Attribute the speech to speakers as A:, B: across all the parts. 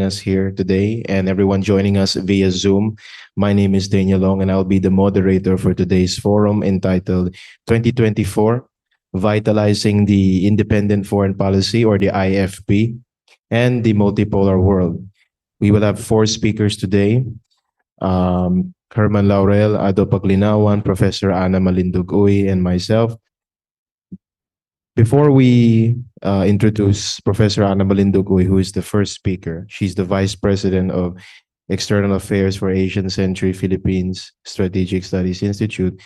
A: us here today and everyone joining us via Zoom. My name is Daniel Long and I'll be the moderator for today's forum entitled 2024 Vitalizing the Independent Foreign Policy or the IFP and the Multipolar World. We will have four speakers today. Herman Laurel, Ado Paglinawan, Professor Ana Malindog-Uy, and myself. Before we introduce Professor Ana Malindog-Uy, who is the first speaker, she's the Vice President of External Affairs for Asian Century Philippines Strategic Studies Institute.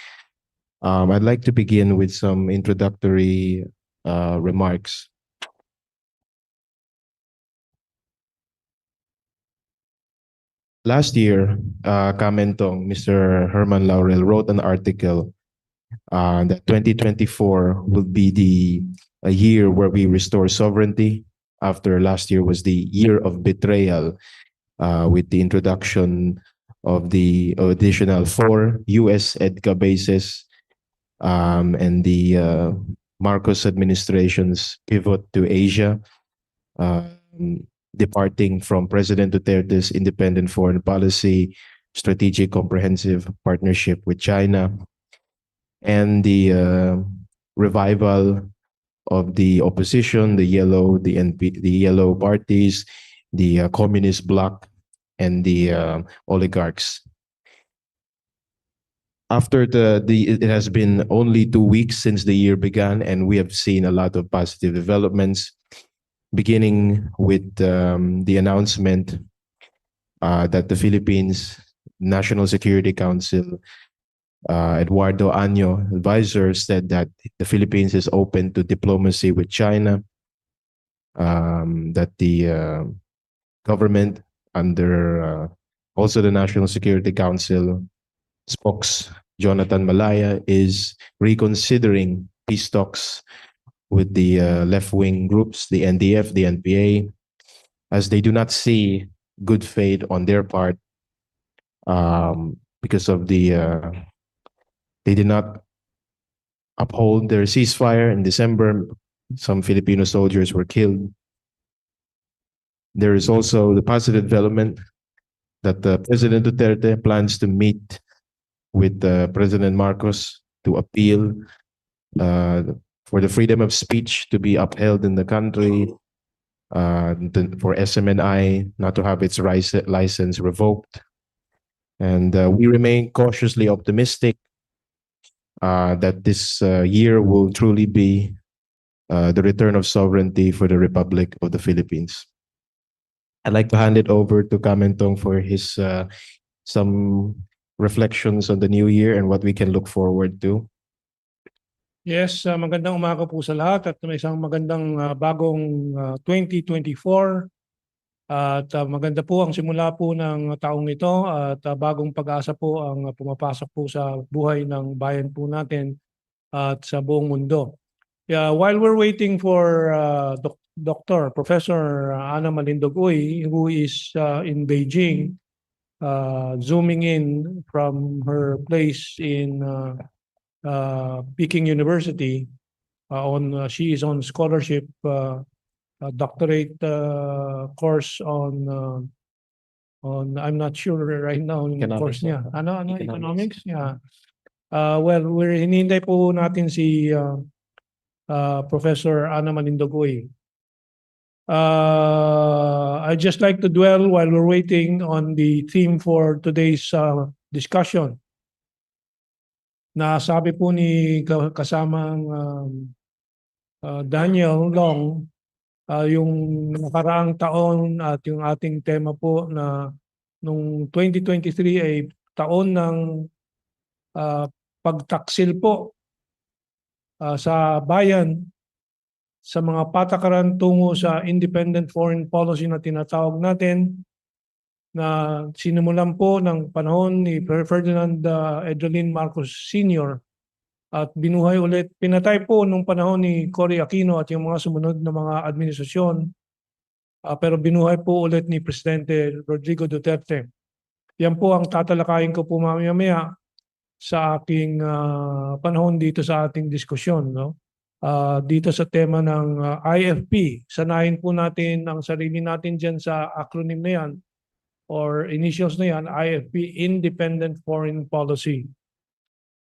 A: I'd like to begin with some introductory remarks. Last year, Kamentong, Mr. Herman Laurel, wrote an article that 2024 will be a year where we restore sovereignty after last year was the year of betrayal with the introduction of the additional 4 US EDCA bases and the Marcos administration's pivot to Asia, departing from President Duterte's independent foreign policy, strategic comprehensive partnership with China, and the revival of the opposition, the yellow parties, the communist bloc, and the oligarchs. After it has been only 2 weeks since the year began, and we have seen a lot of positive developments, beginning with the announcement that the Philippines National Security Council Eduardo Año, advisor, said that the Philippines is open to diplomacy with China, that the government under also the National Security Council spokes Jonathan Malaya is reconsidering peace talks with the left-wing groups, the NDF, the NPA, as they do not see good faith on their part because of they did not uphold their ceasefire in December. Some Filipino soldiers were killed. There is also the positive development that President Duterte plans to meet with President Marcos to appeal for the freedom of speech to be upheld in the country, for SMNI not to have its license revoked. And we remain cautiously optimistic that this year will truly be the return of sovereignty for the Republic of the Philippines. I'd like to hand it over to Kamentong for his some reflections on the new year and what we can look forward to.
B: Yes, magandang umaga po sa lahat at may isang magandang bagong 2024. At maganda po ang simula po ng taong ito at bagong pag-asa po ang pumapasok po sa buhay ng bayan po natin at sa buong mundo. Yeah, while we're waiting for Professor Ana Malindog-Uy, who is in Beijing, zooming in from her place in Peking University, she is on scholarship doctorate course on I'm not sure right now yung course niya. Economics? Yeah. Well, we're hinihintay po natin si Professor Ana Malindog-Uy. I'd just like to dwell while we're waiting on the theme for today's discussion. Nasabi po ni kasamang Daniel Long, yung nakaraang taon at yung ating tema po na nung 2023 ay taon ng pagtaksil po sa bayan sa mga patakaran tungo sa independent foreign policy na tinatawag natin, na sinimulan po ng panahon ni Ferdinand Edwin Marcos Sr. at binuhay ulit, pinatay po nung panahon ni Cory Aquino at yung mga sumunod na mga administrasyon, pero binuhay po ulit ni Presidente Rodrigo Duterte. Yan po ang tatalakayin ko po mamaya-maya sa aking panahon dito sa ating diskusyon. No? dito sa tema ng IFP. Sanayin po natin ang sarili natin dyan sa acronym na yan or initials na yan, IFP, Independent Foreign Policy.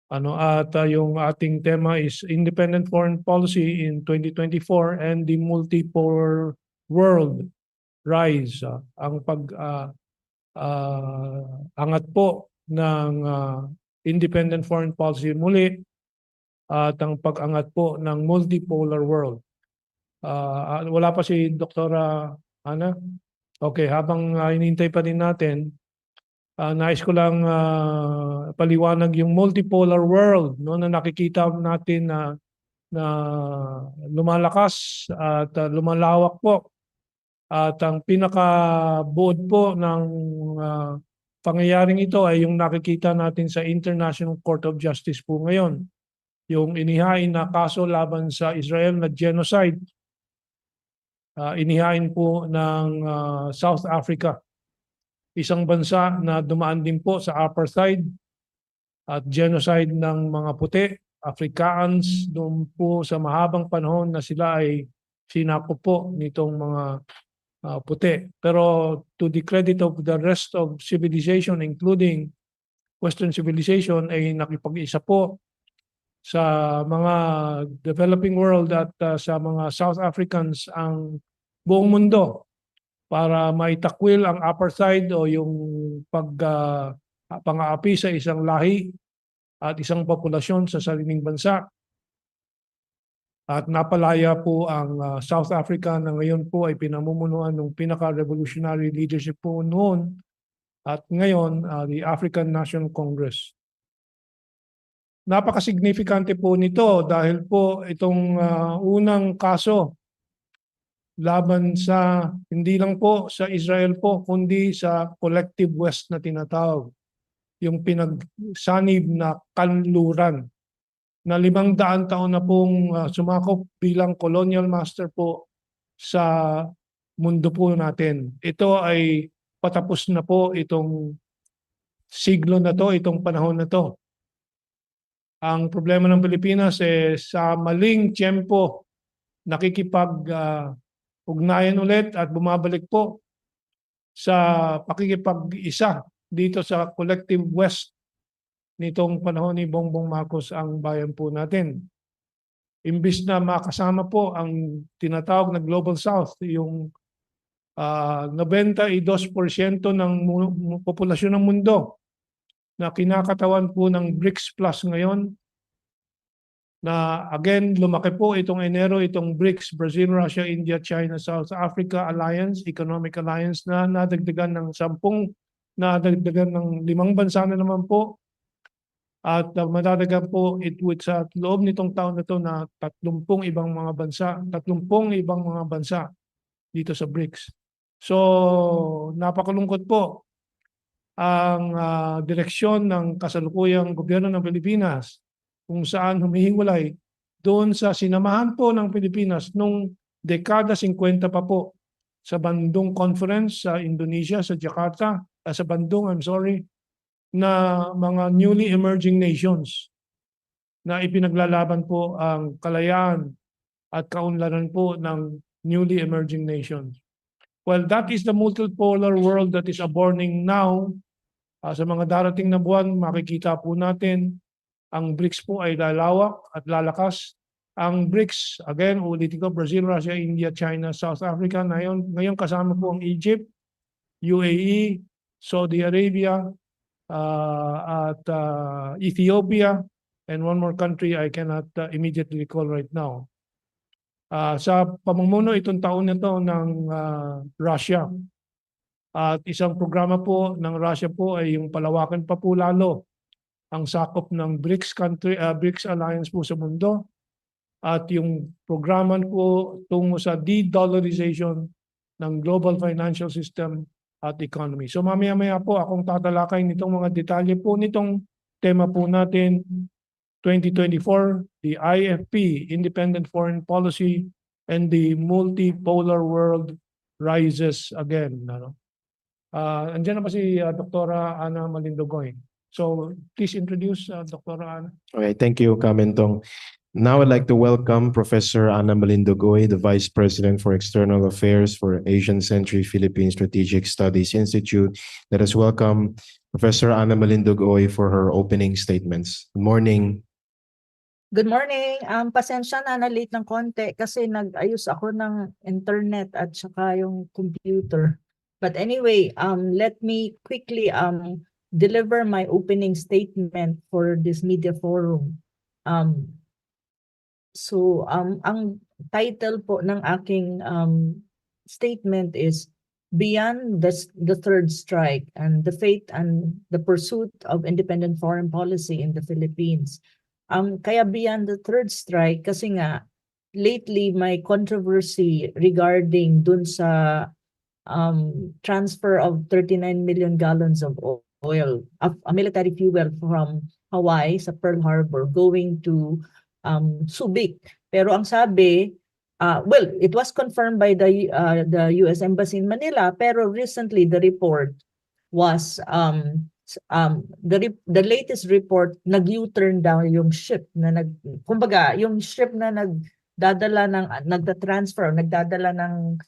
B: Yung ating tema is Independent Foreign Policy in 2024 and the Multipolar World Rise. Ang angat po ng Independent Foreign Policy muli at ang pag-angat po ng Multipolar World. Wala pa si Doktora Ana? Okay, habang inintay pa din natin, nais ko lang paliwanag yung multipolar world, no, na nakikita natin na lumalakas at lumalawak po. At ang pinakabuod po ng pangyayaring ito ay yung nakikita natin sa International Court of Justice po ngayon. Yung inihain na kaso laban sa Israel na genocide, inihain po ng South Africa. Isang bansa na dumaan din po sa apartheid at genocide ng mga puti, Afrikaans, doon po sa mahabang panahon na sila ay sinakop po nitong mga puti. Pero to the credit of the rest of civilization, including Western civilization, ay nakipag-isa po sa mga developing world at sa mga South Africans ang buong mundo para maitakwil ang apartheid o yung pang-aapi sa isang lahi at isang populasyon sa sariling bansa. At napalaya po ang South Africa na ngayon po ay pinamumunuan ng pinaka-revolutionary leadership po noon at ngayon the African National Congress. Napaka-significante po nito dahil po itong unang kaso laban sa hindi lang po sa Israel po kundi sa collective West na tinatawag, yung pinagsanib na kanluran na 500 taon na pong sumakop bilang colonial master po sa mundo po natin. Ito ay patapos na po itong siglo na to, itong panahon na to. Ang problema ng Pilipinas sa maling tiyempo ugnayan ulit at bumabalik po sa pakikipag-isa dito sa collective West nitong panahon ni Bongbong Marcos ang bayan po natin. Imbis na makasama po ang tinatawag na Global South, yung 92% ng populasyon ng mundo na kinakatawan po ng BRICS Plus ngayon, na again, lumaki po itong Enero, itong BRICS, Brazil, Russia, India, China, South Africa Alliance, Economic Alliance na nadagdagan ng 5 bansa na naman po. At madadagan po sa loob nitong taon na ito na 30 ibang mga bansa dito sa BRICS. So, napakalungkot po ang direksyon ng kasalukuyang gobyerno ng Pilipinas kung saan humihiwalay doon sa sinamahan po ng Pilipinas nung dekada 50 pa po sa Bandung Conference sa Indonesia, sa Jakarta, sa Bandung, na mga newly emerging nations na ipinaglalaban po ang kalayaan at kaunlaran po ng newly emerging nations. Well, that is the multipolar world that is aborning now. Sa mga darating na buwan, makikita po natin ang BRICS po ay lalawak at lalakas. Ang BRICS, again, ulitin ko, Brazil, Russia, India, China, South Africa. Ngayon kasama po ang Egypt, UAE, Saudi Arabia, at Ethiopia, and one more country I cannot immediately recall right now. Sa pamumuno itong taon na ito ng Russia. At isang programa po ng Russia po ay yung palawakan pa po lalo ang sakop ng BRICS Alliance po sa mundo at yung programa po tungo sa de-dollarization ng global financial system at economy. So mamaya-maya po akong tatalakay nitong mga detalye po nitong tema po natin 2024, the IFP, Independent Foreign Policy, and the Multipolar World Rises Again. Andiyan na ba si Dr. Ana Malindogoy? So please introduce Dr. Ana.
A: Okay, thank you, Kamentong. Now I'd like to welcome Professor Ana Malindo Goy, the Vice President for External Affairs for Asian Century Philippine Strategic Studies Institute. Let us welcome Professor Ana Malindo Goy for her opening statements. Good morning.
C: Good morning. Pasensya na late ng konti kasi nag-ayos ako ng internet at saka yung computer. But anyway, let me quickly deliver my opening statement for this media forum. Ang title po ng aking statement is Beyond the Third Strike and the Fate and the Pursuit of Independent Foreign Policy in the Philippines. Kaya beyond the third strike kasi nga lately may controversy regarding dun sa transfer of 39 million gallons of oil, of military fuel from Hawaii sa Pearl Harbor going to Subic. Pero ang sabi, well, it was confirmed by the US Embassy in Manila, pero recently the report was the latest report, nag-U-turn down yung ship na kumbaga yung ship na nagda-transfer, nagdadala ng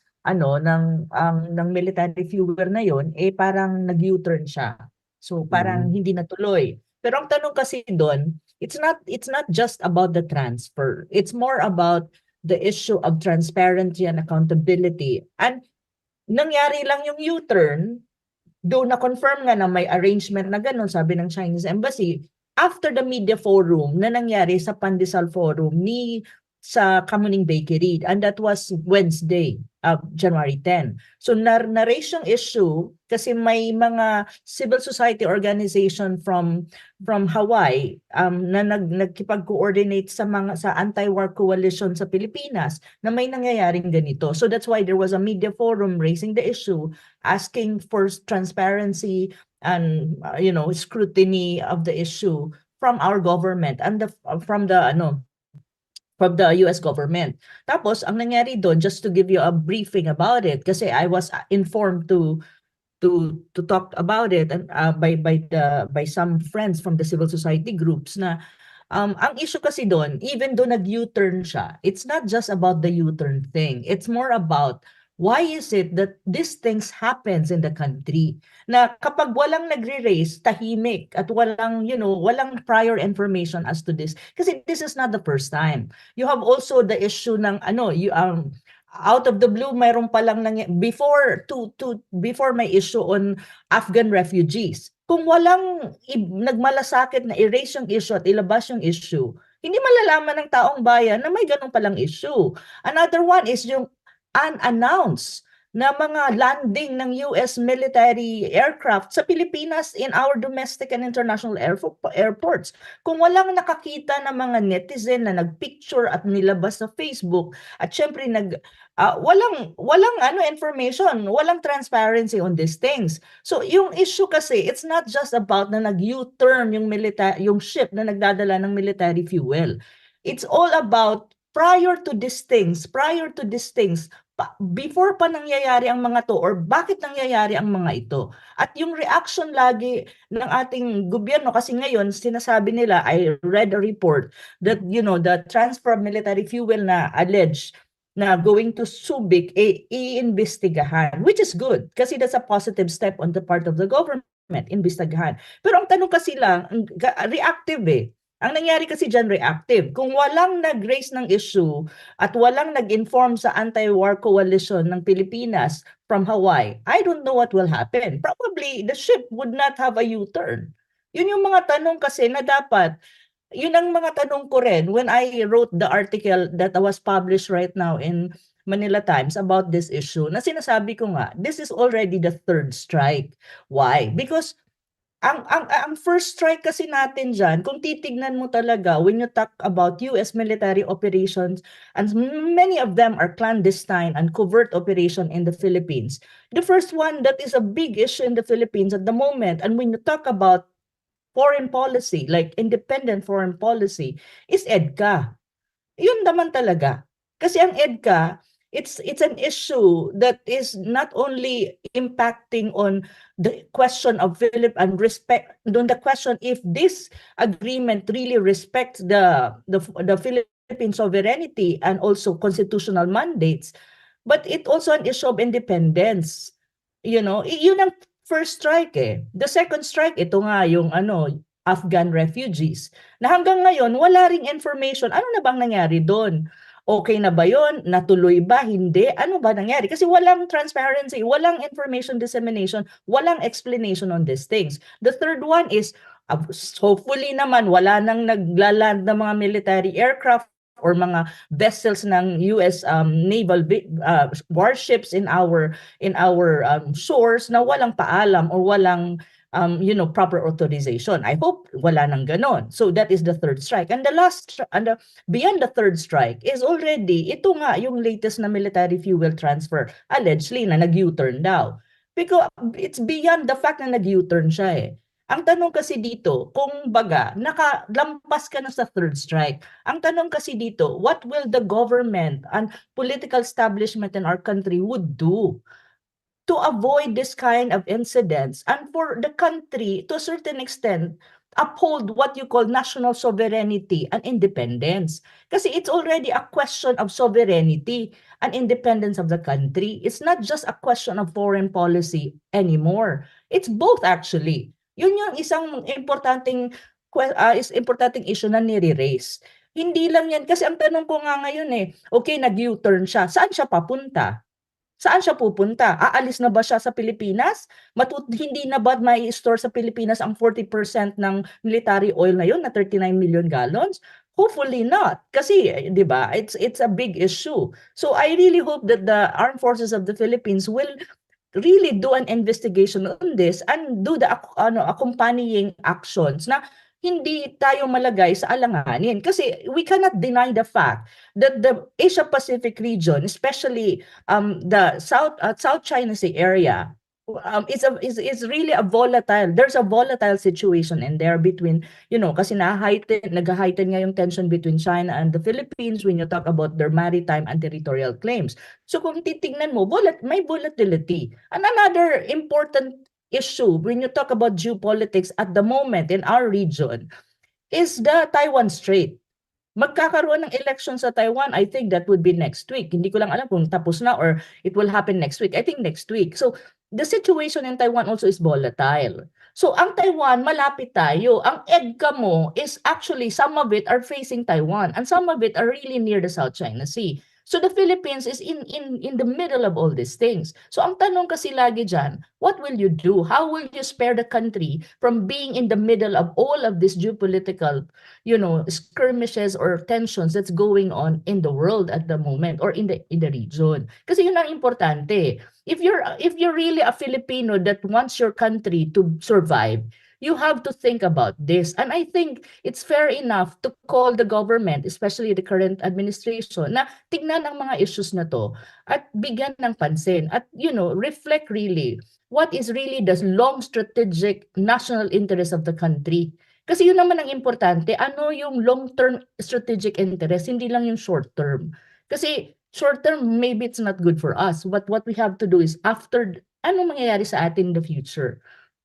C: ng military fuel na yon, parang nag-U-turn siya. So parang hindi natuloy. Pero ang tanong kasi doon, it's not just about the transfer. It's more about the issue of transparency and accountability. And nangyari lang yung U-turn, though na-confirm nga na may arrangement na gano'n, sabi ng Chinese Embassy, after the media forum na nangyari sa Pandesal Forum sa Kamuning Bakery, and that was Wednesday, January 10. So na-raise yung issue kasi may mga civil society organization from Hawaii na nagkipag-coordinate sa anti-war coalition sa Pilipinas na may nangyayaring ganito. So that's why there was a media forum raising the issue, asking for transparency and scrutiny of the issue from our government and from the US government. Tapos ang nangyari doon, just to give you a briefing about it, kasi I was informed to talk about it and by some friends from the civil society groups na ang issue kasi doon, even though nag-U-turn siya, it's not just about the U-turn thing. It's more about why is it that these things happens in the country? Na kapag walang nagre-raise, tahimik at walang prior information as to this. Kasi this is not the first time. You have also the issue ng out of the blue, mayroon palang before may issue on Afghan refugees. Kung walang nagmalasakit na erase yung issue at ilabas yung issue, hindi malalaman ng taong bayan na may ganun palang issue. Another one is yung unannounced na mga landing ng US military aircraft sa Pilipinas in our domestic and international airports. Kung walang nakakita ng mga netizen na nagpicture at nilabas sa Facebook at syempre walang information, walang transparency on these things. So yung issue kasi, it's not just about na nag-U-turn yung ship na nagdadala ng military fuel. It's all about prior to these things, before pa nangyayari ang mga to or bakit nangyayari ang mga ito. At yung reaction lagi ng ating gobyerno, kasi ngayon sinasabi nila, I read a report that the transfer of military fuel na alleged na going to Subic, iimbestigahan, which is good kasi that's a positive step on the part of the government, imbestigahan. Pero ang tanong kasi lang, reactive Ang nangyari kasi dyan, reactive. Kung walang nag-raise ng issue at walang nag-inform sa anti-war coalition ng Pilipinas from Hawaii, I don't know what will happen. Probably the ship would not have a U-turn. Yun yung mga tanong kasi na dapat, yun ang mga tanong ko rin when I wrote the article that was published right now in Manila Times about this issue, na sinasabi ko nga, this is already the third strike. Why? Because ang first strike kasi natin dyan, kung titignan mo talaga, when you talk about US military operations, and many of them are clandestine and covert operation in the Philippines. The first one that is a big issue in the Philippines at the moment, and when you talk about foreign policy, like independent foreign policy, is EDCA. Yun naman talaga. Kasi ang EDCA, it's an issue that is not only impacting on the question of Philip and respect on the question if this agreement really respects the Philippine sovereignty and also constitutional mandates, but it also an issue of independence. Yun ang first strike eh. The second strike, ito nga yung Afghan refugees, na hanggang ngayon wala ring information. Ano na bang nangyari doon? Okay na ba yon? Natuloy ba? Hindi? Ano ba nangyari? Kasi walang transparency, walang information dissemination, walang explanation on these things. The third one is, hopefully naman, wala nang naglaland ng mga military aircraft or mga vessels ng US naval warships in our shores na walang paalam or walang proper authorization. I hope wala nang ganon. So that is the third strike. And the last, beyond the third strike is already, ito nga yung latest na military fuel transfer, allegedly na nag-U-turn daw. Because it's beyond the fact na nag-U-turn siya eh. Ang tanong kasi dito, kung baga, nakalampas ka na sa third strike. Ang tanong kasi dito, what will the government and political establishment in our country would do to avoid this kind of incidents and for the country to a certain extent uphold what you call national sovereignty and independence. Kasi it's already a question of sovereignty and independence of the country. It's not just a question of foreign policy anymore. It's both actually. Yun yung isang importanteng issue na nire-raise. Hindi lang yan. Kasi ang tanong ko nga ngayon okay, nag-U-turn siya. Saan siya papunta? Saan siya pupunta? Aalis na ba siya sa Pilipinas? Hindi na ba mai-store sa Pilipinas ang 40% ng military oil na yun na 39 million gallons? Hopefully not. Kasi, di ba, it's a big issue. So I really hope that the Armed Forces of the Philippines will really do an investigation on this and do the accompanying actions na hindi tayo malagay sa alanganin. Kasi we cannot deny the fact that the Asia-Pacific region, especially the South China Sea area, is really a volatile. There's a volatile situation in there between, kasi nag-heighten nga yung tension between China and the Philippines when you talk about their maritime and territorial claims. So kung titingnan mo, may volatility. And another important issue when you talk about geopolitics at the moment in our region is the Taiwan Strait. Magkakaroon ng election sa Taiwan, I think that would be next week. Hindi ko lang alam kung tapos na or it will happen next week. I think next week. So the situation in Taiwan also is volatile. So ang Taiwan, malapit tayo. Ang EDCA mo is actually some of it are facing Taiwan and some of it are really near the South China Sea. So the Philippines is in the middle of all these things. So ang tanong kasi lagi dyan, what will you do? How will you spare the country from being in the middle of all of this geopolitical, skirmishes or tensions that's going on in the world at the moment or in the region? Kasi yun ang importante. If you're really a Filipino that wants your country to survive, you have to think about this. And I think it's fair enough to call the government, especially the current administration, na tignan ang mga issues na to at bigyan ng pansin at, reflect really what is really the long strategic national interest of the country. Kasi yun naman ang importante, ano yung long-term strategic interest, hindi lang yung short-term. Kasi short-term, maybe it's not good for us. What we have to do is after, ano mangyayari sa atin in the future?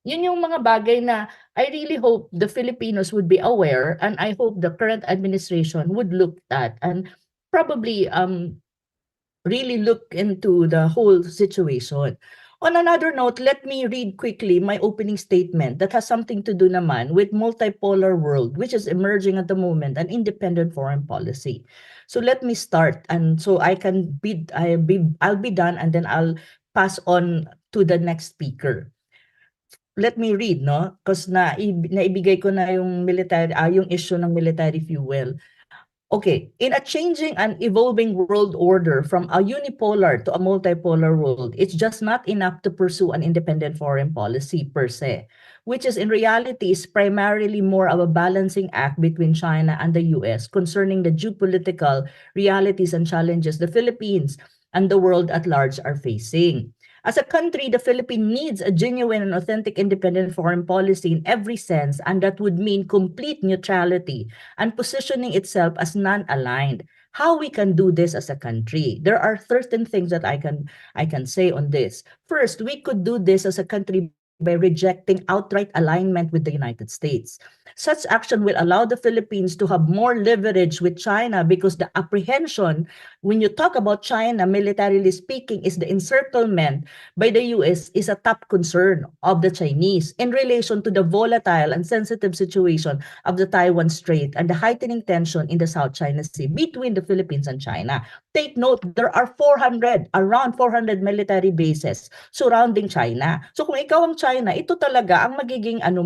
C: Yun yung mga bagay na I really hope the Filipinos would be aware and I hope the current administration would look at and probably really look into the whole situation. On another note, let me read quickly my opening statement that has something to do naman with multipolar world, which is emerging at the moment, an independent foreign policy. So let me start, and so I'll be done, and then I'll pass on to the next speaker. Let me read, no? Because naibigay ko na yung yung issue ng military fuel. Okay, in a changing and evolving world order from a unipolar to a multipolar world, it's just not enough to pursue an independent foreign policy per se, which is in reality is primarily more of a balancing act between China and the US concerning the geopolitical realities and challenges the Philippines and the world at large are facing. As a country, the Philippines needs a genuine and authentic independent foreign policy in every sense, and that would mean complete neutrality and positioning itself as non-aligned. how we can do this as a country. There are certain things that I can say on this. First, we could do this as a country by rejecting outright alignment with the United States. Such action will allow the Philippines to have more leverage with China because the apprehension, when you talk about China, militarily speaking, is the encirclement by the US is a top concern of the Chinese in relation to the volatile and sensitive situation of the Taiwan Strait and the heightening tension in the South China Sea between the Philippines and China. Take note, there are around 400 military bases surrounding China. So kung ikaw ang China, ito talaga ang magiging ang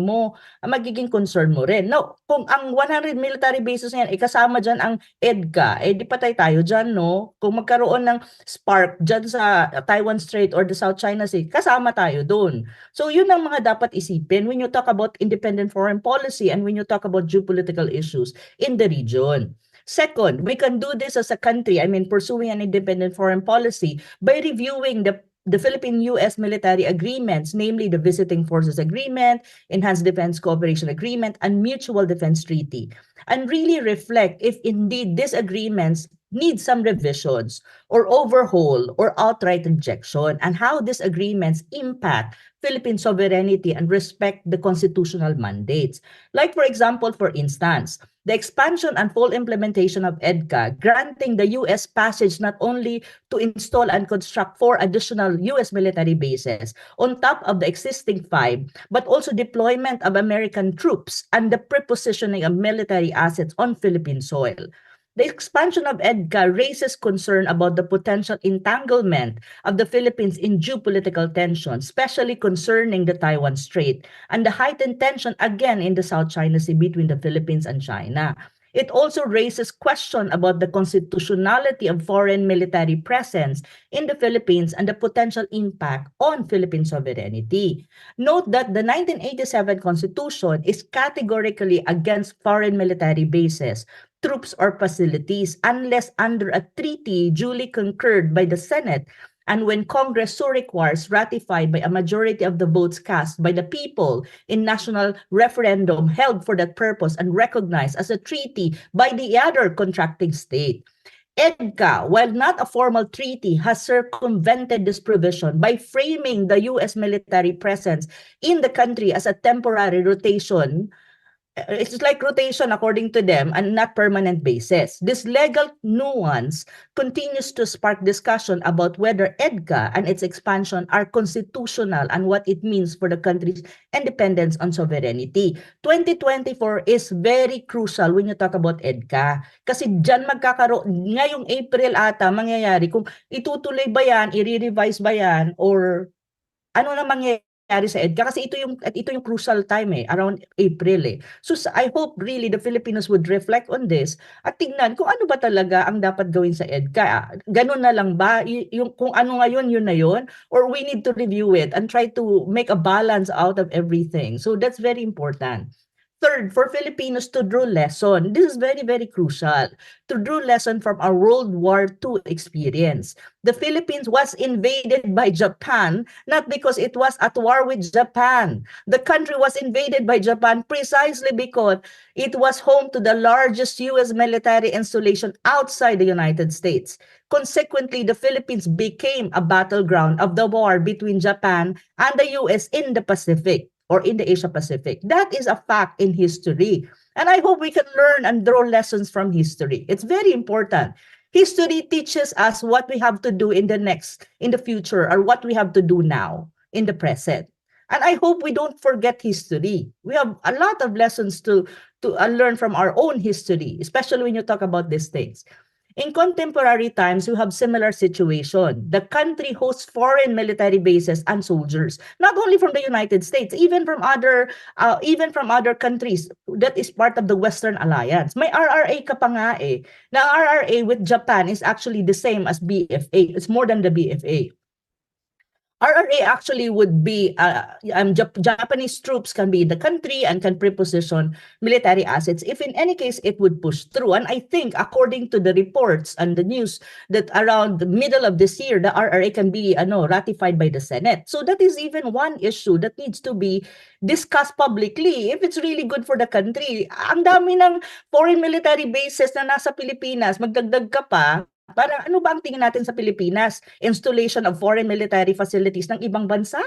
C: magiging concern mo rin. Now, kung ang 100 military bases na yan, kasama dyan ang EDCA, di patay tayo dyan, no? Kung magkaroon ng spark dyan sa Taiwan Strait or the South China Sea, kasama tayo doon. So yun ang mga dapat isipin when you talk about independent foreign policy and when you talk about geopolitical issues in the region. Second, we can do this as a country, pursuing an independent foreign policy by reviewing the Philippine-US military agreements, namely the Visiting Forces Agreement, Enhanced Defense Cooperation Agreement, and Mutual Defense Treaty, and really reflect if indeed these agreements need some revisions or overhaul or outright rejection, and how these agreements impact Philippine sovereignty and respect the constitutional mandates. Like, for example, for instance, the expansion and full implementation of EDCA, granting the U.S. passage not only to install and construct 4 additional U.S. military bases on top of the existing 5, but also deployment of American troops and the prepositioning of military assets on Philippine soil. The expansion of EDCA raises concern about the potential entanglement of the Philippines in geopolitical tension, especially concerning the Taiwan Strait and the heightened tension again in the South China Sea between the Philippines and China. It also raises question about the constitutionality of foreign military presence in the Philippines and the potential impact on Philippine sovereignty. Note that the 1987 Constitution is categorically against foreign military bases, troops, or facilities unless under a treaty duly concurred by the Senate and when Congress so requires, ratified by a majority of the votes cast by the people in national referendum held for that purpose and recognized as a treaty by the other contracting state. EDCA, while not a formal treaty, has circumvented this provision by framing the U.S. military presence in the country as a temporary rotation. It's like rotation according to them and not permanent basis. This legal nuance continues to spark discussion about whether EDCA and its expansion are constitutional and what it means for the country's independence and sovereignty. 2024 is very crucial when you talk about EDCA. Kasi dyan magkakaroon, ngayong April ata, mangyayari kung itutuloy ba yan, i-revise ba yan, or ano na mangyayari sa EDCA, kasi ito yung crucial time around April So I hope really the Filipinos would reflect on this at tingnan kung ano ba talaga ang dapat gawin sa EDCA. Ganun na lang ba? Yung kung ano ngayon, yun na yun? Or we need to review it and try to make a balance out of everything. So that's very important. Third, for Filipinos to draw lesson. This is very, very crucial. To draw lesson from our World War II experience. The Philippines was invaded by Japan, not because it was at war with Japan. The country was invaded by Japan precisely because it was home to the largest U.S. military installation outside the United States. Consequently, the Philippines became a battleground of the war between Japan and the U.S. in the Pacific, or in the Asia Pacific. That is a fact in history. And I hope we can learn and draw lessons from history. It's very important. History teaches us what we have to do in the future, or what we have to do now in the present. And I hope we don't forget history. We have a lot of lessons to learn from our own history, especially when you talk about these things. In contemporary times, we have similar situation. The country hosts foreign military bases and soldiers, not only from the United States, even from other countries that is part of the Western Alliance. May RRA ka pa nga Na RRA with Japan is actually the same as BFA. It's more than the BFA. RRA actually would be, Japanese troops can be in the country and can preposition military assets if in any case it would push through. And I think according to the reports and the news that around the middle of this year, the RRA can be ratified by the Senate. So that is even one issue that needs to be discussed publicly if it's really good for the country. Ang dami ng foreign military bases na nasa Pilipinas, magdagdag ka pa, parang ano ba ang tingin natin sa Pilipinas? Installation of foreign military facilities ng ibang bansa?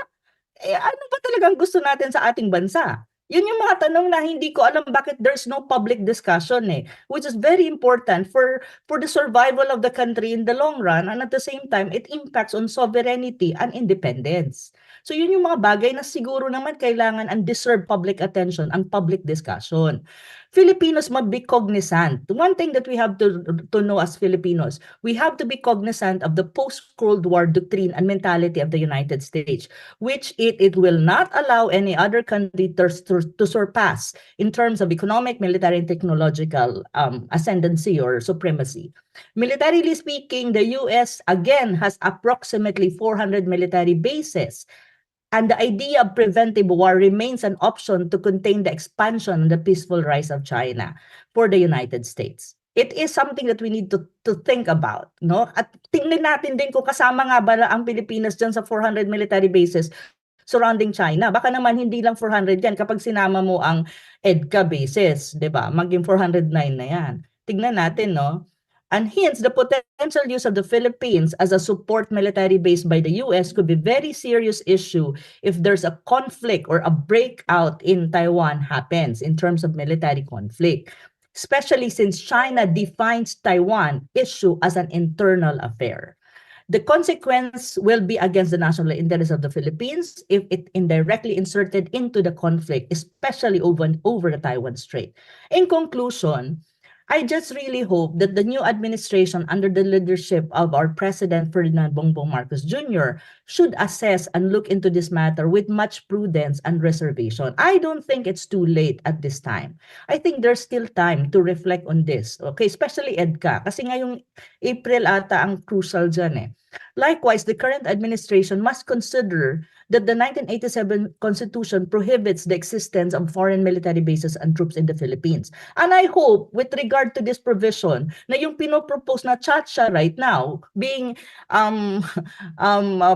C: Ano ba talagang gusto natin sa ating bansa? Yun yung mga tanong na hindi ko alam bakit there's no public discussion which is very important for the survival of the country in the long run, and at the same time it impacts on sovereignty and independence. So yun yung mga bagay na siguro naman kailangan and deserve public attention and public discussion. Filipinos must be cognizant. One thing that we have to know as Filipinos, we have to be cognizant of the post-Cold War doctrine and mentality of the United States, which it will not allow any other country to surpass in terms of economic, military, and technological ascendancy or supremacy. Militarily speaking, the US again has approximately 400 military bases. And the idea of preventive war remains an option to contain the expansion and the peaceful rise of China for the United States. It is something that we need to think about, no? At tingnan natin din kung kasama nga ba ang Pilipinas dyan sa 400 military bases surrounding China. Baka naman hindi lang 400 yan kapag sinama mo ang EDCA bases, 'di ba? Maging 409 na yan. Tingnan natin, no? And hence, the potential use of the Philippines as a support military base by the US could be a very serious issue if there's a conflict or a breakout in Taiwan happens in terms of military conflict, especially since China defines Taiwan issue as an internal affair. The consequence will be against the national interest of the Philippines if it indirectly inserted into the conflict, especially over the Taiwan Strait. In conclusion, I just really hope that the new administration under the leadership of our President Ferdinand Bongbong Marcos Jr. should assess and look into this matter with much prudence and reservation. I don't think it's too late at this time. I think there's still time to reflect on this, okay? Especially EDCA, kasi ngayong April ata ang crucial dyan Likewise, the current administration must consider that the 1987 Constitution prohibits the existence of foreign military bases and troops in the Philippines. And I hope, with regard to this provision, na yung pinopropose na Chacha right now, being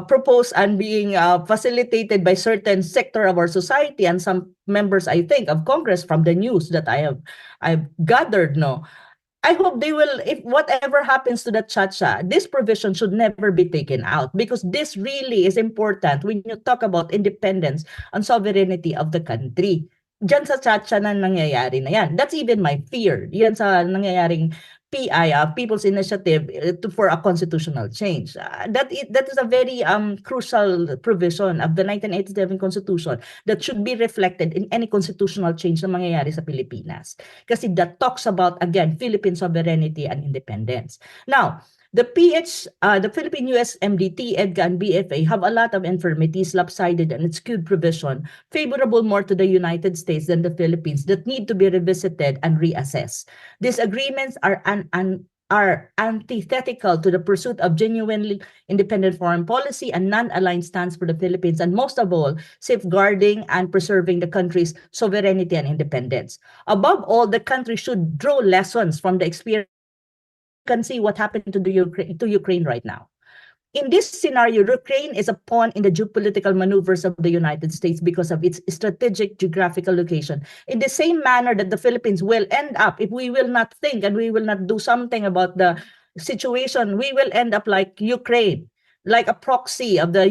C: proposed and being facilitated by certain sector of our society and some members, I think, of Congress from the news that I've gathered, I hope they will, if whatever happens to the Chacha, this provision should never be taken out because this really is important when you talk about independence and sovereignty of the country. Diyan sa Chacha na nangyayari na yan. That's even my fear. Yan sa nangyayaring PI, People's Initiative for a constitutional change. That is a very crucial provision of the 1987 Constitution that should be reflected in any constitutional change na mangyayari sa Pilipinas. Kasi that talks about, again, Philippine sovereignty and independence. Now, the Philippine US MDT, EDCA, and BFA have a lot of infirmities, lopsided and skewed provision, favorable more to the United States than the Philippines, that need to be revisited and reassessed. These agreements are antithetical to the pursuit of genuinely independent foreign policy and non-aligned stance for the Philippines, and most of all, safeguarding and preserving the country's sovereignty and independence. Above all, the country should draw lessons from the experience. Can see what happened to Ukraine right now. In this scenario, Ukraine is a pawn in the geopolitical maneuvers of the United States because of its strategic geographical location. In the same manner that the Philippines will end up, if we will not think and we will not do something about the situation, we will end up like Ukraine, like a proxy of the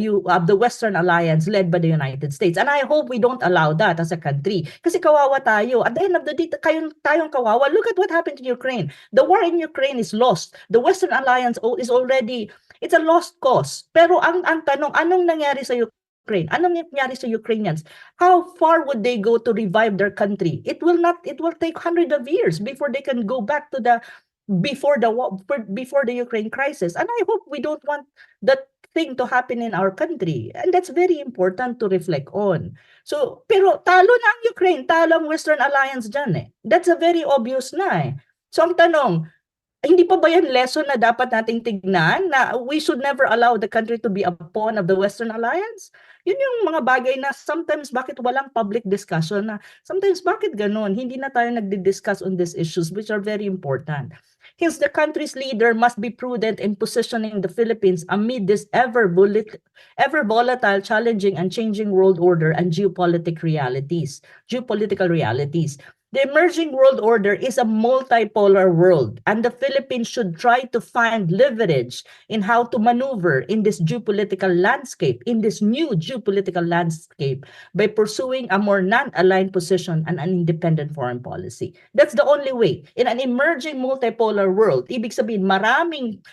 C: Western Alliance led by the United States. And I hope we don't allow that as a country. Kasi kawawa tayo. At the end of the day, tayong kawawa. Look at what happened to Ukraine. The war in Ukraine is lost. The Western Alliance is already, it's a lost cause. Pero ang tanong, anong nangyari sa Ukraine? Anong nangyari sa Ukrainians? How far would they go to revive their country? It will take hundreds of years before they can go back to before the Ukraine crisis. And I hope we don't want that thing to happen in our country. And that's very important to reflect on. So, pero talo na ang Ukraine, talo ang Western Alliance dyan That's a very obvious na So ang tanong, Hindi pa ba yan lesson na dapat nating tignan na we should never allow the country to be a pawn of the Western Alliance? Yun yung mga bagay na sometimes bakit walang public discussion na sometimes bakit ganun? Hindi na tayo nagdi-discuss on these issues which are very important. Hence, the country's leader must be prudent in positioning the Philippines amid this ever volatile, challenging, and changing world order and geopolitical realities. The emerging world order is a multipolar world, and the Philippines should try to find leverage in how to maneuver in this geopolitical landscape, by pursuing a more non-aligned position and an independent foreign policy. That's the only way. In an emerging multipolar world, ibig sabihin maraming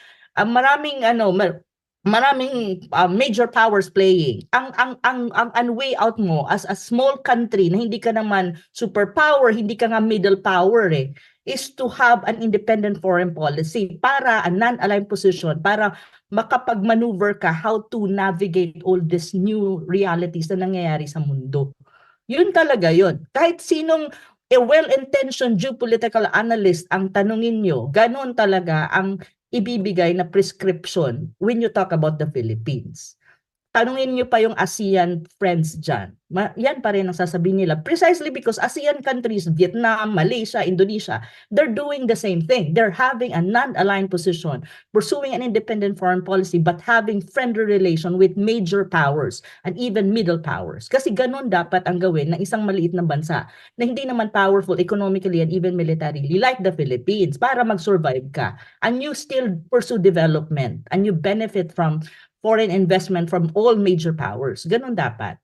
C: major powers playing. Ang way out mo as a small country na hindi ka naman superpower, hindi ka nga middle power is to have an independent foreign policy para a non-aligned position, para makapag-maneuver ka how to navigate all these new realities na nangyayari sa mundo. Yun talaga yun. Kahit sinong well-intentioned geopolitical analyst ang tanungin nyo, ganun talaga ang ibibigay na prescription when you talk about the Philippines. Tanungin nyo pa yung ASEAN friends dyan. Yan pa rin ang sasabihin nila. Precisely because ASEAN countries, Vietnam, Malaysia, Indonesia, they're doing the same thing. They're having a non-aligned position, pursuing an independent foreign policy, but having friendly relation with major powers and even middle powers. Kasi ganun dapat ang gawin ng isang maliit na bansa na hindi naman powerful economically and even militarily like the Philippines para mag-survive ka. And you still pursue development and you benefit from foreign investment from all major powers. Ganun dapat.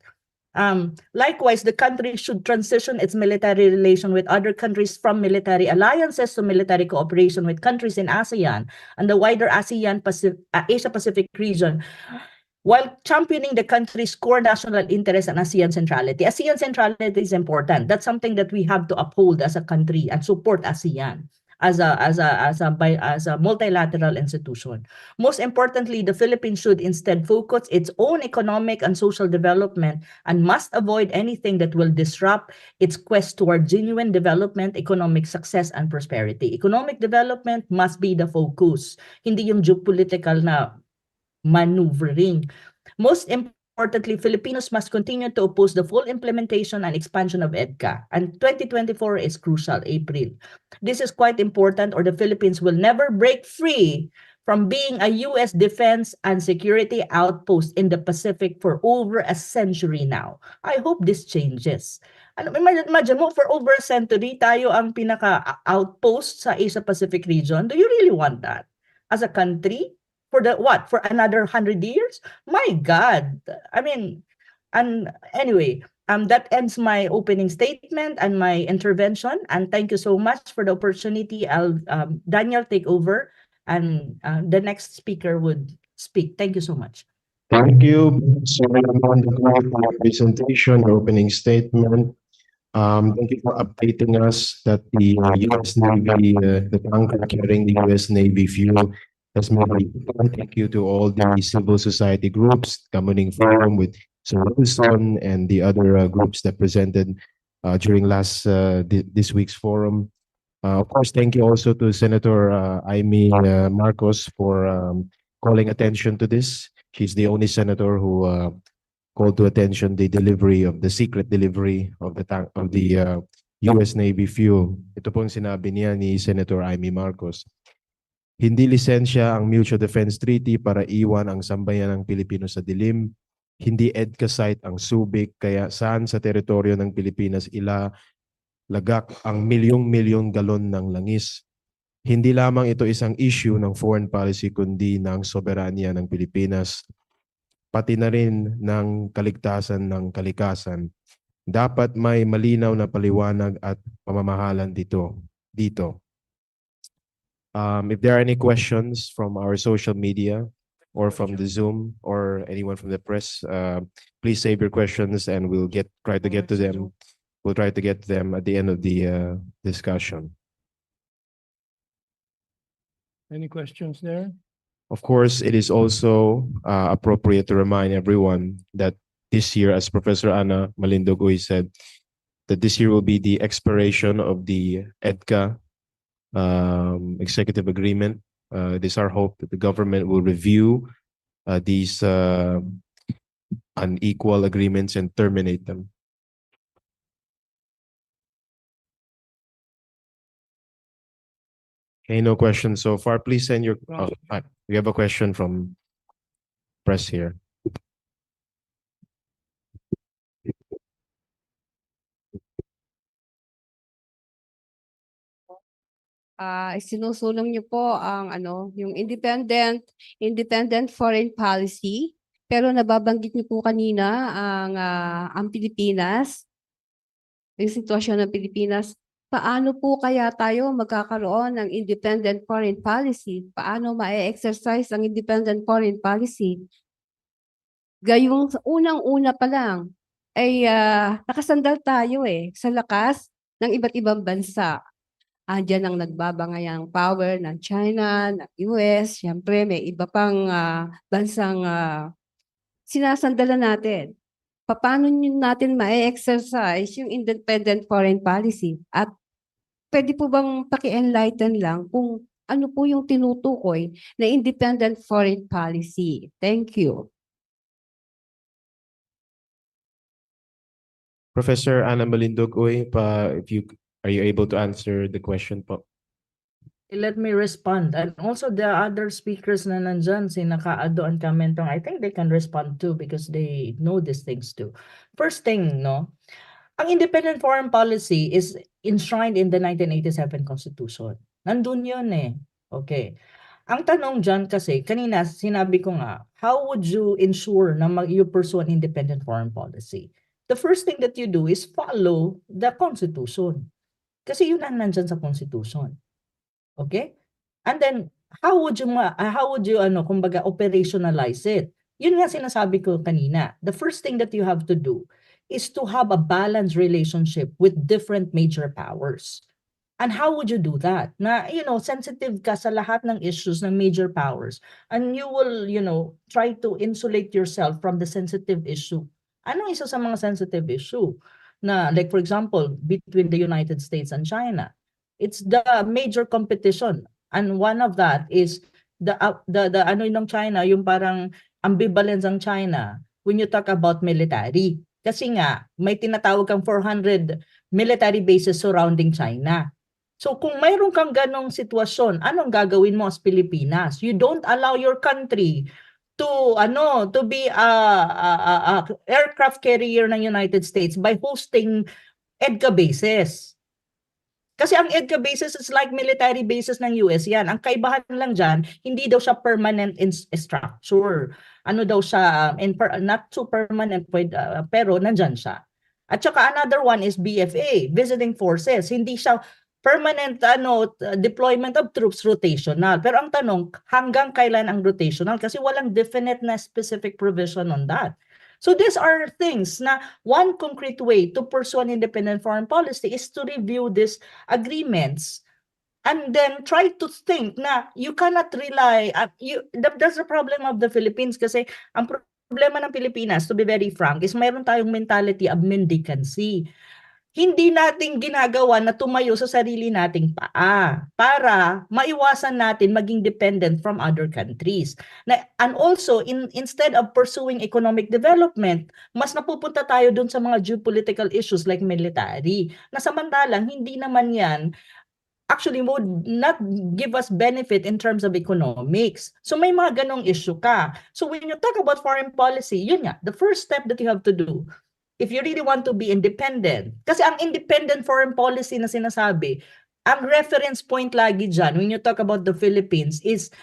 C: Likewise, the country should transition its military relation with other countries from military alliances to military cooperation with countries in ASEAN and the wider Asia-Pacific region, while championing the country's core national interest and ASEAN centrality. ASEAN centrality is important. That's something that we have to uphold as a country and support ASEAN as a multilateral institution. Most importantly, the Philippines should instead focus its own economic and social development and must avoid anything that will disrupt its quest toward genuine development, economic success, and prosperity. Economic development must be the focus, hindi yung geopolitical na maneuvering. Most importantly, Filipinos must continue to oppose the full implementation and expansion of EDCA. And 2024 is crucial, April. This is quite important, or the Philippines will never break free from being a U.S. defense and security outpost in the Pacific for over a century now. I hope this changes. Imagine mo, for over a century, tayo ang pinaka-outpost sa Asia-Pacific region. Do you really want that? As a country? For another 100 years? My God. I mean, and anyway, that ends my opening statement and my intervention. And thank you so much for the opportunity. I'll Daniel take over, and the next speaker would speak. Thank you so much.
A: Thank you, Sorry, for your presentation, your opening statement. Thank you for updating us that the U.S. Navy, the tanker carrying the U.S. Navy fuel has made. Thank you to all the civil society groups, Kamuning Forum with Sir Wilson and the other groups that presented during this week's forum. Of course, thank you also to Senator Amy Marcos for calling attention to this. She's the only senator who called to attention the secret delivery of the U.S. Navy fuel. Ito pong sinabi niya ni Senator Amy Marcos. Hindi lisensya ang Mutual Defense Treaty para iwan ang sambayan ng Pilipino sa dilim. Hindi EDCA site ang Subic, kaya saan sa teritoryo ng Pilipinas lagak ang milyong-milyong galon ng langis. Hindi lamang ito isang issue ng foreign policy kundi ng soberanya ng Pilipinas, pati na rin ng kaligtasan ng kalikasan. Dapat may malinaw na paliwanag at pamamahalan dito. If there are any questions from our social media or from the Zoom or anyone from the press, please save your questions and we'll try to get to them. We'll try to get them at the end of the discussion.
B: Any questions there?
A: Of course, it is also appropriate to remind everyone that this year, as Professor Ana Malindogoy said, that this year will be the expiration of the EDCA executive agreement. It is our hope that the government will review these unequal agreements and terminate them. Okay, no questions so far. Please send your. We have a question from press here.
D: Sinusulong niyo po ang yung independent foreign policy, pero nababanggit niyo po kanina ang Pilipinas, yung sitwasyon ng Pilipinas. Paano po kaya tayo magkakaroon ng independent foreign policy? Paano ma-exercise ang independent foreign policy? Gayong unang-una pa lang ay nakasandal tayo sa lakas ng iba't ibang bansa. Andiyan ang nagbabangayang power ng China, ng US, siyempre may iba pang bansang sinasandalan natin. Paano natin ma-exercise yung independent foreign policy? At pwede po bang paki-enlighten lang kung ano po yung tinutukoy na independent foreign policy? Thank you.
A: Professor Ana Malindog, are you able to answer the question po?
C: Let me respond. And also the other speakers na nandyan, si Nakaado and Kamentong, I think they can respond too because they know these things too. First thing, no, ang independent foreign policy is enshrined in the 1987 Constitution. Nandun yun Okay. Ang tanong dyan kasi, kanina sinabi ko nga, how would you ensure na you pursue an independent foreign policy? The first thing that you do is follow the Constitution. Kasi yun ang nandyan sa Constitution. Okay? And then, how would you kumbaga, operationalize it? Yun nga sinasabi ko kanina. The first thing that you have to do is to have a balanced relationship with different major powers. And how would you do that? Na, sensitive ka sa lahat ng issues ng major powers. And you will, try to insulate yourself from the sensitive issue. Anong isa sa mga sensitive issue? Na, like for example, between the United States and China. It's the major competition. And one of that is the ng China, yung parang ambivalence ng China when you talk about military. Kasi nga, may tinatawag kang 400 military bases surrounding China. So kung mayroon kang ganong sitwasyon, anong gagawin mo as Pilipinas? You don't allow your country to be a aircraft carrier ng United States by hosting EDCA bases. Kasi ang EDCA bases is like military bases ng US yan. Ang kaibahan lang dyan, hindi daw siya permanent in structure. Ano daw siya, not too permanent, pero nandyan siya. At saka another one is BFA, visiting forces. Hindi siya permanent deployment of troops, rotational. Pero ang tanong, hanggang kailan ang rotational? Kasi walang definite na specific provision on that. So these are things na one concrete way to pursue an independent foreign policy is to review these agreements and then try to think na you cannot rely, that's the problem of the Philippines kasi ang problema ng Pilipinas, to be very frank, is mayroon tayong mentality of mendicancy. Hindi natin ginagawa na tumayo sa sarili nating paa para maiwasan natin maging dependent from other countries. And also, instead of pursuing economic development, mas napupunta tayo dun sa mga geopolitical issues like military, na samantalang hindi naman yan actually would not give us benefit in terms of economics. So may mga ganong issue ka. So when you talk about foreign policy, yun nga, the first step that you have to do if you really want to be independent. Kasi ang independent foreign policy na sinasabi, ang reference point lagi dyan when you talk about the Philippines is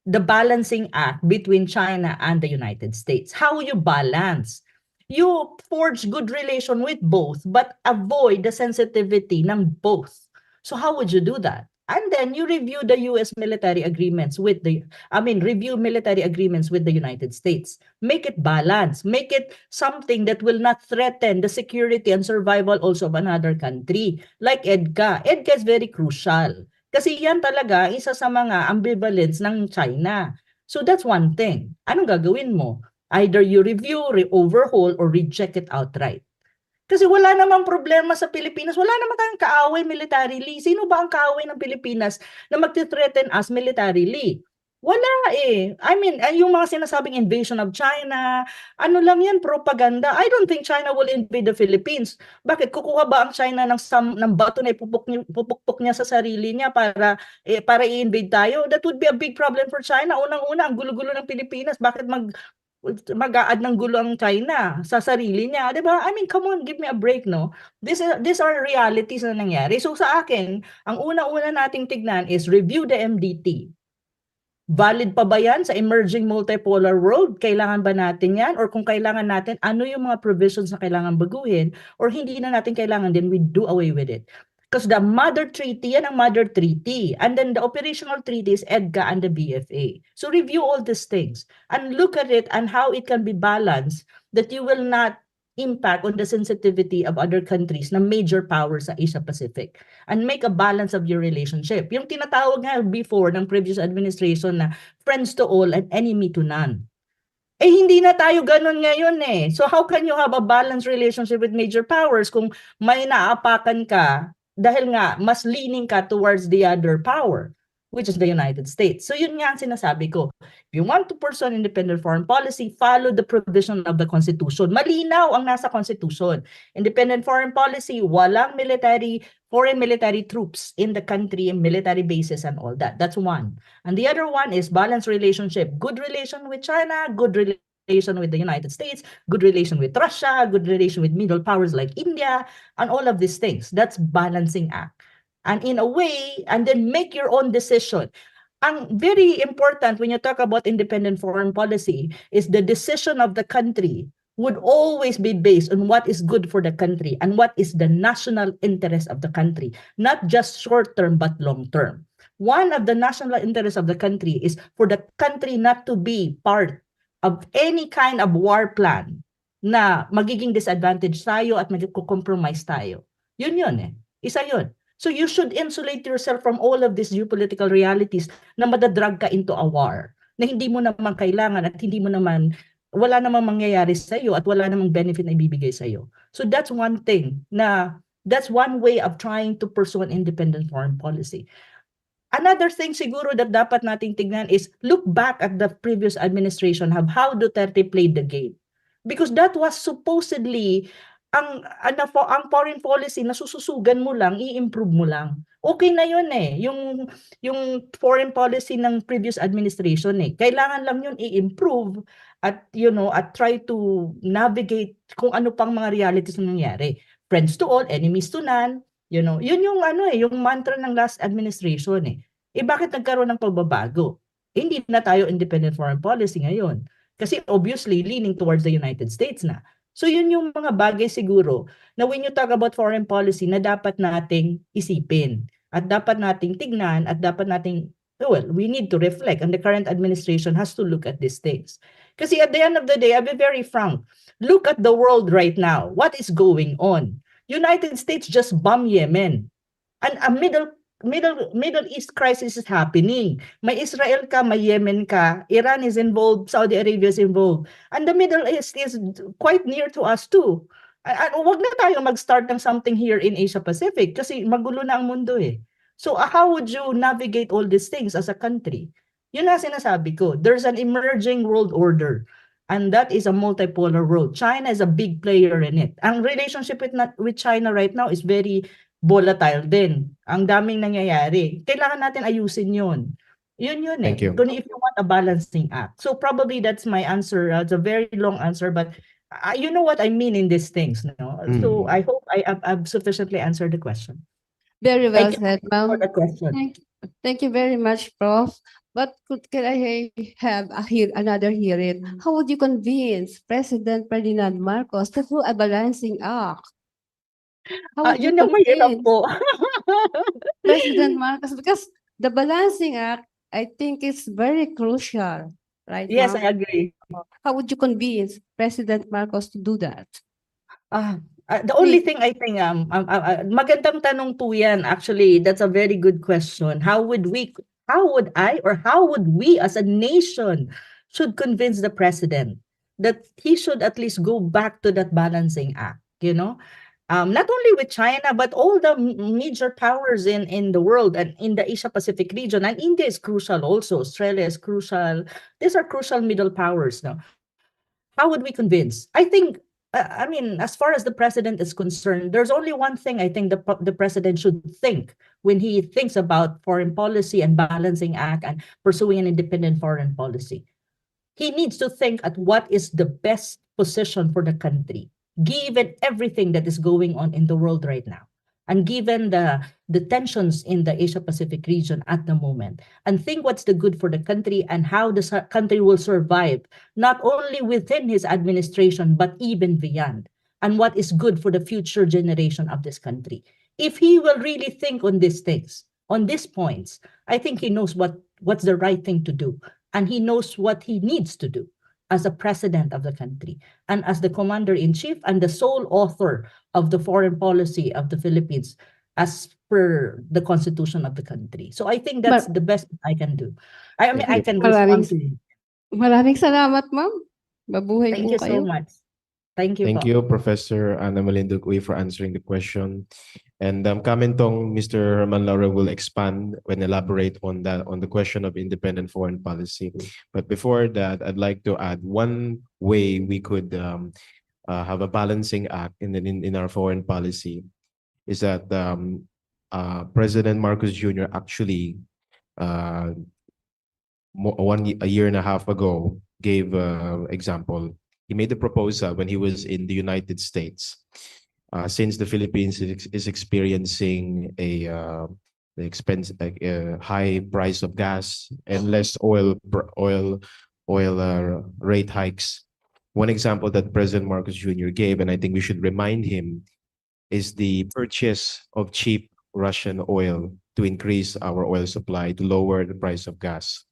C: the balancing act between China and the United States. How you balance? You forge good relation with both but avoid the sensitivity ng both. So how would you do that? And then you review the US military agreements review military agreements with the United States. Make it balanced. Make it something that will not threaten the security and survival also of another country. Like EDCA. EDCA is very crucial. Kasi yan talaga isa sa mga ambivalence ng China. So that's one thing. Anong gagawin mo? Either you review, overhaul, or reject it outright. Kasi wala namang problema sa Pilipinas. Wala naman tayong kaaway militarily. Sino ba ang kaaway ng Pilipinas na magti-threaten us militarily? Wala eh. I mean, yung mga sinasabing invasion of China, ano lang yan, propaganda. I don't think China will invade the Philippines. Bakit? Kukuha ba ang China ng bato na ipupukpok niya sa sarili niya para i-invade tayo? That would be a big problem for China. Unang-una, ang gulo-gulo ng Pilipinas. Bakit mag-a-add ng gulo ang China sa sarili niya, 'di ba? I mean, come on, give me a break, no? These are realities na nangyari. So sa akin, ang una-una nating tignan is review the MDT. Valid pa ba yan sa emerging multipolar world? Kailangan ba natin yan? Or kung kailangan natin, ano yung mga provisions na kailangan baguhin? Or hindi na natin kailangan, then we do away with it. Because the mother treaty, yan ang mother treaty. And then the operational treaty is EDCA and the BFA. So review all these things and look at it and how it can be balanced that you will not impact on the sensitivity of other countries na major powers sa Asia Pacific and make a balance of your relationship. Yung tinatawag nga before ng previous administration na friends to all and enemy to none. Eh hindi na tayo ganun ngayon eh. So how can you have a balanced relationship with major powers kung may naapakan ka dahil nga mas leaning ka towards the other power, which is the United States. So yun nga ang sinasabi ko. If you want to pursue an independent foreign policy, follow the provision of the Constitution. Malinaw ang nasa Constitution. Independent foreign policy, walang foreign military troops in the country, military bases and all that. That's one. And the other one is balanced relationship. Good relation with China, good relation with the United States, good relation with Russia, good relation with middle powers like India, and all of these things. That's balancing act. And in a way, and then make your own decision. Ang very important when you talk about independent foreign policy is the decision of the country would always be based on what is good for the country and what is the national interest of the country, not just short term but long term. One of the national interests of the country is for the country not to be part of any kind of war plan na magiging disadvantage tayo at magko-compromise tayo. Yun eh. Isa yun. So you should insulate yourself from all of these geopolitical realities na madadrag ka into a war na hindi mo naman kailangan at hindi mo naman, wala namang mangyayari sa iyo at wala namang benefit na ibibigay sa iyo. So that's one thing that's one way of trying to pursue an independent foreign policy. Another thing siguro that dapat nating tignan is look back at the previous administration of how Duterte played the game. Because that was supposedly ang foreign policy na sususugan mo lang, i-improve mo lang. Okay na yun eh. Yung foreign policy ng previous administration eh. Kailangan lang yun i-improve at at try to navigate kung ano pang mga realities na nangyari. Friends to all, enemies to none. Yun yung yung mantra ng last administration eh. Bakit nagkaroon ng pagbabago? Hindi na tayo independent foreign policy ngayon. Kasi obviously leaning towards the United States na. So yun yung mga bagay siguro na when you talk about foreign policy na dapat nating isipin at dapat nating tignan at dapat nating, we need to reflect and the current administration has to look at these things. Kasi at the end of the day, I'll be very frank, look at the world right now. What is going on? United States just bombed Yemen. And a Middle East crisis is happening. May Israel ka, may Yemen ka, Iran is involved, Saudi Arabia is involved. And the Middle East is quite near to us too. Wag na tayo mag-start ng something here in Asia Pacific kasi magulo na ang mundo eh. So how would you navigate all these things as a country? Yun na sinasabi ko. There's an emerging world order. And that is a multipolar world. China is a big player in it. Ang relationship with China right now is very volatile din. Ang daming nangyayari. Kailangan natin ayusin yun. Yun eh.
A: Thank you.
C: If you want a balancing act. So probably that's my answer. It's a very long answer, but you know what I mean in these things. No? So I hope I've sufficiently answered the question.
D: Very well
C: Thank you
D: said, ma'am.
C: for the question.
D: Thank you very much, Prof. But can I have another hearing? How would you convince President Ferdinand Marcos to do a balancing act? How would you
C: Yun yung mahirap
D: convince
C: po.
D: President Marcos? Because the balancing act, I think, is very crucial, right?
C: Yes,
D: ma'am?
C: I agree.
D: How would you convince President Marcos to do that?
C: The only thing I think, magandang tanong po yan. Actually, that's a very good question. How would we as a nation should convince the president that he should at least go back to that balancing act? you know, not only with China, but all the major powers in the world and in the Asia Pacific region. And India is crucial also. Australia is crucial. These are crucial middle powers now. How would we convince? I think, I mean, as far as the president is concerned, there's only one thing I think the president should think when he thinks about foreign policy and balancing act and pursuing an independent foreign policy. He needs to think at what is the best position for the country, given everything that is going on in the world right now, and given the tensions in the Asia Pacific region at the moment, and think what's the good for the country and how the country will survive, not only within his administration, but even beyond, and what is good for the future generation of this country. If he will really think on these things, on these points, I think he knows what's the right thing to do, and he knows what he needs to do as a president of the country and as the commander-in-chief and the sole author of the foreign policy of the Philippines as per the constitution of the country. So I think that's the best I can do. I mean, I can respond to you.
D: Maraming salamat, ma'am. Mabuhay
C: Thank
D: po
C: you so
D: kayo.
C: much. Thank you
A: Thank
C: po.
A: you, Professor Ana Malinduque, for answering the question. And Kamentong, Mr. Herman Laura will expand and elaborate on that, on the question of independent foreign policy. But before that, I'd like to add one way we could have a balancing act in our foreign policy is that President Marcos Jr. actually a year and a half ago gave example. He made the proposal when he was in the United States. Since the Philippines is experiencing a high price of gas and less oil rate hikes. One example that President Marcos Jr. gave, and I think we should remind him, is the purchase of cheap Russian oil to increase our oil supply to lower the price of gas.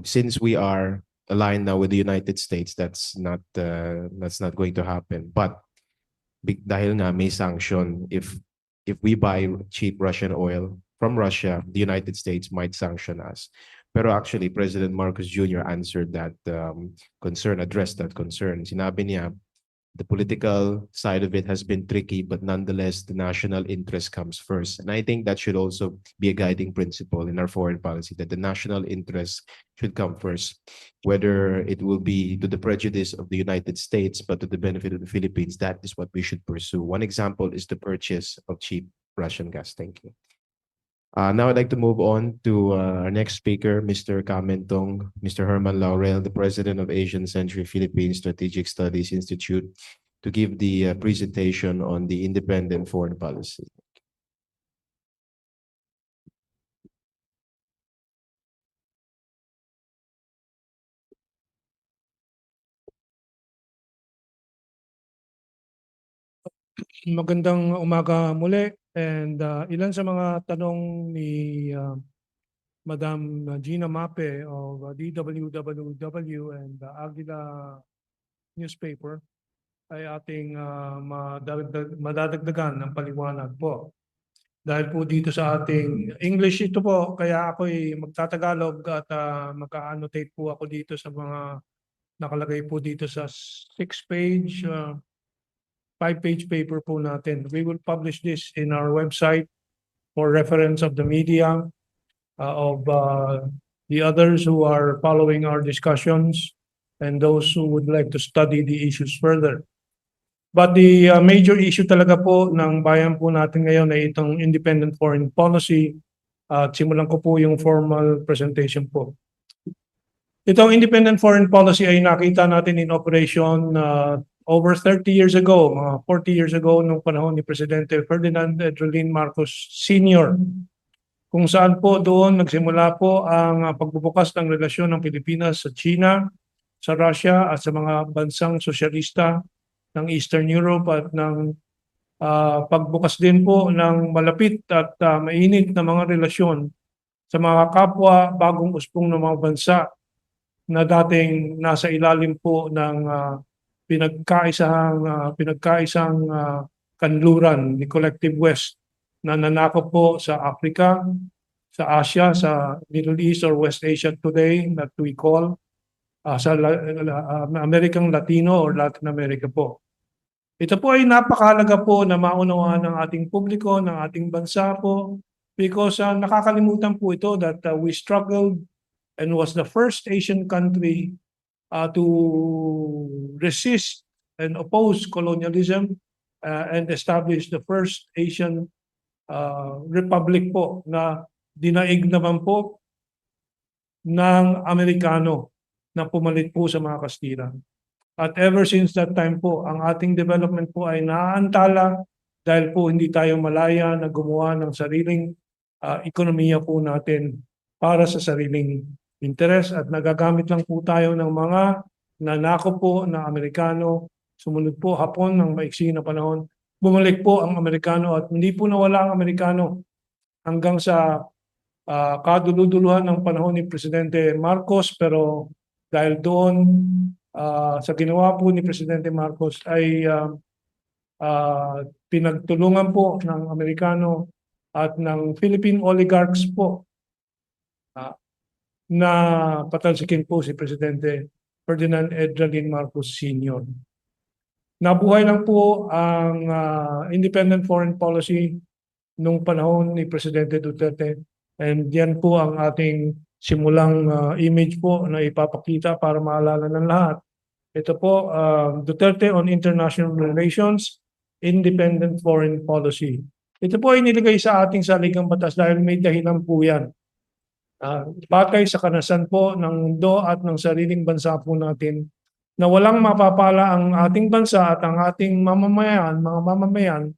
A: Since we are aligned now with the United States, that's not going to happen. But dahil nga may sanction, if we buy cheap Russian oil from Russia, the United States might sanction us. Pero actually, President Marcos Jr. answered that concern, addressed that concern. Sinabi niya, the political side of it has been tricky, but nonetheless, the national interest comes first. And I think that should also be a guiding principle in our foreign policy, that the national interest should come first, whether it will be to the prejudice of the United States, but to the benefit of the Philippines. That is what we should pursue. One example is the purchase of cheap Russian gas. Thank you. Now I'd like to move on to our next speaker, Mr. Kamentong, Mr. Herman Laurel, the President of Asian Century Philippine Strategic Studies Institute, to give the presentation on the independent foreign policy.
B: Magandang umaga muli, and ilan sa mga tanong ni Madam Gina Mape of DWWW and Aguila newspaper ay ating madadagdagan ng paliwanag po. Dahil po dito sa ating English ito po, kaya ako'y magtatagalog at mag-annotate po ako dito sa mga nakalagay po dito sa 6-page, 5-page paper po natin. We will publish this in our website for reference of the media, of the others who are following our discussions, and those who would like to study the issues further. But the major issue talaga po ng bayan po natin ngayon ay itong independent foreign policy. Simulan ko po yung formal presentation po. Itong independent foreign policy ay nakita natin in operation over 30 years ago, mga 40 years ago, nung panahon ni Presidente Ferdinand Edwin Marcos Sr., kung saan po doon nagsimula po ang pagbubukas ng relasyon ng Pilipinas sa China, sa Russia at sa mga bansang sosyalista ng Eastern Europe, at ng pagbukas din po ng malapit at mainit na mga relasyon sa mga kapwa bagong uspong ng mga bansa na dating nasa ilalim po ng pinagkaisang kanluran ni Collective West na nanakop po sa Africa, sa Asia, sa Middle East or West Asia today that we call sa American Latino or Latin America po. Ito po ay napakahalaga po na maunawaan ng ating publiko, ng ating bansa po, because nakakalimutan po ito that we struggled and was the first Asian country to resist and oppose colonialism and establish the first Asian republic po na dinaig naman po ng Amerikano na pumalit po sa mga Kastila. At ever since that time po, ang ating development po ay naaantala dahil po hindi tayo malaya na gumawa ng sariling ekonomiya po natin para sa sariling interes at nagagamit lang po tayo ng mga nanako po na Amerikano. Sumunod po Hapon ng maiksi na panahon. Bumalik po ang Amerikano at hindi po nawala ang Amerikano hanggang sa kaduluduluhan ng panahon ni Presidente Marcos, pero dahil doon sa ginawa po ni Presidente Marcos ay pinagtulungan po ng Amerikano at ng Philippine oligarchs po na patalsikin po si Presidente Ferdinand Edralin Marcos Sr. Nabuhay lang po ang independent foreign policy nung panahon ni Presidente Duterte, and yan po ang ating simulang image po na ipapakita para maalala ng lahat. Ito po, Duterte on International Relations, Independent Foreign Policy. Ito po ay nilagay sa ating saligang batas dahil may dahilan po yan. Batay sa kanasan po ng mundo at ng sariling bansa po natin na walang mapapala ang ating bansa at ang ating mamamayan, mga mamamayan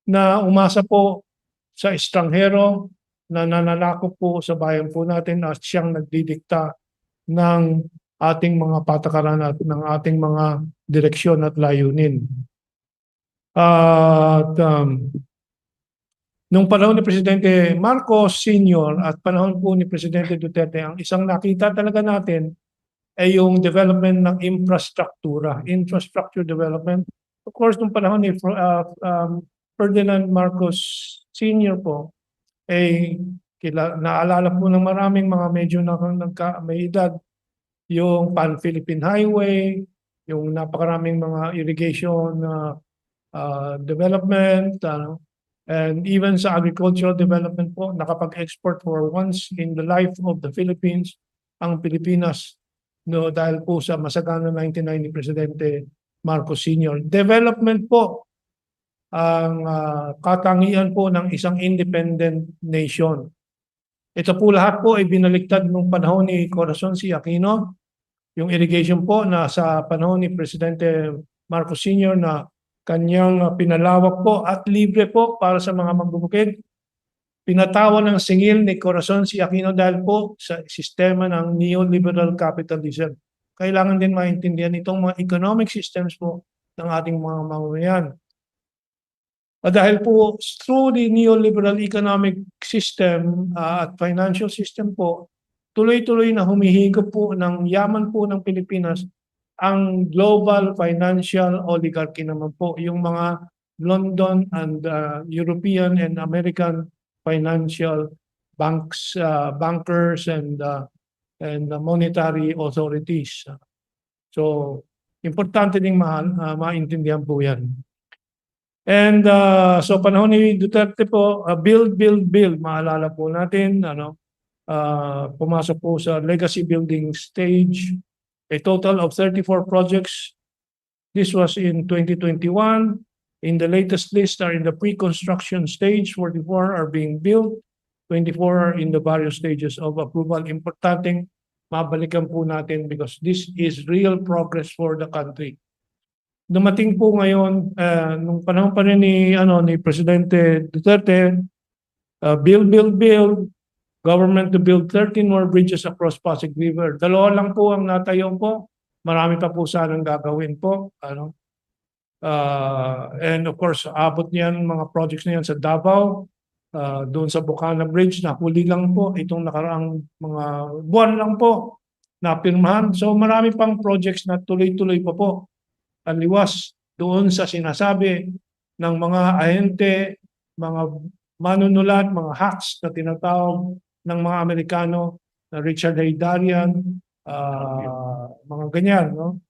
B: na umasa po sa estranghero na nananakop po sa bayan po natin at siyang nagdidikta ng ating mga patakaran at ng ating mga direksyon at layunin. Nung panahon ni Presidente Marcos Sr. at panahon po ni Presidente Duterte, ang isang nakita talaga natin ay yung development ng infrastructure development. Of course, nung panahon ni Ferdinand Marcos Sr. po, naalala po ng maraming mga medyo may edad, yung Pan-Philippine Highway, yung napakaraming mga irrigation development, and even sa agricultural development po, nakapag-export for once in the life of the Philippines, ang Pilipinas, no, dahil po sa masagana 1990 Presidente Marcos Sr. Development po ang katangian po ng isang independent nation. Ito po lahat po ay binaliktad nung panahon ni Corazon C. Aquino, yung irrigation po na sa panahon ni Presidente Marcos Sr. na kanyang pinalawak po at libre po para sa mga magbubukid. Pinatawan ng singil ni Corazon C. Aquino dahil po sa sistema ng neoliberal capitalism. Kailangan din maintindihan itong mga economic systems po ng ating mga mamamayan. Dahil po through the neoliberal economic system at financial system po, tuloy-tuloy na humihigop po ng yaman po ng Pilipinas ang global financial oligarchy naman po, yung mga London and European and American financial banks, bankers and monetary authorities. So, importante ding maintindihan po yan. And so panahon ni Duterte po, build, maalala po natin, pumasok po sa legacy building stage, a total of 34 projects. This was in 2021. In the latest list are in the pre-construction stage, 44 are being built, 24 are in the various stages of approval. Importanteng mabalikan po natin because this is real progress for the country. Dumating po ngayon, nung panahon pa rin ni Presidente Duterte, build, government to build 13 more bridges across Pasig River. 2 lang po ang natayo po. Marami pa po sanang gagawin po. And of course, abot niyan, mga projects na yan sa Davao, doon sa Bukana Bridge, na huli lang po, itong nakaraang mga buwan lang po na pirmahan. So marami pang projects na tuloy-tuloy pa po. Ang liwas doon sa sinasabi ng mga ahente, mga manunulat, mga hacks na tinatawag ng mga Amerikano, na Richard Haydarian, mga ganyan, no?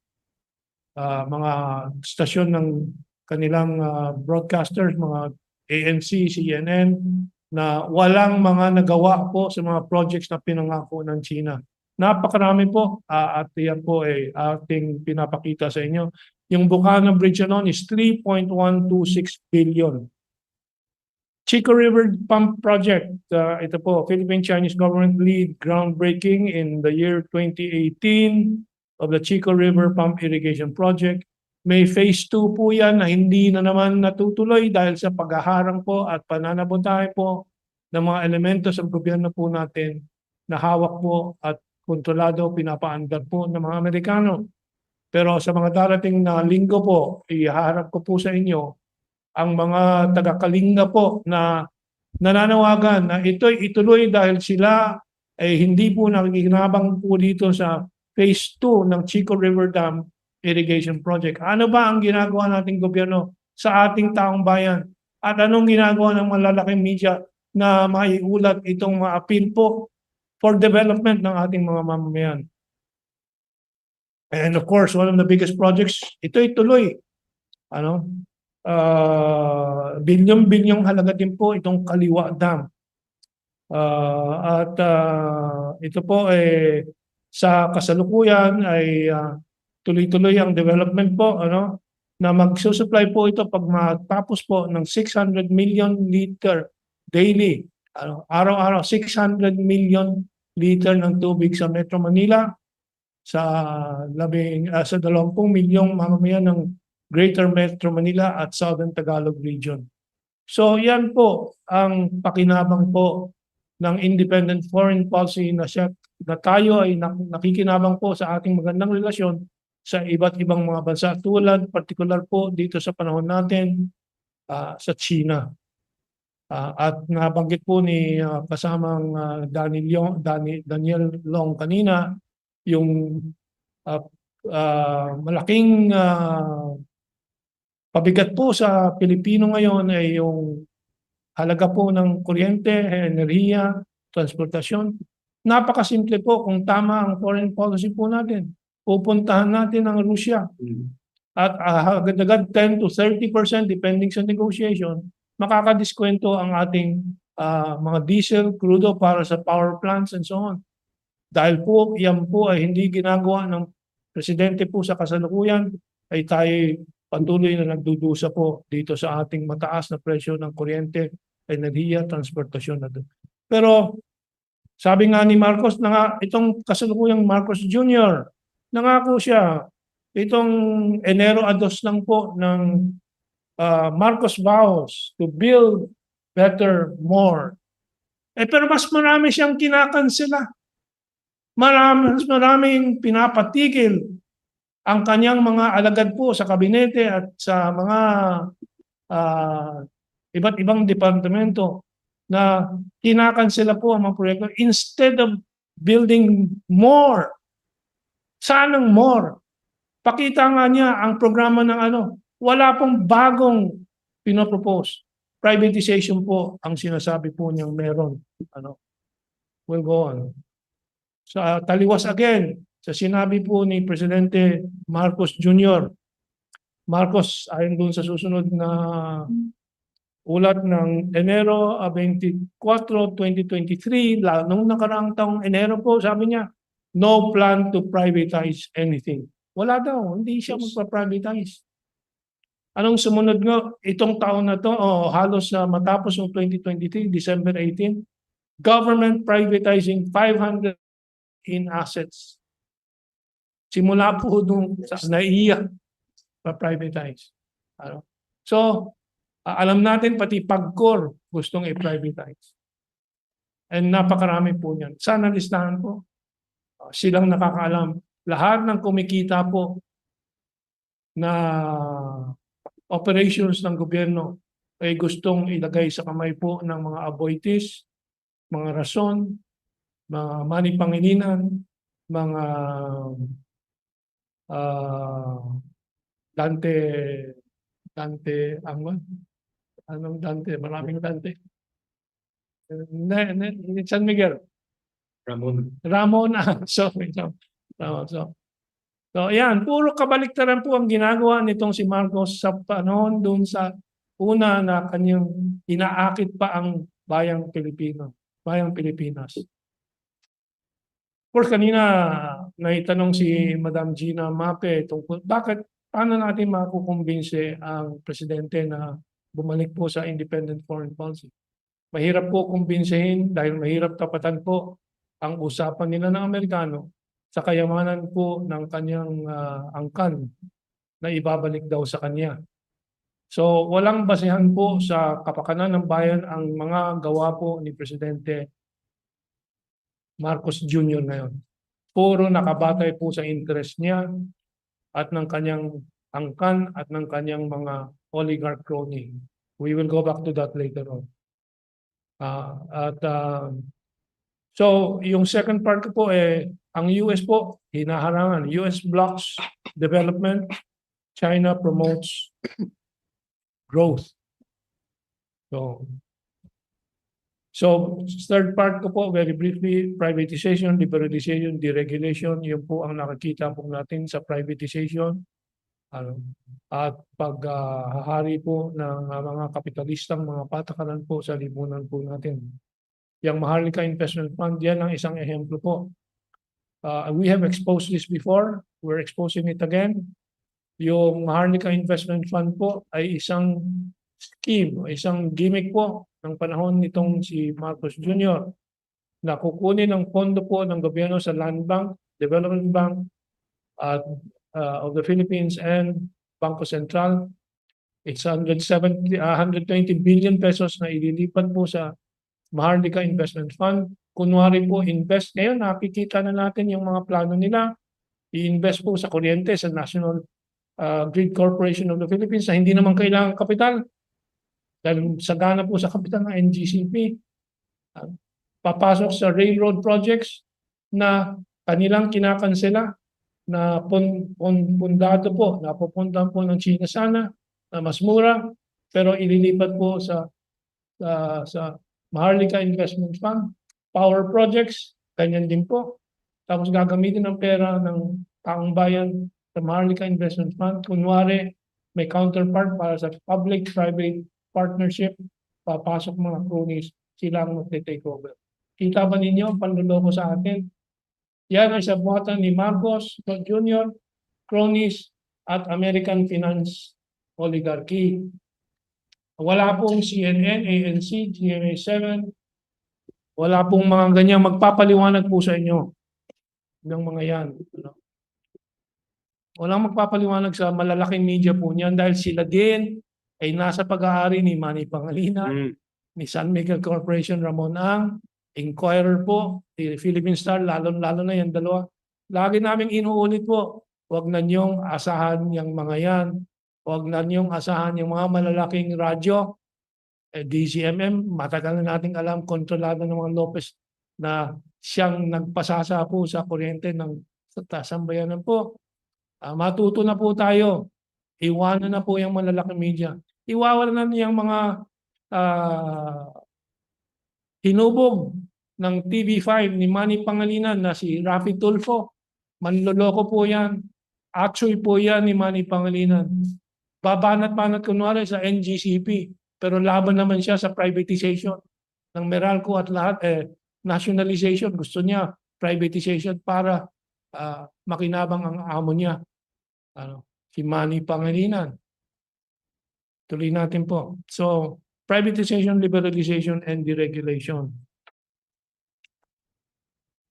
B: Mga stasyon ng kanilang broadcasters, mga ANC, CNN, na walang mga nagawa po sa mga projects na pinangako ng China. Napakarami po at yan po ay ating pinapakita sa inyo. Yung Bukana Bridge noon is 3.126 billion. Chico River Pump Project, ito po, Philippine-Chinese government lead groundbreaking in the year 2018 of the Chico River Pump Irrigation Project. May phase 2 po yan na hindi na naman natutuloy dahil sa paghaharang po at pananapuntahan po ng mga elemento sa gobyerno po natin na hawak po at kontrolado, pinapaandar po ng mga Amerikano. Pero sa mga darating na linggo po, ihaharap ko po sa inyo ang mga taga-Kalinga po na nananawagan na ito'y ituloy dahil sila ay hindi po nakikinabang po dito sa phase 2 ng Chico River Dam Irrigation Project. Ano ba ang ginagawa nating gobyerno sa ating taong bayan? At anong ginagawa ng malalaking media na maiulat itong mga appeal po for development ng ating mga mamamayan? And of course, one of the biggest projects, ito'y tuloy. Bilyong-bilyong halaga din po itong Kaliwa Dam. Ito po sa kasalukuyan ay tuloy-tuloy ang development po na magsusupply po ito pag matapos po ng 600 million liter daily. Araw-araw 600 million liter ng tubig sa Metro Manila, sa 20 milyong mamamayan ng Greater Metro Manila at Southern Tagalog Region. So yan po ang pakinabang po ng independent foreign policy na tayo ay nakikinabang po sa ating magandang relasyon sa iba't ibang mga bansa tulad particular po dito sa panahon natin sa China. At nabanggit po ni kasamang Daniel Long kanina yung malaking pabigat po sa Pilipino ngayon ay yung halaga po ng kuryente, enerhiya, transportasyon. Napakasimple po kung tama ang foreign policy po natin. Pupuntahan natin ang Rusya at agad-agad 10 to 30% depending sa negotiation, makakadiskwento ang ating mga diesel, crudo para sa power plants and so on. Dahil po yan po ay hindi ginagawa ng presidente po sa kasalukuyan, ay tayo patuloy na nagdudusa po dito sa ating mataas na presyo ng kuryente, enerhiya, transportasyon na doon. Pero sabi nga ni Marcos, itong kasalukuyang Marcos Jr., nangako siya, itong Enero 2 lang po ng Marcos vows to build better, more. Pero mas marami siyang kinakansela. Maraming pinapatigil ang kanyang mga alagad po sa kabinete at sa mga iba't ibang departamento na kinakansela po ang mga proyekto instead of building more. Sanang more. Pakita nga niya ang programa ng wala pong bagong pinopropose. Privatization po ang sinasabi po niyang meron. We'll go on. Sa taliwas again, sa sinabi po ni Presidente Marcos Jr. Marcos, ayon doon sa susunod na ulat ng Enero 24, 2023, nung nakaraang taong Enero po, sabi niya, no plan to privatize anything. Wala daw, hindi siya magpa-privatize. Anong sumunod nga? Itong taon na to, halos matapos yung 2023, December 18, government privatizing 500 in assets. Simula po nung sa NAIA pa-privatize. So, alam natin pati PAGCOR gustong i-privatize. And napakarami po niyan. Sana listahan po. Silang nakakaalam. Lahat ng kumikita po na operations ng gobyerno ay gustong ilagay sa kamay po ng mga aboitis, mga rason, mga manipangilinan, mga Dante, anong Dante? Maraming Dante. San Miguel. Ramon. So, So ayan, puro kabaliktaran po ang ginagawa nitong si Marcos sa panahon doon sa una na kanyang inaakit pa ang bayang Pilipinas. Of course, kanina naitanong si Madam Gina Mape tungkol paano natin makukumbinse ang presidente na bumalik po sa independent foreign policy. Mahirap po kumbinsehin dahil mahirap tapatan po ang usapan nila ng Amerikano sa kayamanan po ng kanyang angkan na ibabalik daw sa kanya. So walang basehan po sa kapakanan ng bayan ang mga gawa po ni Presidente Marcos Jr. ngayon. Puro nakabatay po sa interest niya at ng kanyang angkan at ng kanyang mga oligarch crony. We will go back to that later on. So yung second part ko po ang US po hinaharangan. US blocks development, China promotes growth. So third part ko po, very briefly, privatization, liberalization, deregulation, yun po ang nakikita po natin sa privatization. At paghahari po ng mga kapitalistang mga patakaran po sa lipunan po natin. Yung Maharlika Investment Fund, yan ang isang ehemplo po. We have exposed this before, we're exposing it again. Yung Maharlika Investment Fund po ay isang scheme, isang gimmick po ng panahon nitong si Marcos Jr. na kukunin ang pondo po ng gobyerno sa Land Bank, Development Bank of the Philippines and Bangko Sentral. It's 120 billion pesos na ililipat po sa Maharlika Investment Fund. Kunwari po invest, ngayon nakikita na natin yung mga plano nila, i-invest po sa kuryente sa National Grid Corporation of the Philippines na hindi naman kailangan kapital. Dahil sagana po sa kapital ng NGCP, papasok sa railroad projects na kanilang kinakansela na pundado po, napupuntahan po ng China sana, na mas mura, pero ililipat po sa Maharlika Investment Fund. Power projects, ganyan din po. Tapos gagamitin ang pera ng taong bayan sa Maharlika Investment Fund. Kunwari, may counterpart para sa public-private partnership, papasok mga cronies, sila ang mag-take over. Kita ba ninyo ang panluloko sa atin? Yan ay sabuatan ni Marcos Jr., cronies, at American finance oligarchy. Wala pong CNN, ANC, GMA7, wala pong mga ganyang magpapaliwanag po sa inyo ng mga yan. Walang magpapaliwanag sa malalaking media po niyan dahil sila din ay nasa pag-aari ni Manny Pangilinan, ni San Miguel Corporation, Ramon Ang, Inquirer po, the Philippine Star, lalo na yan dalawa. Lagi naming inuulit po, huwag na niyong asahan yung mga yan. Huwag na niyong asahan yung mga malalaking radyo. DCMM, matagal na nating alam, kontrolado ng mga Lopez na siyang nagpasasa po sa kuryente ng sambayanan po. Matuto na po tayo. Iwanan na po yung malalaking media. Iwawalan na niyang mga hinubog ng TV5 ni Manny Pangilinan na si Rafi Tulfo. Manloloko po yan. Actually po yan ni Manny Pangilinan. Babanat-banat kunwari sa NGCP. Pero laban naman siya sa privatization ng Meralco at lahat. Nationalization. Gusto niya privatization para makinabang ang amo niya. Si Manny Pangilinan. Tuloy natin po. So, privatization, liberalization, and deregulation.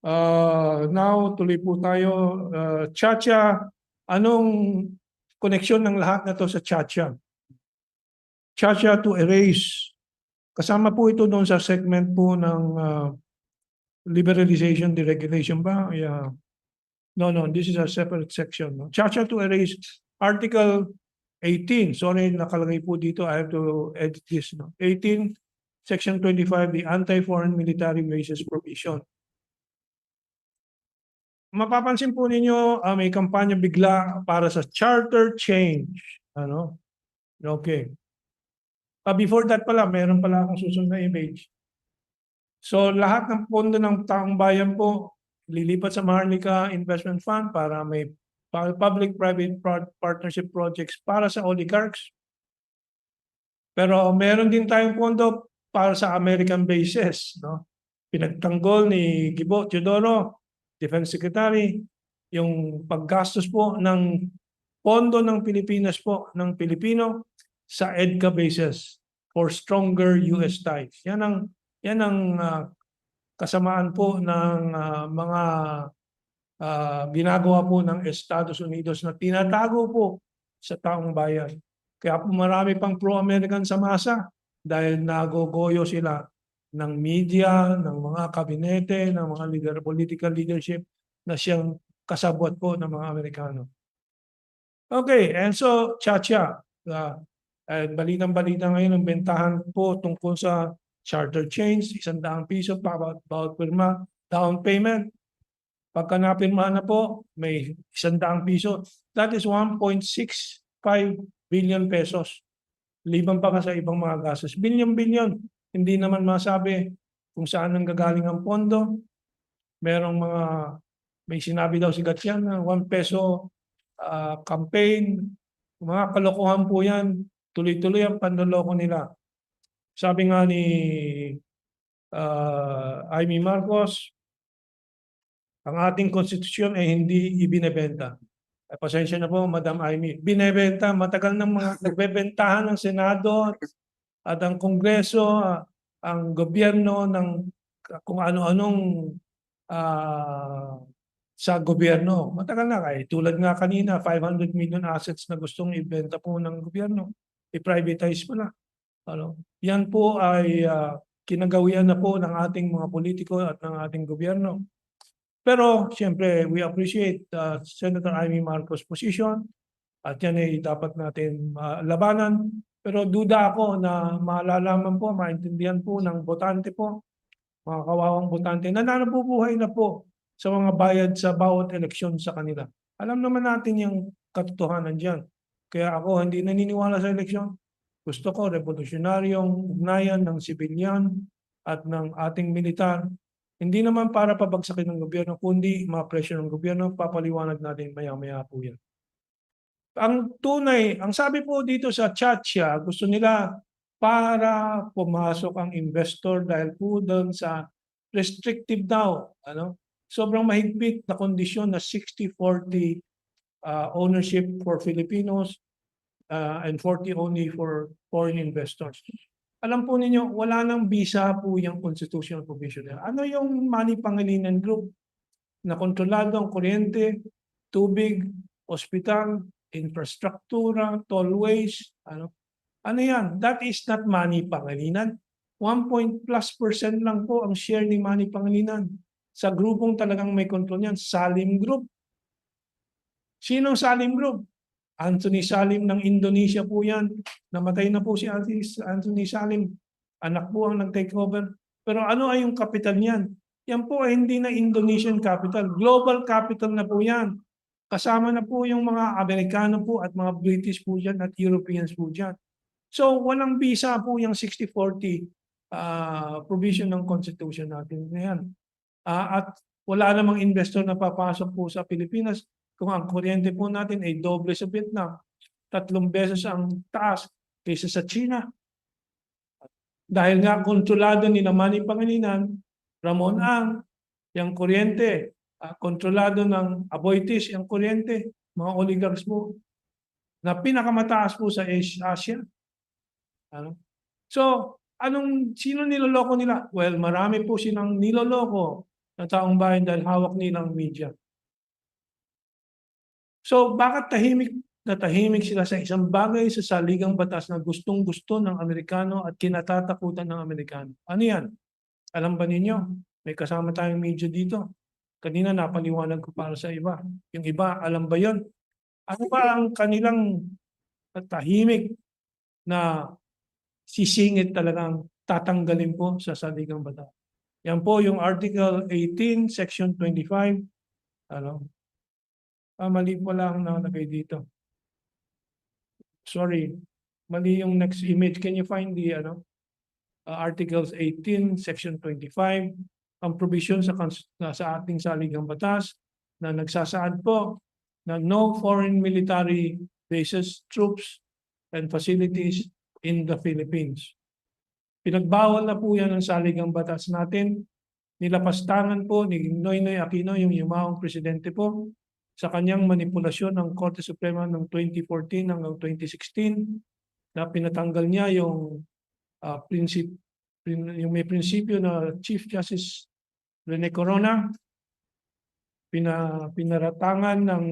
B: Now, tuloy po tayo. Chacha, anong koneksyon ng lahat na to sa Chacha? Chacha to erase. Kasama po ito doon sa segment po ng liberalization, deregulation ba? Yeah. No, this is a separate section. No? Chacha to erase. Article 18. Sorry, nakalagay po dito. I have to edit this. No? 18, Section 25, the Anti-Foreign Military Bases Provision. Mapapansin po ninyo, may kampanya bigla para sa charter change. Okay. Before that pala, mayroon pala akong susunod na image. So lahat ng pondo ng taong bayan po, lilipat sa Maharlika Investment Fund para may public-private partnership projects para sa oligarchs. Pero meron din tayong pondo para sa American bases, no? Pinagtanggol ni Gibo Teodoro, Defense Secretary, yung paggastos po ng pondo ng Pilipinas po, ng Pilipino sa EDCA bases for stronger US ties. Yan ang kasamaan po ng mga ginagawa po ng Estados Unidos na tinatago po sa taong bayan. Kaya po marami pang pro-American sa masa dahil nagogoyo sila ng media, ng mga kabinete, ng mga political leadership na siyang kasabwat po ng mga Amerikano. Okay, and so, Chacha, balitang-balita ngayon ang bentahan po tungkol sa charter change, ₱100 pa bawat pirma, down payment. Pagka napirmahan na po, may ₱100. That is 1.65 billion pesos. Liban pa sa ibang mga gastos. Bilyon-bilyon. Hindi naman masabi kung saan ang gagaling ang pondo. May sinabi daw si Gatyan na ₱1 campaign. Mga kalokohan po yan. Tuloy-tuloy ang panloloko nila. Sabi nga ni Amy Marcos, ang ating konstitusyon ay hindi ibinebenta. Pasensya na po, Madam Amy. Binebenta, matagal nang mga nagbebentahan ng Senado at ang Kongreso, ang gobyerno ng kung ano-anong sa gobyerno. Matagal na kaya. Tulad nga kanina, 500 million assets na gustong ibenta po ng gobyerno. I-privatize po na. Yan po ay kinagawian na po ng ating mga politiko at ng ating gobyerno. Pero siyempre, we appreciate Senator Amy Marcos' position at yan ay dapat natin labanan. Pero duda ako na malalaman po, maintindihan po ng botante po, mga kawawang botante, na nabubuhay na po sa mga bayad sa bawat eleksyon sa kanila. Alam naman natin yung katotohanan dyan. Kaya ako hindi naniniwala sa eleksyon. Gusto ko revolusyonaryong ugnayan ng sibilyan at ng ating militar. Hindi naman para pabagsakin ng gobyerno, kundi ma-pressure ng gobyerno, papaliwanag natin maya-maya po yan. Ang sabi po dito sa Chacha, gusto nila para pumasok ang investor dahil po doon sa restrictive daw. Sobrang mahigpit na kondisyon na 60-40 ownership for Filipinos and 40 only for foreign investors. Alam po ninyo, wala nang visa po yung constitutional provision. Ano yung money pangilinan group na kontrolado ang kuryente, tubig, ospital, infrastruktura, tollways, ano yan? That is not money pangilinan. 1% lang po ang share ni money pangilinan. Sa grupong talagang may kontrol yan, Salim Group. Sinong Salim Group? Anthony Salim ng Indonesia po yan. Namatay na po si Anthony Salim. Anak po ang nag-take over. Pero ano ay yung capital niyan? Yan po ay hindi na Indonesian capital. Global capital na po yan. Kasama na po yung mga Amerikano po at mga British po dyan at Europeans po dyan. So walang visa po yung 60-40 provision ng Constitution natin na yan. At wala namang investor na papasok po sa Pilipinas. Kung ang kuryente po natin ay doble sa Vietnam, 3 beses ang taas kaysa sa China. Dahil nga kontrolado ni Manny Pangilinan, Ramon Ang, yung kuryente, kontrolado ng Aboitiz, yung kuryente, mga oligarchs po, na pinakamataas po sa Asia. So, sino niloloko nila? Well, marami po silang niloloko na taong bayan dahil hawak nilang media. So bakit tahimik sila sa isang bagay sa saligang batas na gustong-gusto ng Amerikano at kinatatakutan ng Amerikano? Ano yan? Alam ba ninyo? May kasama tayong media dito. Kanina napaliwanag ko para sa iba. Yung iba, alam ba yon? Ano ba ang kanilang tahimik na sisingit talagang tatanggalin po sa saligang batas? Yan po yung Article 18, Section 25. Mali po lang nakalagay dito. Sorry, mali yung next image. Can you find the Articles 18, Section 25, ang provision sa ating saligang batas na nagsasaad po na no foreign military bases, troops, and facilities in the Philippines. Pinagbawal na po yan ng saligang batas natin. Nilapastangan po ni Noynoy Aquino, yung yumawang presidente po, sa kanyang manipulasyon ng Korte Suprema noong 2014 hanggang 2016 na pinatanggal niya yung yung may prinsipyo na Chief Justice Rene Corona, pinaratangan ng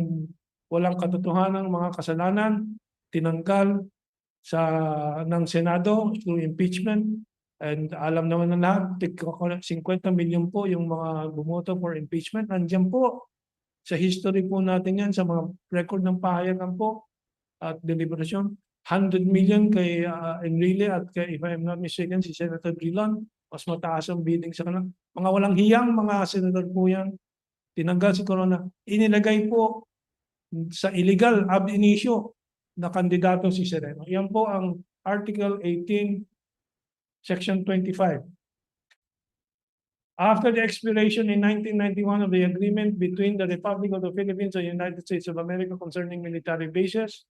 B: walang katotohanan mga kasalanan, tinanggal ng Senado through impeachment. And alam naman na lahat, 50 milyon po yung mga bumoto for impeachment. Nandiyan po sa history po natin yan, sa mga record ng pahayagan po at deliberation. 100 million kay Enrile at kay, if I'm not mistaken, si Senator Drilon. Mas mataas ang bidding sa kanila. Mga walang hiyang mga senador po yan. Tinanggal si Corona. Inilagay po sa illegal ab initio na kandidato si Sereno. Yan po ang Article 18, Section 25. After the expiration in 1991 of the agreement between the Republic of the Philippines and the United States of America concerning military bases,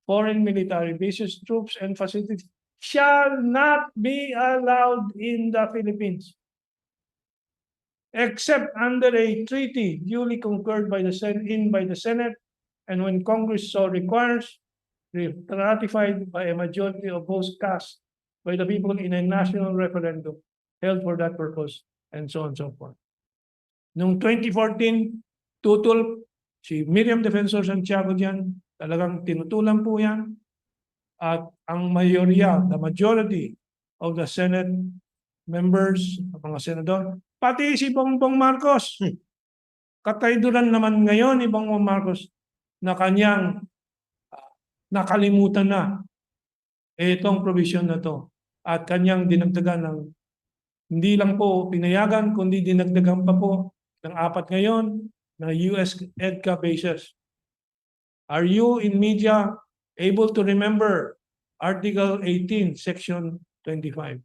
B: foreign military bases, troops, and facilities shall not be allowed in the Philippines, except under a treaty duly concurred by the Senate, and when Congress so requires, ratified by a majority of votes cast by the people in a national referendum held for that purpose, and so on and so forth. Noong 2014, tutol si Miriam Defensor Santiago diyan, talagang tinutulan po yan. At ang the majority of the Senate members, mga senador, pati si Bongbong Marcos, katayduran naman ngayon ni Bongbong Marcos na kanyang nakalimutan na itong provision na to at kanyang dinagdagan ng hindi lang po pinayagan kundi dinagdagan pa po ng 4 ngayon na US EDCA bases. Are you in media able to remember Article 18, Section 25?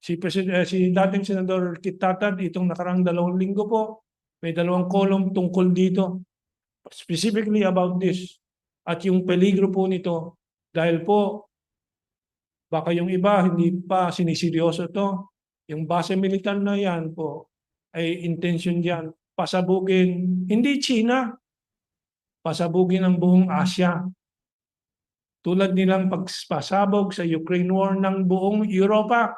B: Si dating Senador Kit Tatad, itong nakarang 2 linggo po, may 2 column tungkol dito, specifically about this. At yung peligro po nito, dahil po, baka yung iba hindi pa siniseryoso to, yung base militar na yan po, ay intention diyan pasabugin, hindi China, pasabugin ang buong Asia. Tulad nilang pagpasabog sa Ukraine War ng buong Europa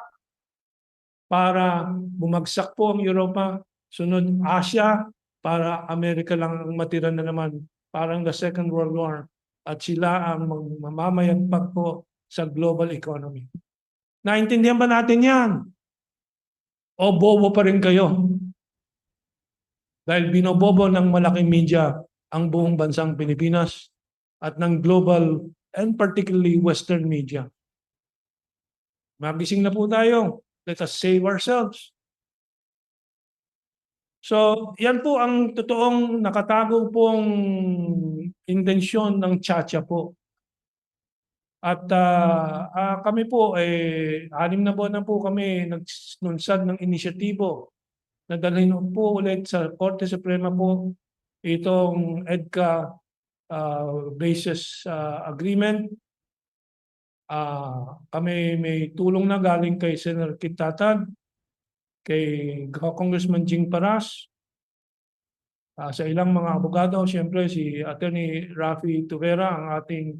B: para bumagsak po ang Europa, sunod Asia, para Amerika lang ang matira na naman, parang the Second World War, at sila ang mamamayagpag po sa global economy. Naintindihan ba natin yan? O bobo pa rin kayo? Dahil binobobo ng malaking media ang buong bansang Pilipinas at ng global and particularly Western media. Magising na po tayo. Let us save ourselves. So, yan po ang totoong nakatago pong intensyon ng Chacha po. At kami po, 6 na buwan na po kami nagnunsad ng inisyatibo na dalhin po ulit sa Korte Suprema po itong EDCA basis agreement. Kami may tulong na galing kay Senator Kit Tatad, kay Congressman Jing Paras, sa ilang mga abogado, siyempre si Attorney Rafi Tuvera, ang ating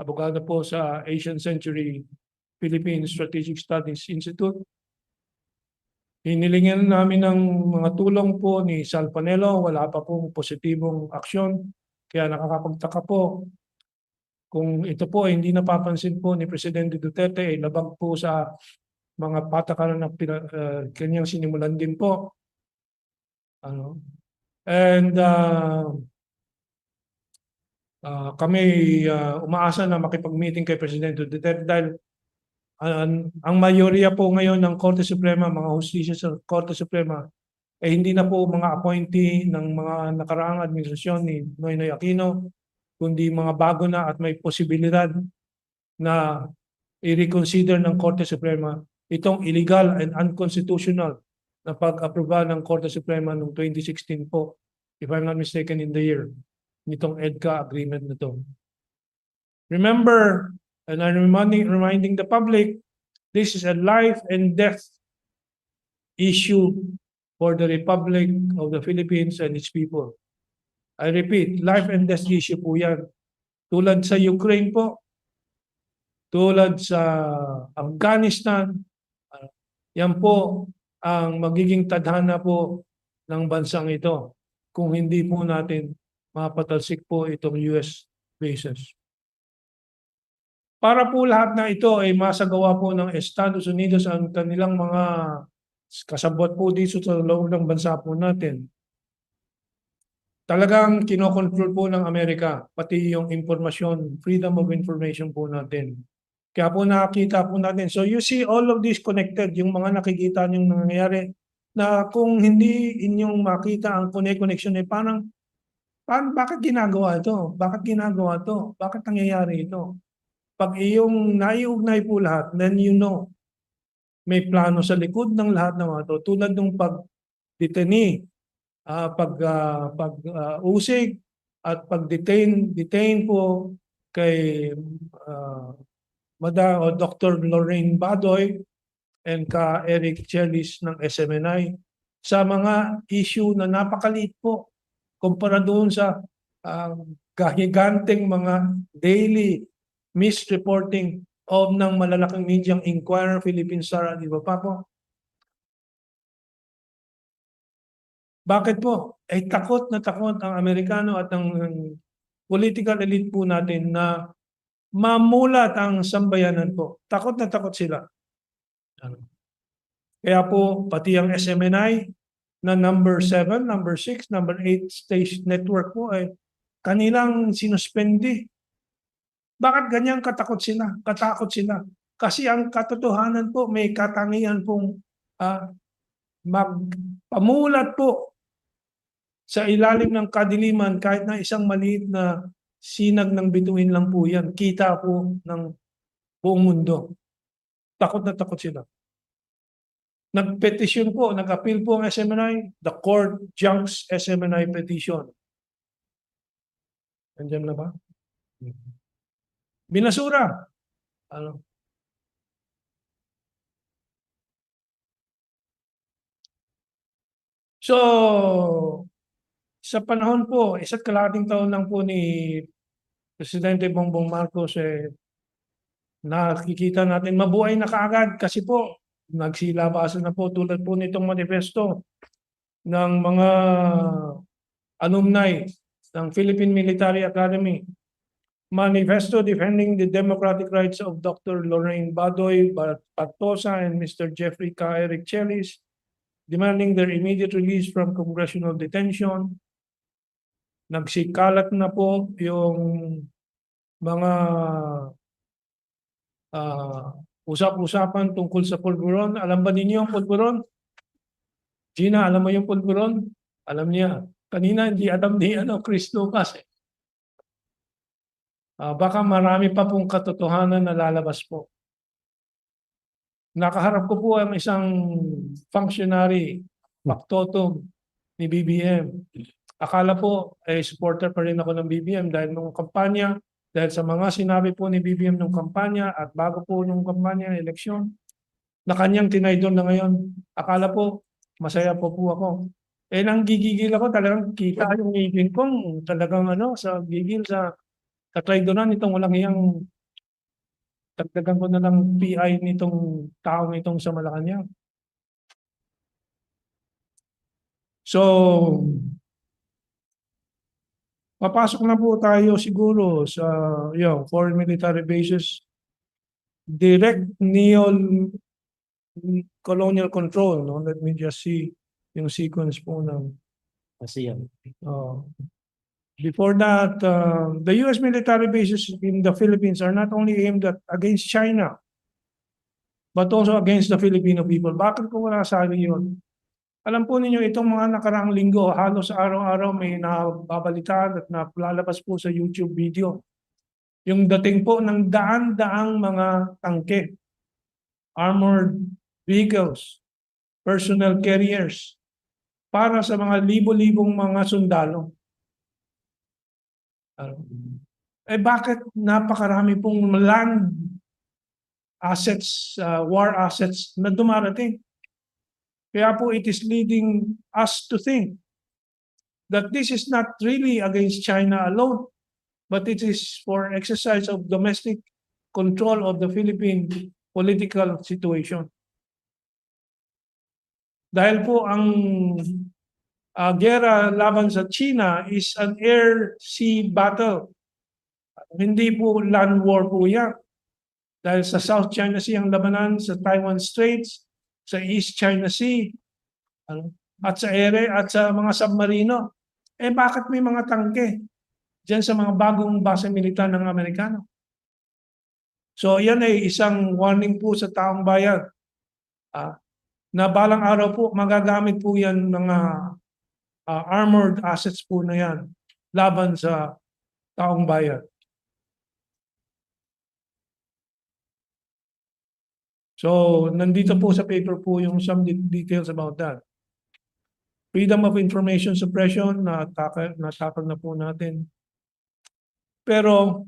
B: abogado po sa Asian Century Philippine Strategic Studies Institute. Hinilingan namin ng mga tulong po ni Sal Panelo, wala pa pong positibong aksyon, kaya nakakapagtaka po kung ito po ay hindi napapansin po ni Presidente Duterte, ay labag po sa mga patakaran na kanyang sinimulan din po. And kami umaasa na makipag-meeting kay Presidente Duterte dahil ang mayorya po ngayon ng Korte Suprema, mga hustisya sa Korte Suprema, ay hindi na po mga appointee ng mga nakaraang administrasyon ni Noynoy Aquino, kundi mga bago na at may posibilidad na i-reconsider ng Korte Suprema itong illegal and unconstitutional na pag-aproba ng Korte Suprema noong 2016 po, if I'm not mistaken, in the year. nitong EDCA agreement na to. Remember, and I'm reminding the public, this is a life and death issue for the Republic of the Philippines and its people. I repeat, life and death issue po yan. Tulad sa Ukraine po, tulad sa Afghanistan, yan po ang magiging tadhana po ng bansang ito kung hindi po natin mapatalsik po itong US bases. Para po lahat na ito ay masagawa po ng Estados Unidos ang kanilang mga kasabwat po dito sa loob ng bansa po natin. Talagang kinokontrol po ng Amerika, pati yung informasyon, freedom of information po natin. Kaya po nakakita po natin. So you see all of this connected, yung mga nakikita niyong nangyayari, na kung hindi inyong makita ang connection ay parang bakit ginagawa ito? Bakit ginagawa ito? Bakit nangyayari ito? Pag iyong naiugnay po lahat, then you know, may plano sa likod ng lahat ng mga ito. Tulad ng pag-deteni, pag-usig at pag-detain po kay Dr. Lorraine Badoy and ka Eric Chelis ng SMNI sa mga issue na napakaliit po kumpara doon sa giganteng mga daily misreporting of ng malalaking medyang Inquirer, Philippine Star at iba pa po. Bakit po? Ay takot na takot ang Amerikano at ang political elite po natin na mamulat ang sambayanan po. Takot na takot sila. Kaya po, pati ang SMNI na number 7, number 6, number 8 station network po ay kanilang sinuspendi. Bakit ganyan katakot sila? Katakot sila. Kasi ang katotohanan po, may katangian pong magpamulat po sa ilalim ng kadiliman kahit na isang maliit na sinag ng bituin lang po yan. Kita po ng buong mundo. Takot na takot sila. Nag-petition po, nag-appeal po ang SMNI. The court junks SMNI petition. Nandiyan na ba? Binasura. So, sa panahon po, isa't kalahating taon lang po ni Presidente Bongbong Marcos, nakikita natin mabuhay na kaagad kasi po, nagsilabasan na po tulad po nitong manifesto ng mga alumni ng Philippine Military Academy. Manifesto defending the democratic rights of Dr. Lorraine Badoy Patosa and Mr. Jeffrey K. Eric Chelis, demanding their immediate release from congressional detention. Nagsikalat na po yung mga usap-usapan tungkol sa pulburon. Alam ba ninyo ang pulburon? Gina, alam mo yung pulburon? Alam niya. Kanina hindi alam ni Chris Lucas. Baka marami pa pong katotohanan na lalabas po. Nakaharap ko po ang isang functionary, factotum ni BBM. Akala po, supporter pa rin ako ng BBM dahil nung kampanya, dahil sa mga sinabi po ni BBM nung kampanya at bago po nung kampanya, eleksyon, na kanyang tinaydon na ngayon. Akala po, masaya po ako. Nang gigigil ako, talagang kita yung ngipin kong talagang sa gigil sa katraydonan nitong walang iyang dagdagan ko na lang PI nitong taong itong sa Malacanang. So, papasok na po tayo siguro sa foreign military bases, direct neo-colonial control. No? Let me just see yung sequence po ng before that, the U.S. military bases in the Philippines are not only aimed against China, but also against the Filipino people. Bakit ko wala sabi yun? Alam po ninyo, itong mga nakaraang linggo, halos araw-araw may nababalitaan at nalalabas po sa YouTube video. Yung dating po ng daan-daang mga tangke, armored vehicles, personnel carriers, para sa mga libo-libong mga sundalo. Bakit napakarami pong land assets, war assets na dumarating? Kaya po it is leading us to think that this is not really against China alone, but it is for exercise of domestic control of the Philippine political situation. Dahil po ang gera laban sa China is an air-sea battle. Hindi po land war po yan. Dahil sa South China Sea ang labanan, sa Taiwan Straits, sa East China Sea, at sa ere at sa mga submarino. Bakit may mga tangke diyan sa mga bagong base militar ng Amerikano? So yan ay isang warning po sa taong bayan. Na balang araw po magagamit po yan mga armored assets po na yan laban sa taong bayan. So nandito po sa paper po yung some details about that. Freedom of information suppression, natakal na po natin. Pero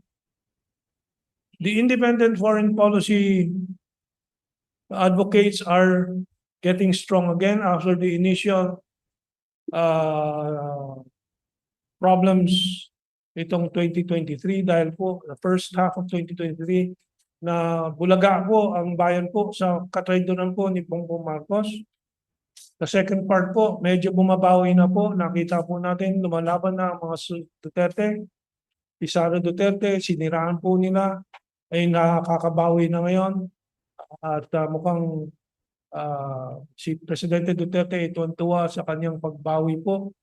B: the independent foreign policy advocates are getting strong again after the initial problems itong 2023 dahil po the first half of 2023 na bulaga po ang bayan po sa katraydoran po ni Bongbong Marcos. The second part po, medyo bumabawi na po. Nakita po natin, lumalaban na ang mga Duterte, Sara Duterte, siniraan po nila, ay nakakabawi na ngayon. At mukhang si Presidente Duterte ay tuwan-tuwa sa kanyang pagbawi po.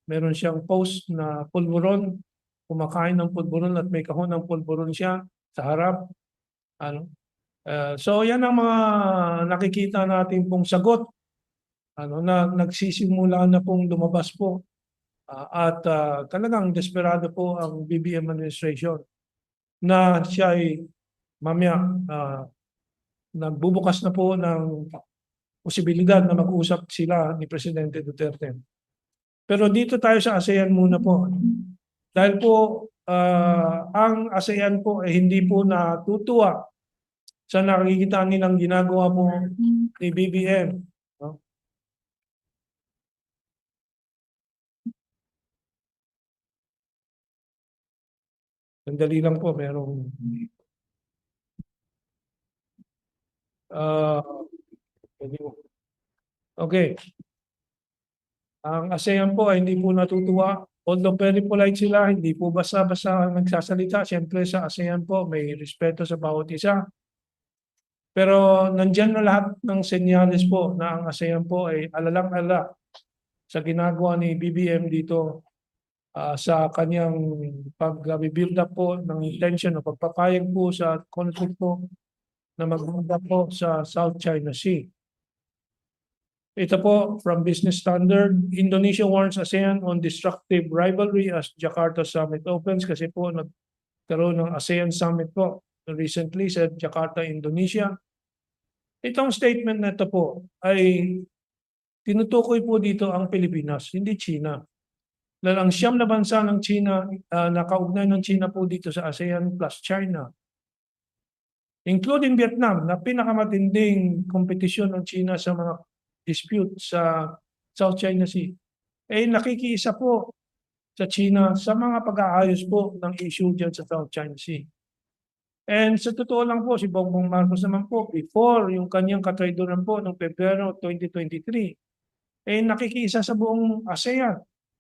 B: Meron siyang post na pulburon, kumakain ng pulburon at may kahon ng pulburon siya sa harap. So yan ang mga nakikita natin pong sagot na nagsisimula na pong lumabas po at talagang desperado po ang BBM administration na siya ay mamaya nagbubukas na po ng posibilidad na mag-usap sila ni Presidente Duterte. Pero dito tayo sa ASEAN muna po. Dahil po ang ASEAN po ay hindi po natutuwa sa nakikita nilang ginagawa po ni BBM. Sandali lang po, merong okay. Ang ASEAN po ay hindi po natutuwa. Although very polite sila, hindi po basta-basta nagsasalita. Siyempre sa ASEAN po may respeto sa bawat isa. Pero nandyan na lahat ng senyales po na ang ASEAN po ay alalang-ala sa ginagawa ni BBM dito sa kanyang pag-build up po ng intention o pagpapayag po sa conflict po na mag-build po sa South China Sea. Ito po, from Business Standard, Indonesia warns ASEAN on destructive rivalry as Jakarta Summit opens kasi po nagkaroon ng ASEAN Summit po recently sa Jakarta, Indonesia. Itong statement na ito po ay tinutukoy po dito ang Pilipinas, hindi China. Dahil ang siyam na bansa ng China, nakaugnay ng China po dito sa ASEAN plus China, including Vietnam, na pinakamatinding kompetisyon ng China sa mga dispute sa South China Sea, nakikiisa po sa China sa mga pag-aayos po ng issue dyan sa South China Sea. And sa totoo lang po, si Bongbong Marcos naman po, before yung kanyang katraydoran po ng Pebrero 2023, nakikiisa sa buong ASEAN.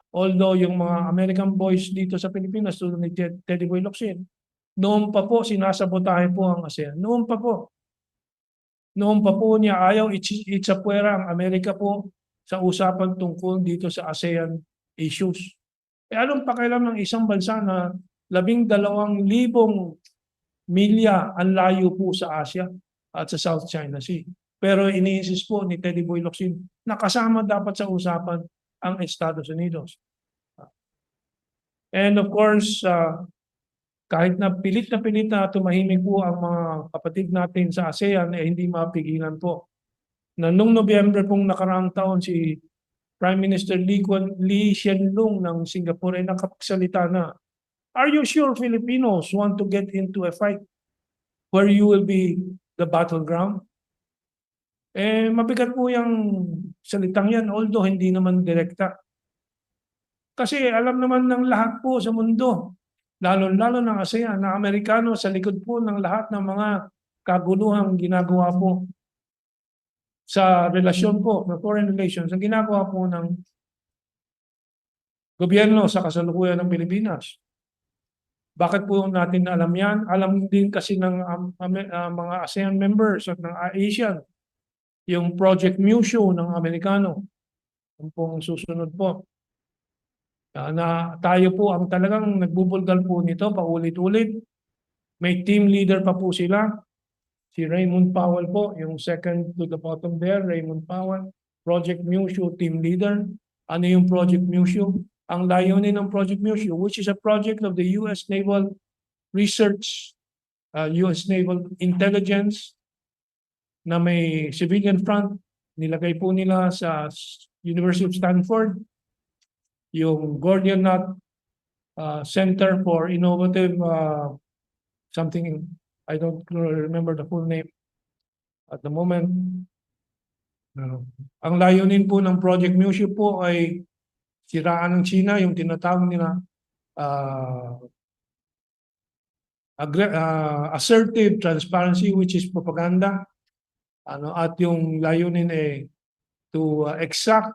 B: Although yung mga American boys dito sa Pilipinas, tulad ni Teddy Boy Locsin, noon pa po sinasabotahe po ang ASEAN. Noon pa po. Noon pa po niya ayaw itsapuera ang Amerika po sa usapan tungkol dito sa ASEAN issues. Anong pakialam ng isang bansa na 12,000 milya ang layo po sa Asia at sa South China Sea. Pero iniinsist po ni Teddy Boy Locsin na kasama dapat sa usapan ang Estados Unidos. And of course, kahit na pilit na tumahimik po ang mga kapatid natin sa ASEAN, hindi mapigilan po. Na noong Nobyembre pong nakaraang taon, si Prime Minister Lee Hsien Loong ng Singapore ay nakapagsalita na Are you sure Filipinos want to get into a fight where you will be the battleground? Mabigat po yung salitang yan, although hindi naman direkta. Kasi alam naman ng lahat po sa mundo, lalo-lalo ng ASEAN, na Amerikano sa likod po ng lahat ng mga kaguluhang ginagawa po sa relasyon po, na foreign relations, ang ginagawa po ng gobyerno sa kasalukuyan ng Pilipinas. Bakit po natin alam yan? Alam din kasi ng mga ASEAN members at ng Asian, yung Project Mushu ng Amerikano. Yung pong susunod po. Na tayo po ang talagang nagbubulgal po nito paulit-ulit. May team leader pa po sila. Si Raymond Powell po, yung second to the bottom there, Raymond Powell. Project Mushu team leader. Ano yung Project Mushu? Ang layunin ng Project Mushu, which is a project of the U.S. Naval Research, U.S. Naval Intelligence, na may civilian front, nilagay po nila sa University of Stanford, yung Gordian Knot Center for Innovative something, I don't remember the full name at the moment. Ang layunin po ng Project Mushu po ay siraan ng China, yung tinatawag nila assertive transparency, which is propaganda. At yung layunin ay to exact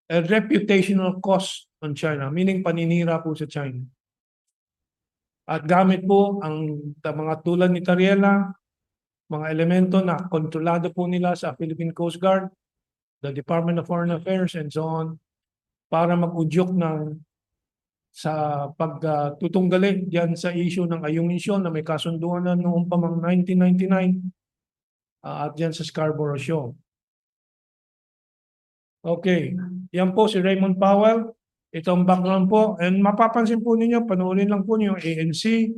B: a reputational cost on China, meaning paninira po sa China. At gamit po ang mga tulad ni Tariela, mga elemento na kontrolado po nila sa Philippine Coast Guard, the Department of Foreign Affairs, and so on, para mag-udyok sa pagtutunggali diyan sa issue ng Ayungin Shoal na may kasunduan na noong pamang 1999 at diyan sa Scarborough Shoal. Okay, yan po si Raymond Powell. Ito ang background po. And mapapansin po ninyo, panoorin lang po niyo yung ANC,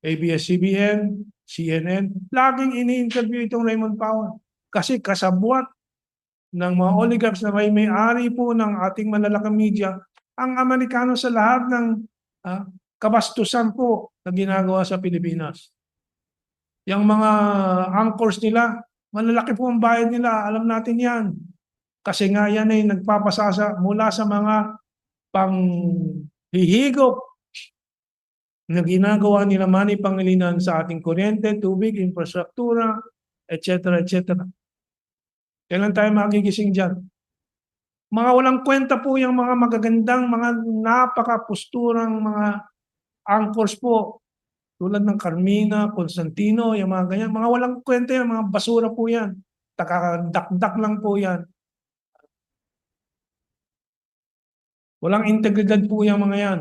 B: ABS-CBN, CNN. Laging ini-interview itong Raymond Powell. Kasi kasabwat ng mga oligarchs na may-ari po ng ating malalaking media, ang Amerikano sa lahat ng kabastusan po na ginagawa sa Pilipinas. Yung mga anchors nila, malalaki po ang bayad nila, alam natin yan. Kasi nga yan ay nagpapasasa mula sa mga panghihigop na ginagawa nila Manny Pangilinan sa ating kuryente, tubig, infrastruktura, etc. etc. Kailan tayo magigising dyan? Mga walang kwenta po yung mga magagandang, mga napakapusturang mga anchors po. Tulad ng Carmina, Constantino, yung mga ganyan. Mga walang kwenta yan, mga basura po yan. Takadakdak lang po yan. Walang integridad po yung mga yan.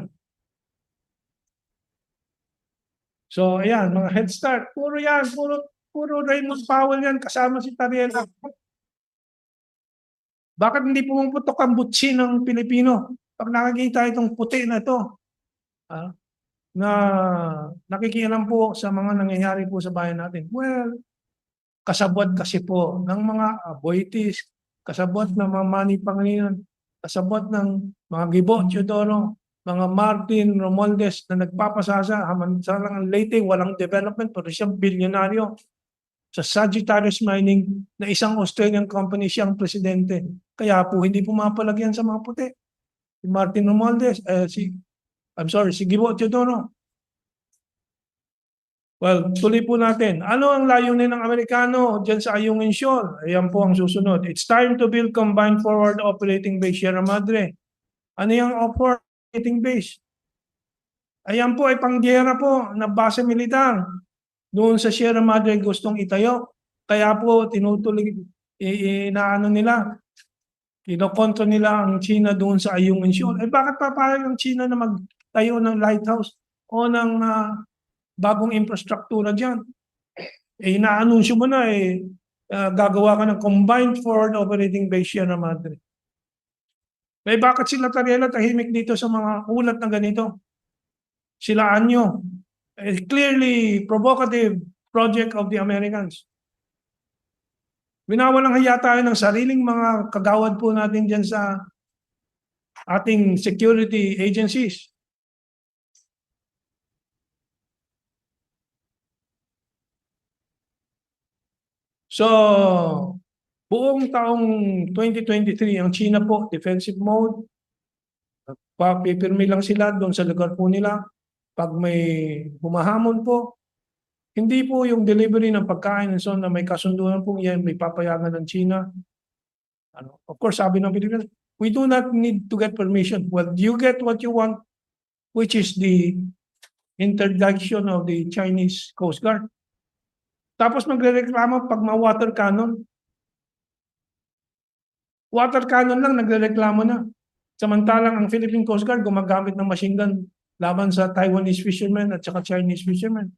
B: So, ayan, mga head start. Puro yan, puro Raymond Powell yan, kasama si Tariela. Bakit hindi pumuputok ang butsi ng Pilipino? Pag nakikita itong puti na ito, na nakikialam po sa mga nangyayari po sa bayan natin. Well, kasabwat kasi po ng mga Aboitis, kasabwat ng mga Manny Pangilinan, kasabwat ng mga Gibo, Teodoro, mga Martin Romualdez na nagpapasasa, samantalang ang Leyte, walang development, pero siyang bilyonaryo. Sa Sagittarius Mining, na isang Australian company siyang presidente. Kaya po hindi pumapalagyan sa mga puti. Si Martin Romualdez, si Gibo Teodoro. Well, tuloy po natin. Ano ang layunin ng Amerikano dyan sa Ayungin Shoal? Ayan po ang susunod. It's time to build combined forward operating base Sierra Madre. Ano yung operating base? Ayan po ay panggera po na base militar. Doon sa Sierra Madre gustong itayo. Kaya po tinutuloy, inaano nila, kinokontra nila ang China doon sa Ayungin Shoal. Bakit papayag ang China na magtayo ng lighthouse o ng bagong infrastruktura dyan? Inaanunsyo mo na gagawa ka ng combined forward operating base Sierra Madre. Bakit sila Tariela tahimik dito sa mga ulat na ganito? Sila Anyo. Clearly provocative project of the Americans. Binawalang hiya tayo ng sariling mga kagawad po natin dyan sa ating security agencies. So, buong taong 2023, ang China po, defensive mode. Papipirmi lang sila doon sa lugar po nila. Pag may humahamon po, hindi po yung delivery ng pagkain and so on na may kasunduan po yan, may papayagan ng China. Of course, sabi ng Pilipinas, we do not need to get permission. Well, you get what you want, which is the interdiction of the Chinese Coast Guard. Tapos magrereklamo pag ma-water cannon. Water cannon lang, nagrereklamo na. Samantalang ang Philippine Coast Guard gumagamit ng machine gun laban sa Taiwanese fishermen at saka Chinese fishermen.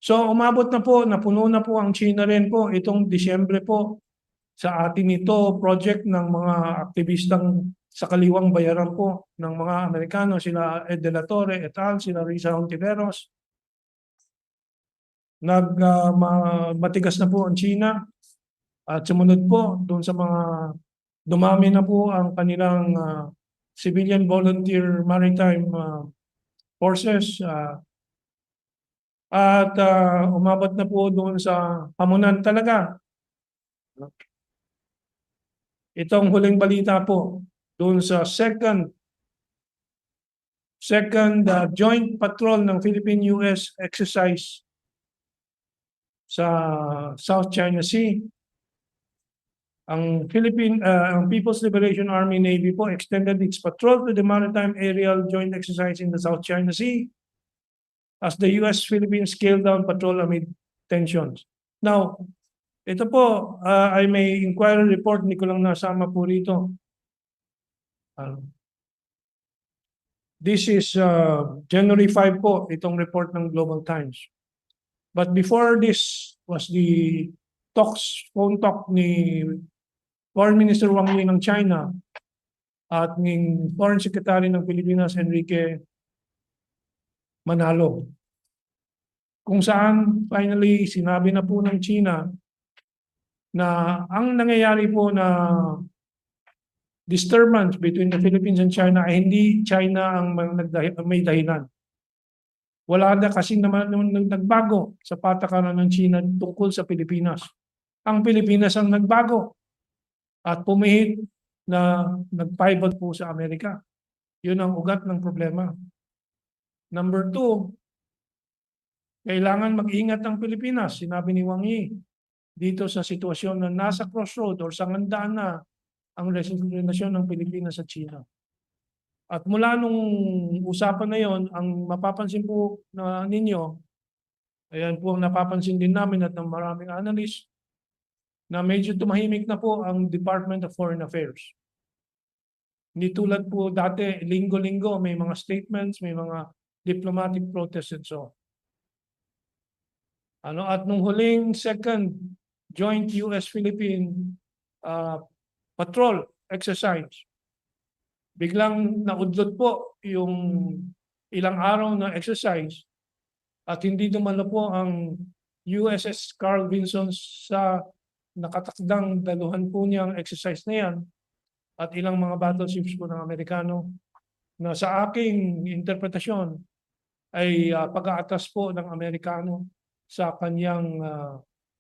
B: So umabot na po, napuno na po ang China rin po itong Disyembre po sa atin ito project ng mga aktivistang sa kaliwang bayaran po ng mga Amerikano, sila Ed De La Torre et al., sila Risa Hontiveros. Matigas na po ang China at sumunod po doon sa mga dumami na po ang kanilang civilian volunteer maritime forces at umabot na po doon sa hamunan talaga. Itong huling balita po doon sa second joint patrol ng Philippine-US exercise sa South China Sea. Ang People's Liberation Army Navy po extended its patrol to the Maritime Aerial Joint Exercise in the South China Sea as the US-Philippines scaled down patrol amid tensions. Now, ito po ay may inquiry report, hindi ko lang nasama po rito. This is January 5 po, itong report ng Global Times. But before this was the phone talk ni Foreign Minister Wang Yi ng China at ng Foreign Secretary ng Pilipinas, Enrique Manalo. Kung saan finally sinabi na po ng China na ang nangyayari po na disturbance between the Philippines and China ay hindi China ang may dahilan. Wala na kasi naman nagbago sa patakaran ng China tungkol sa Pilipinas. Ang Pilipinas ang nagbago at pumihit na nag-pivot po sa Amerika. Yun ang ugat ng problema. Number 2, kailangan mag-ingat ang Pilipinas, sinabi ni Wang Yi, dito sa sitwasyon na nasa crossroad or sa ngandaan na ang relasyon ng Pilipinas sa China. At mula nung usapan na yon, ang mapapansin po na ninyo, ayan po ang napapansin din namin at ng maraming analyst, na medyo tumahimik na po ang Department of Foreign Affairs. Hindi tulad po dati, linggo-linggo, may mga statements, may mga diplomatic protests and so on. At nung huling second joint US-Philippine patrol exercise, biglang naudlot po yung ilang araw na exercise at hindi dumalo po ang USS Carl Vinson sa nakatakdang daluhan po niyang exercise na yan at ilang mga battleships po ng Amerikano na sa aking interpretasyon ay pag-aatas po ng Amerikano sa kanyang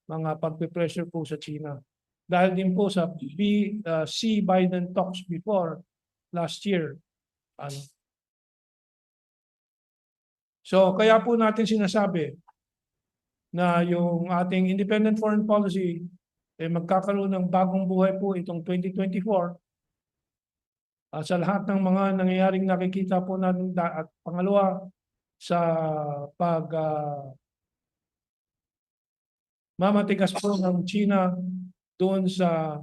B: mga pagpe-pressure po sa China. Dahil din po sa Biden talks before last year. So kaya po natin sinasabi na yung ating independent foreign policy magkakaroon ng bagong buhay po itong 2024 sa lahat ng mga nangyayaring nakikita po natin at pangalawa sa mamatigas po ng China doon sa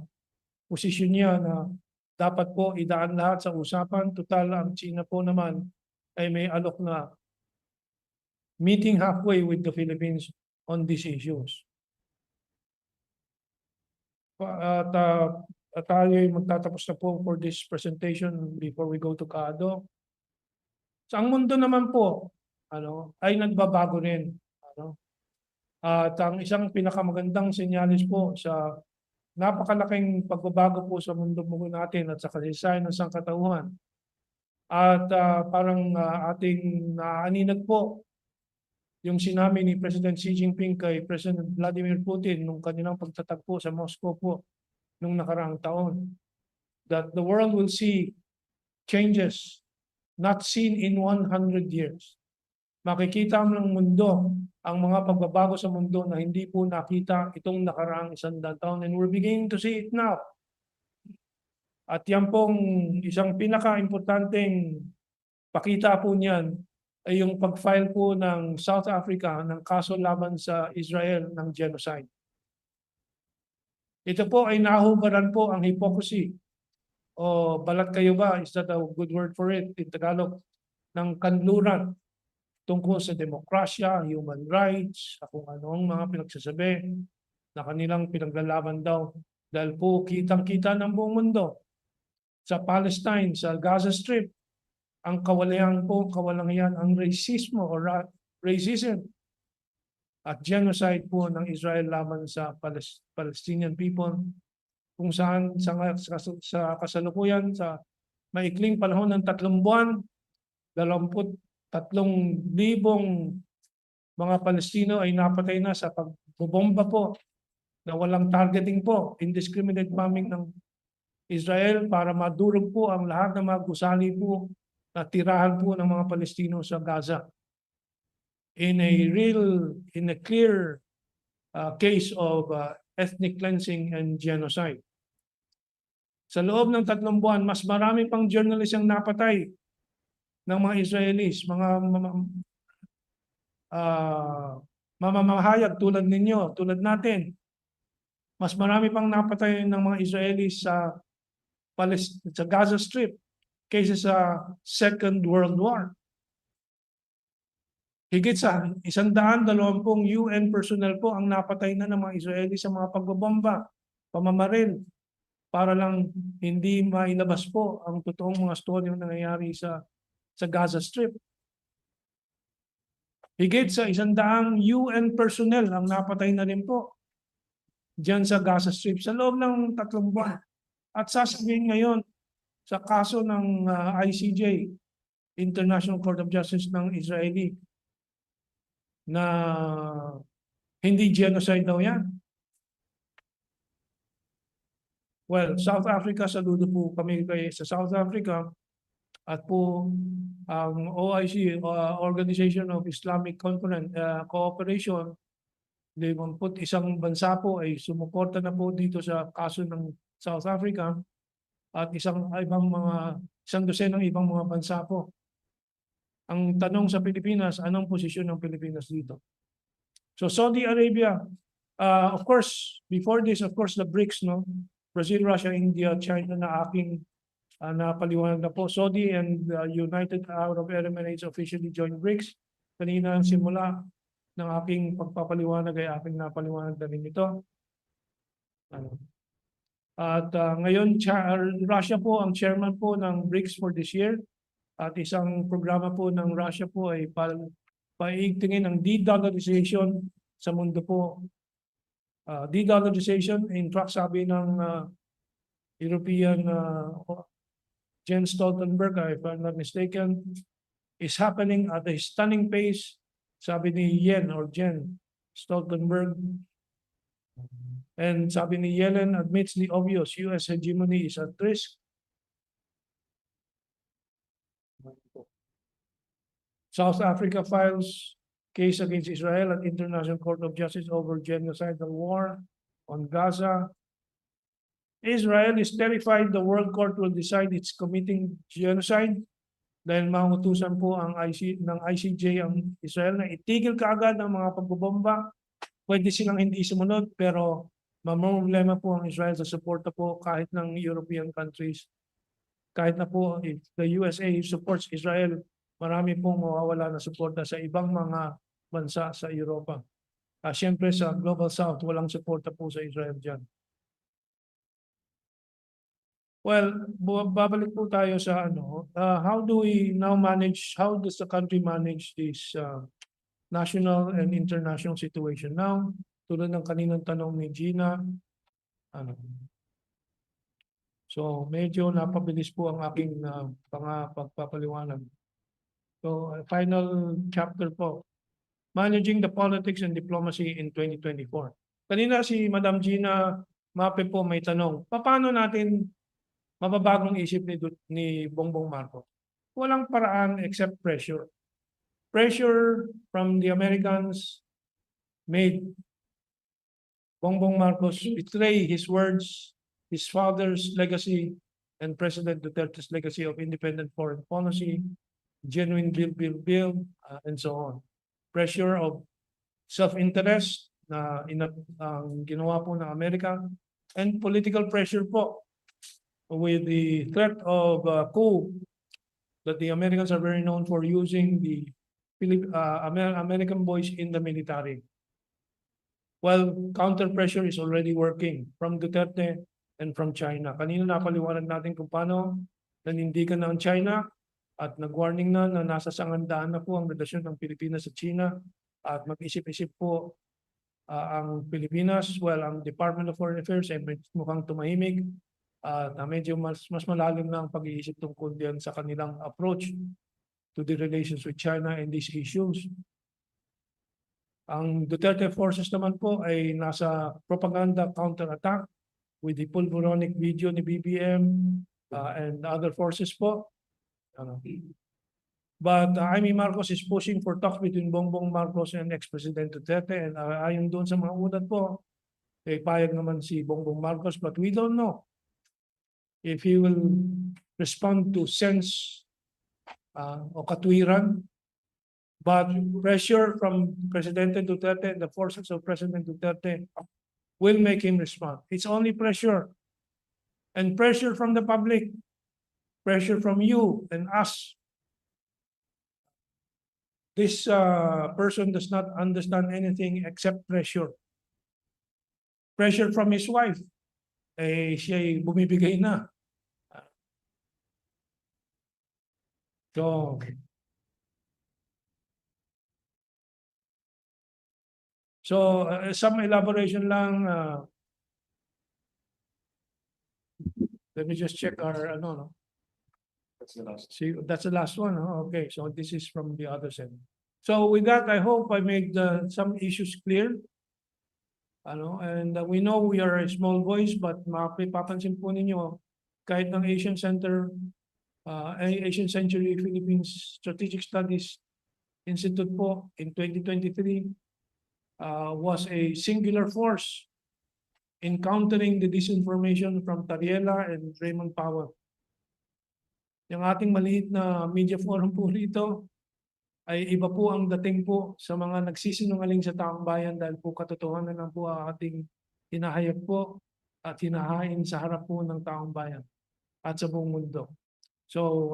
B: posisyon niya na dapat po idaan lahat sa usapan. Total, ang China po naman ay may alok na meeting halfway with the Philippines on these issues. At tayo ay magtatapos na po for this presentation before we go to Kaado. So ang mundo naman po ay nagbabago rin. At ang isang pinakamagandang senyalis po sa napakalaking pagbabago po sa mundo natin at sa kasaysayan ng sangkatauhan. At parang ating naaninag po yung sinabi ni President Xi Jinping kay President Vladimir Putin nung kanilang pagtatagpo sa Moscow po nung nakaraang taon, that the world will see changes not seen in 100 years. Makikita ng mundo ang mga pagbabago sa mundo na hindi po nakita itong nakaraang 100 taon, and we're beginning to see it now. At yan pong isang pinaka-importanteng pakita po niyan ay yung pag-file po ng South Africa ng kaso laban sa Israel ng genocide. Ito po ay nahubaran po ang hypocrisy o balat kayo ba, is that a good word for it in Tagalog, ng kanluran tungkol sa demokrasya, human rights, kung anong mga pinagsasabi na kanilang pinaglalaban daw. Dahil po kitang-kita ng buong mundo sa Palestine, sa Gaza Strip, ang kawalangan, ang racismo o racism at genocide po ng Israel laban sa Palestinian people, kung saan sa kasalukuyan sa maikling panahon ng 3 buwan, 23,000 mga Palestino ay napatay na sa pagbobomba po na walang targeting po, indiscriminate bombing ng Israel para madurog po ang lahat ng mga gusali po na tirahan po ng mga Palestino sa Gaza. In a clear case of ethnic cleansing and genocide. Sa loob ng 3 buwan, mas marami pang journalist ang napatay ng mga Israelis, mga mamamahayag tulad ninyo, tulad natin. Mas marami pang napatay ng mga Israelis sa Gaza Strip kaysa sa Second World War. Higit sa 120 UN personnel po ang napatay na ng mga Israeli sa mga pagbobomba, pamamaril, para lang hindi mailabas po ang totoong mga storyong nangyayari sa Gaza Strip. Higit sa 100 UN personnel ang napatay na rin po diyan sa Gaza Strip sa loob ng 3 buwan. At sasabihin ngayon sa kaso ng ICJ, International Court of Justice ng Israeli, na hindi genocide daw yan. Well, South Africa, saludo po kami sa South Africa at po ang OIC, Organization of Islamic Cooperation, 51 bansa po ay sumuporta na po dito sa kaso ng South Africa at isang dosenang ibang mga bansa po. Ang tanong sa Pilipinas, anong posisyon ng Pilipinas dito? So Saudi Arabia, of course, before this, of course, the BRICS, no? Brazil, Russia, India, China na aking napaliwanag na po. Saudi and United Arab Emirates officially joined BRICS. Kanina ang simula ng aking pagpapaliwanag ay aking napaliwanag na rin ito. At ngayon, Russia po ang chairman po ng BRICS for this year. At isang programa po ng Russia po ay paigtingin ang de-dollarization sa mundo po. De-dollarization, in fact, sabi ng European Jens Stoltenberg, if I'm not mistaken, is happening at a stunning pace, sabi ni Jen Stoltenberg. And sabi ni Yellen admits the obvious, US hegemony is at risk. South Africa files case against Israel at International Court of Justice over genocidal war on Gaza. Israel is terrified the World Court will decide it's committing genocide dahil mangutusan po ng ICJ ang Israel na itigil kaagad ang mga pagbobomba. Pwede silang hindi sumunod pero mamroblema po ang Israel sa suporta po kahit ng European countries. Kahit na po if the USA supports Israel, marami pong mawawala na suporta sa ibang mga bansa sa Europa. Siyempre sa Global South, walang suporta po sa Israel dyan. Well, babalik po tayo sa how do we now manage, how does the country manage this national and international situation now? Tulad ng kaninang tanong ni Gina. So medyo napabilis po ang aking pagpapaliwanag. So final chapter po. managing the politics and diplomacy in 2024. Kanina si Madam Gina Mape po may tanong, paano natin mababagong isip ni Bongbong Marcos? Walang paraan except pressure. Pressure from the Americans made Bongbong Marcos betray his words, his father's legacy, and President Duterte's legacy of independent foreign policy, genuine build, and so on. Pressure of self-interest na ang ginawa po ng Amerika, and political pressure po with the threat of coup that the Americans are very known for using the American boys in the military. While counter pressure is already working from Duterte and from China. Kanina napaliwanag natin kung paano nanindigan na ang China at nag-warning na nasa sangandaan na po ang relasyon ng Pilipinas sa China at mag-isip-isip po ang Pilipinas. Well, ang Department of Foreign Affairs ay mukhang tumahimik at medyo mas malalim na ang pag-iisip tungkol diyan sa kanilang approach to the relations with China and these issues. Ang Duterte forces naman po ay nasa propaganda counter-attack with the pulveronic video ni BBM and other forces po. But Jaime Marcos is pushing for talks between Bongbong Marcos and ex-President Duterte, and ayon doon sa mga ulat po, payag naman si Bongbong Marcos, but we don't know if he will respond to sense o katwiran. But pressure from President Duterte and the forces of President Duterte will make him respond. It's only pressure. And pressure from the public. Pressure from you and us. This person does not understand anything except pressure. Pressure from his wife. Siya'y bumibigay na. So, some elaboration lang. Let me just check our, no. That's the last. See, that's the last one. Okay, so this is from the other side. So with that, I hope I made some issues clear. And we know we are a small voice, but mapapansin po ninyo, kahit ng Asian Century Philippines Strategic Studies Institute po in 2023, was a singular force in countering the disinformation from Tariela and Raymond Powell. Yung ating maliit na media forum po rito ay iba po ang dating po sa mga nagsisinungaling sa taong bayan dahil po katotohanan lang po ang ating hinahayag po at hinahain sa harap po ng taong bayan at sa buong mundo. So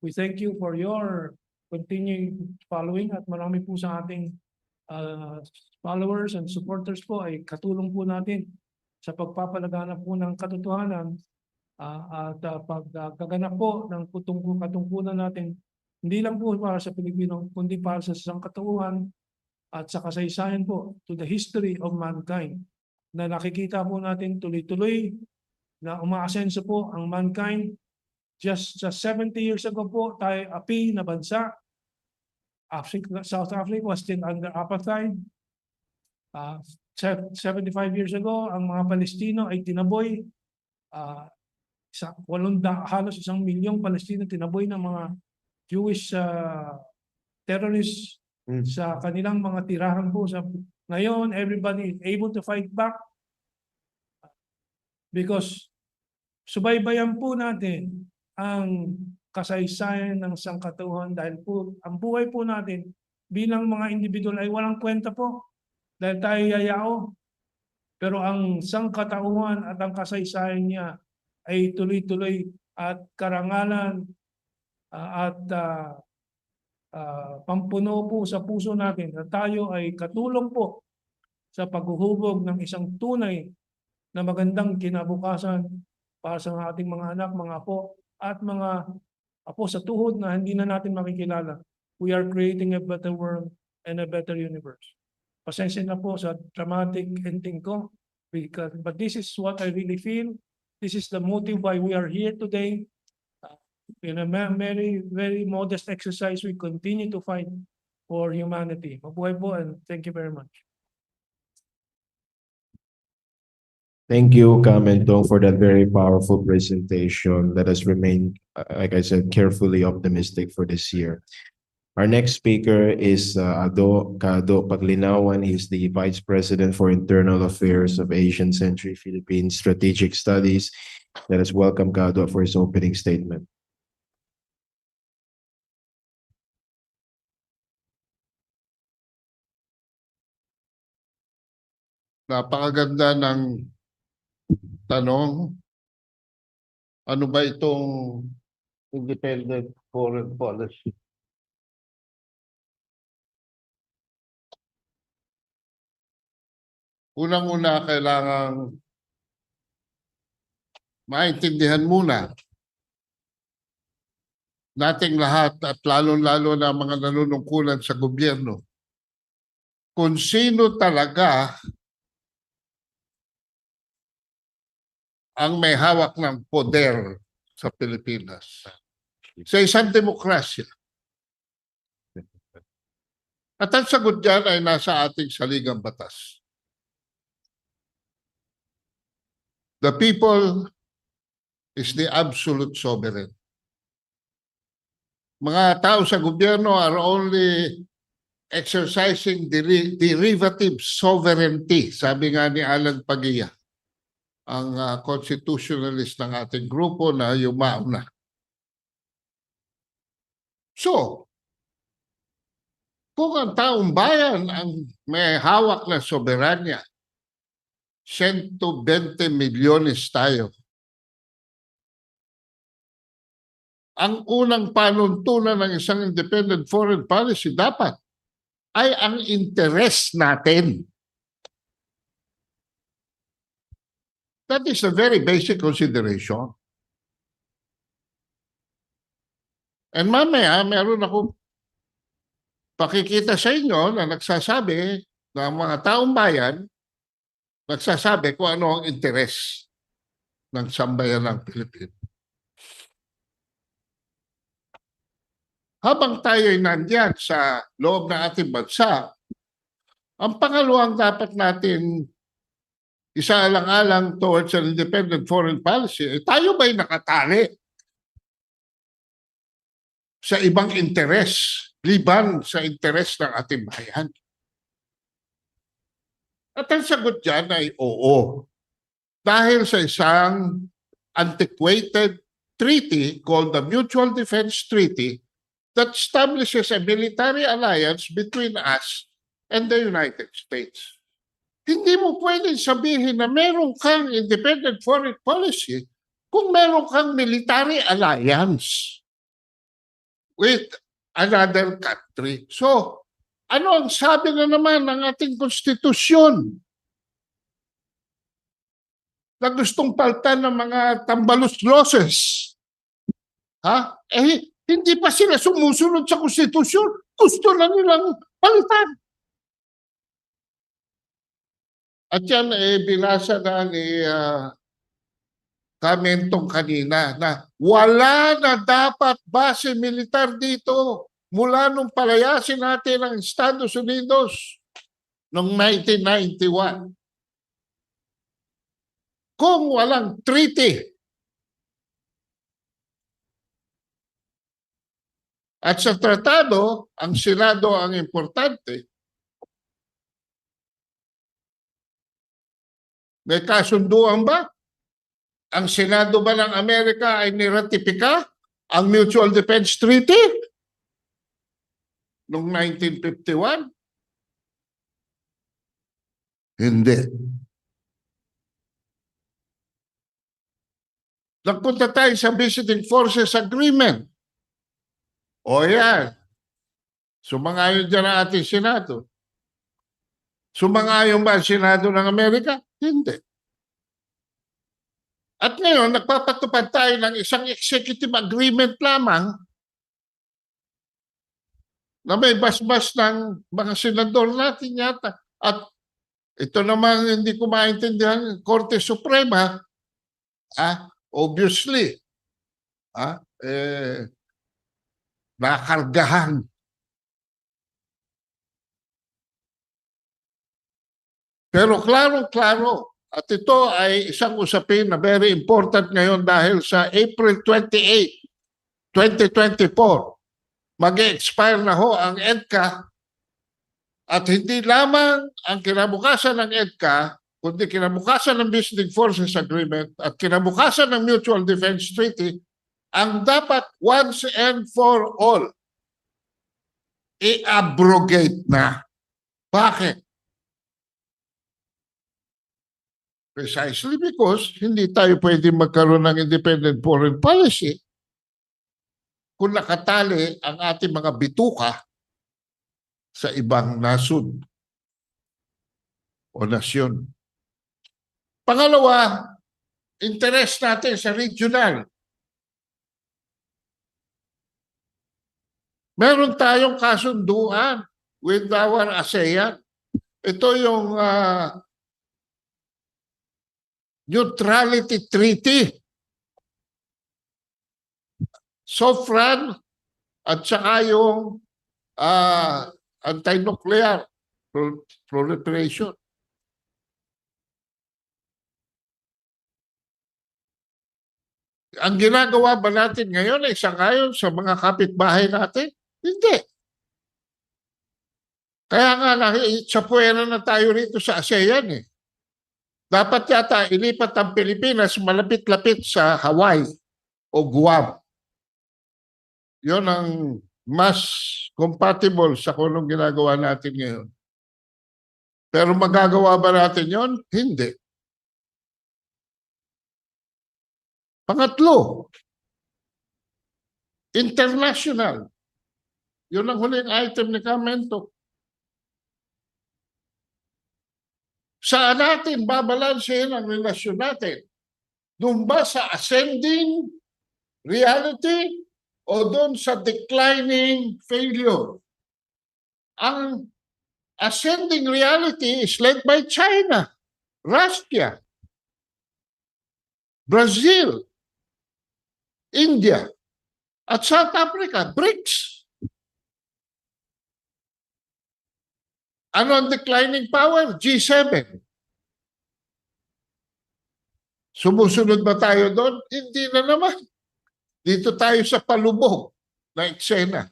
B: we thank you for your continuing following at marami po sa ating followers and supporters po ay katulong po natin sa pagpapalaganap po ng katotohanan at pagkaganap po ng katungkulan natin hindi lang po para sa Pilipino kundi para sa sangkatauhan at sa kasaysayan po to the history of mankind na nakikita po natin tuloy-tuloy na umaasenso po ang mankind. Just 70 years ago po tayo api na bansa. South Africa was still under apartheid. 75 years ago, ang mga Palestino ay tinaboy. Halos 1 milyong Palestino tinaboy ng mga Jewish terrorists sa kanilang mga tirahan po. Ngayon, everybody is able to fight back because subaybayan po natin ang kasaysayan ng sangkatauhan dahil po ang buhay po natin bilang mga individual ay walang kwenta po dahil tayo yayao. Pero ang sangkatauhan at ang kasaysayan niya ay tuloy-tuloy at karangalan at pampuno po sa puso natin na tayo ay katulong po sa paghuhubog ng isang tunay na magandang kinabukasan para sa ating mga anak, mga apo at mga apo sa tuhod na hindi na natin makikilala. We are creating a better world and a better universe. Pasensya na po sa dramatic ending ko, but this is what I really feel. This is the motive why we are here today. In a very, very modest exercise, we continue to fight for humanity. Mabuhay po and thank you very much.
A: Thank you, Cam and Dong, for that very powerful presentation. Let us remain, like I said, carefully optimistic for this year. Our next speaker is Ado Paglinawan. He's the Vice President for Internal Affairs of Asian Century Philippine Strategic Studies. Let us welcome Kado for his opening statement.
E: Napakaganda ng tanong. Ano ba itong independent foreign policy? Unang-una, kailangang maintindihan muna nating lahat at lalo-lalo na mga nanunungkulan sa gobyerno kung sino talaga ang may hawak ng poder sa Pilipinas. Sa isang demokrasya. At ang sagot dyan ay nasa ating saligang batas. The people is the absolute sovereign. Mga tao sa gobyerno are only exercising derivative sovereignty, sabi nga ni Alan Padilla, ang constitutionalist ng ating grupo na yumauna. So, kung ang taong bayan ang may hawak na soberanya, 120 milyones tayo. Ang unang panuntunan ng isang independent foreign policy dapat ay ang interes natin. That is a very basic consideration. And mamaya, meron ako pakikita sa inyo na nagsasabi ng mga taong bayan, nagsasabi kung ano ang interes ng sambayan ng Philippines. Habang tayo ay nandiyan sa loob ng ating bansa, ang pangalawang dapat natin isaalang-alang towards an independent foreign policy, tayo ba'y nakatali sa ibang interes, liban sa interes ng ating bayan? At ang sagot dyan ay oo. Dahil sa isang antiquated treaty called the Mutual Defense Treaty that establishes a military alliance between us and the United States. Hindi mo pwedeng sabihin na meron kang independent foreign policy kung meron kang military alliance with another country. So, ano ang sabi na naman ng ating konstitusyon na gustong paltan ng mga tambalos-loses? Ha? Hindi pa sila sumusunod sa konstitusyon. Gusto na nilang palitan. At yan binasa na ni Kamentong kanina na wala na dapat base militar dito mula nung palayasin natin ang Estados Unidos noong 1991. Kung walang treaty at sa tratado, ang Senado ang importante, may kasunduan ba? Ang Senado ba ng Amerika ay niratipika ang Mutual Defense Treaty noong 1951? Hindi. Nagpunta tayo sa Visiting Forces Agreement. O yan. Sumangayon dyan ang ating Senado. Sumangayon ba ang Senado ng Amerika? Hindi. At ngayon, nagpapatupad tayo ng isang executive agreement lamang na may basbas ng mga senador natin yata. At ito naman hindi ko maintindihan, Korte Suprema, obviously, nakargahan Pero klarong-klaro, at ito ay isang usapin na very important ngayon dahil sa April 28, 2024, mag-expire na ho ang EDCA at hindi lamang ang kinabukasan ng EDCA, kundi kinabukasan ng Visiting Forces Agreement at kinabukasan ng Mutual Defense Treaty, ang dapat once and for all i-abrogate na. Bakit? Precisely because hindi tayo pwede magkaroon ng independent foreign policy kung nakatali ang ating mga bituka sa ibang nasod o nasyon. Pangalawa, interest natin sa regional. Meron tayong kasunduan with our ASEAN. Ito yung Neutrality Treaty. SOFRAN at saka yung anti-nuclear proliferation. Ang ginagawa ba natin ngayon ay sangayon sa mga kapitbahay natin? Hindi. Kaya nga sa puwera na tayo rito sa ASEAN eh. Dapat yata ilipat ang Pilipinas malapit-lapit sa Hawaii o Guam. Yun ang mas compatible sa kung anong ginagawa natin ngayon. Pero magagawa ba natin yun? Hindi. Pangatlo, international. Yun ang huling item ni Kamento. Saan natin babalansin ang relasyon natin? Doon ba sa ascending reality o doon sa declining failure? Ang ascending reality is led by China, Russia, Brazil, India, at South Africa, BRICS. Ano ang declining power? G7. Sumusunod ba tayo doon? Hindi na naman. Dito tayo sa palubog na eksena.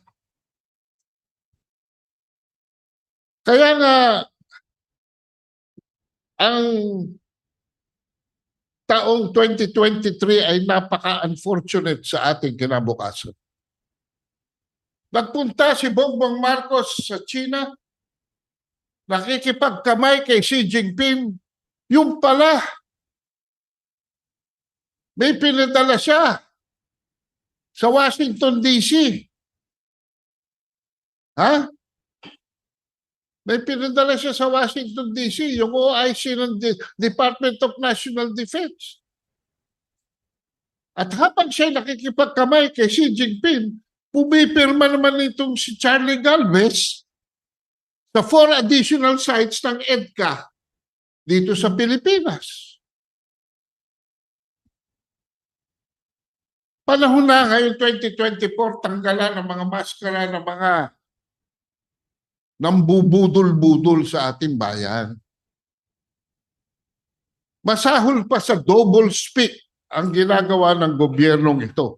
E: Kaya nga, ang taong 2023 ay napaka-unfortunate sa ating kinabukasan. Nagpunta si Bongbong Marcos sa China, nakikipagkamay kay Xi Jinping, yung pala, may pinadala siya sa Washington, D.C. Ha? May pinadala siya sa Washington, D.C., yung OIC ng Department of National Defense. At habang siya nakikipagkamay kay Xi Jinping, pumipirma naman itong si Charlie Galvez sa 4 additional sites ng EDCA dito sa Pilipinas. Panahon na ngayon 2024, tanggalan ng mga maskara ng mga nambubudol-budol sa ating bayan. Masahol pa sa double speak ang ginagawa ng gobyernong ito.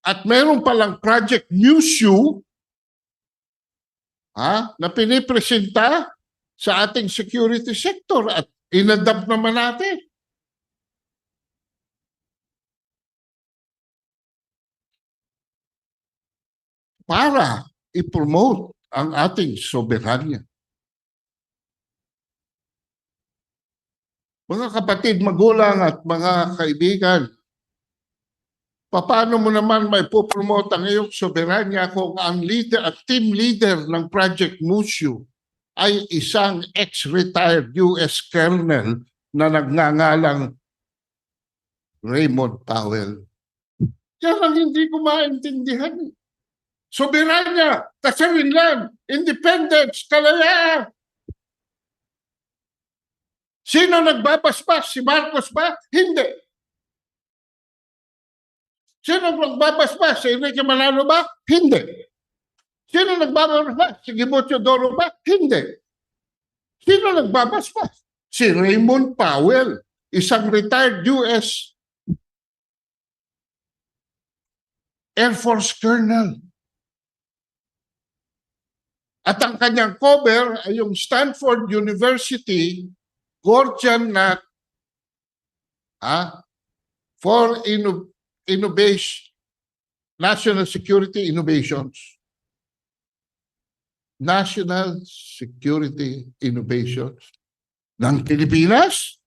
E: At meron palang Project Mushu na pinipresenta sa ating security sector at inadapt naman natin. Para i-promote ang ating soberanya. Mga kapatid, magulang at mga kaibigan, paano mo naman may po-promote ang iyong soberanya kung ang leader at team leader ng Project Mushu ay isang ex-retired US colonel na nagngangalang Raymond Powell? Yan ang hindi ko maintindihan. Soberanya, kasarinlan, independence, kalayaan. Sino nagbabasbas? Si Marcos ba? Hindi. Sino nagbabasbas? Si Enrique Manalo ba? Hindi. Sino nagbabasbas? Si Gibocho Doro ba? Hindi. Sino nagbabasbas? Si Raymond Powell, isang retired US Air Force Colonel. At ang kanyang cover ay yung Stanford University Gordian Knot for Innovation, National Security Innovations. National Security Innovations ng Pilipinas?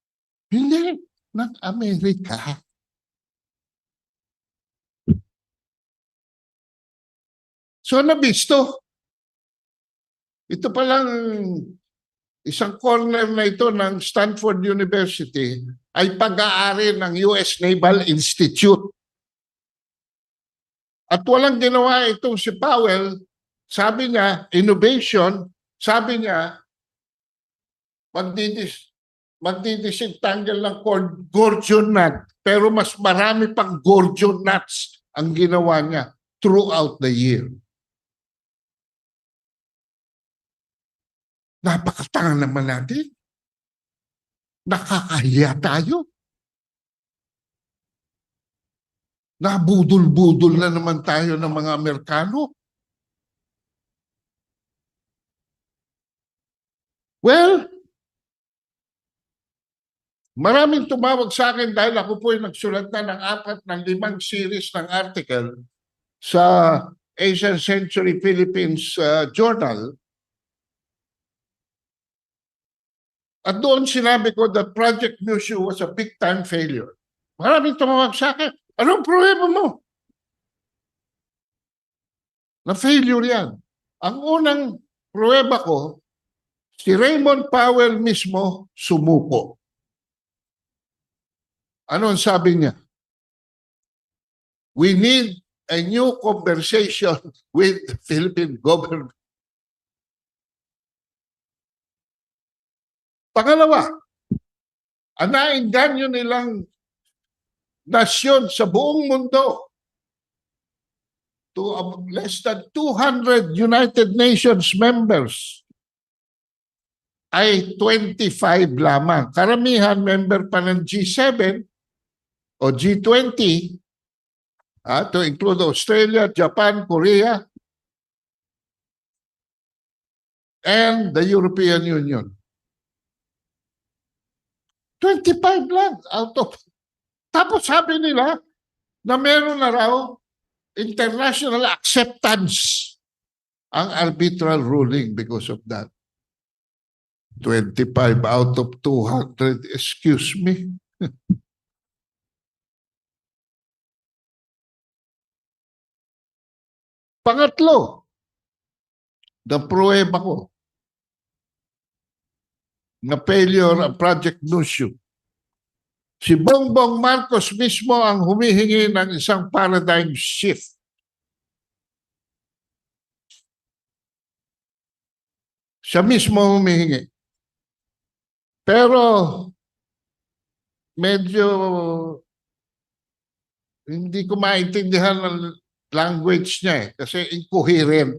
E: Hindi, ng Amerika. So nabisto. Ito palang isang corner na ito ng Stanford University ay pag-aari ng US Naval Institute. At walang ginawa itong si Powell. Sabi niya, innovation, sabi niya, magdidisentangle ng Gordian knot, pero mas marami pang Gordian knots ang ginawa niya throughout the year. Napakatanga naman natin. Nakakahiya tayo. Nabudol-budol na naman tayo ng mga Amerikano. Well, maraming tumawag sa akin dahil ako po ay nagsulat na ng 4 ng 5 series ng article sa Asian Century Philippines Journal. At doon sinabi ko that Project Mushu was a big-time failure. Maraming tumawag sa akin. Anong problema mo? Na failure yan. Ang unang pruweba ko, si Raymond Powell mismo sumuko. Ano ang sabi niya? We need a new conversation with the Philippine government. Pangalawa, ang nainganyo nilang nasyon sa buong mundo to less than 200 United Nations members ay 25 lamang. Karamihan member pa ng G7 o G20 to include Australia, Japan, Korea, and the European Union. 25 lang out of. Tapos sabi nila na meron na raw international acceptance ang arbitral ruling because of that. 25 out of 200, excuse me. Pangatlo, the pruweba ko na failure ang Project Mushu. Si Bongbong Marcos mismo ang humihingi ng isang paradigm shift. Siya mismo humihingi. Pero medyo hindi ko maintindihan ang language niya kasi incoherent.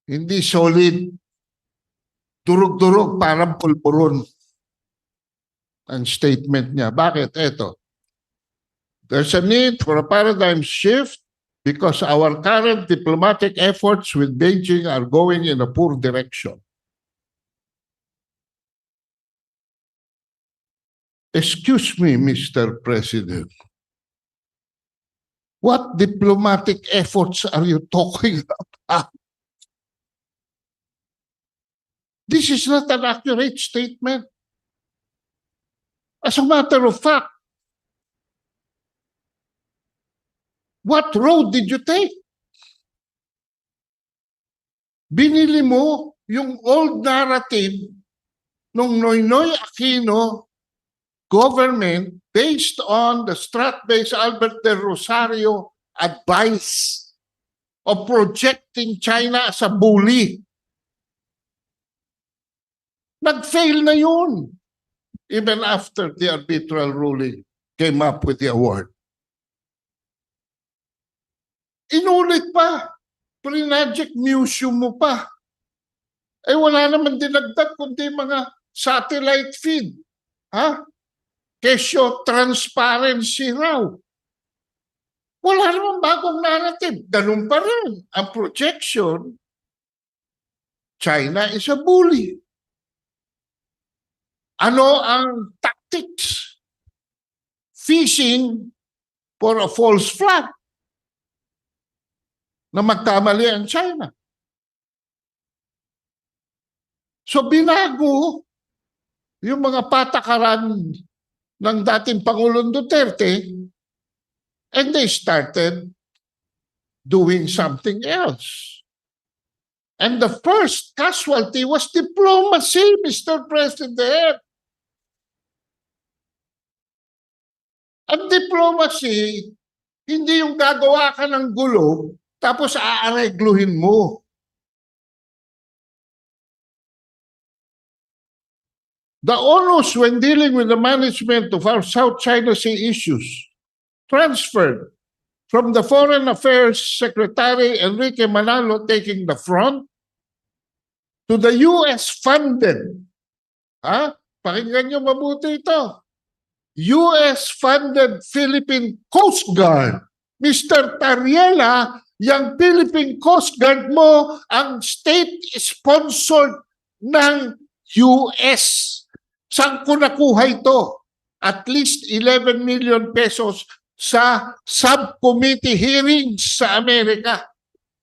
E: Hindi solid. Durog-durog, parang pulburon ang statement niya. Bakit? Eto. There's a need for a paradigm shift because our current diplomatic efforts with Beijing are going in a poor direction. Excuse me, Mr. President. What diplomatic efforts are you talking about? This is not an accurate statement. As a matter of fact, what road did you take? Binili mo yung old narrative ng Noynoy Aquino government based on the strat-based Albert del Rosario advice of projecting China as a bully. Nag-fail na yun. Even after the arbitral ruling came up with the award. Inulit pa. Pre-project museum mo pa. Eh wala naman dinagdag kundi mga satellite feed. Ha? Kesyo transparency raw. Wala naman bagong narrative. Ganun pa rin. Ang projection, China is a bully. Ano ang tactics? Fishing for a false flag na magkamali ang China. So binago yung mga patakaran ng dating Pangulong Duterte and they started doing something else. And the first casualty was diplomacy, Mr. President. Ang diplomacy, hindi yung gagawa ka ng gulo, tapos aaregluhin mo. The onus when dealing with the management of our South China Sea issues transferred from the Foreign Affairs Secretary Enrique Manalo taking the front to the US-funded, pakinggan nyo mabuti ito, US-funded Philippine Coast Guard. Mr. Tariela, yung Philippine Coast Guard mo, ang state-sponsored ng US. Saan ko nakuha ito? At least 11 million pesos sa subcommittee hearings sa Amerika,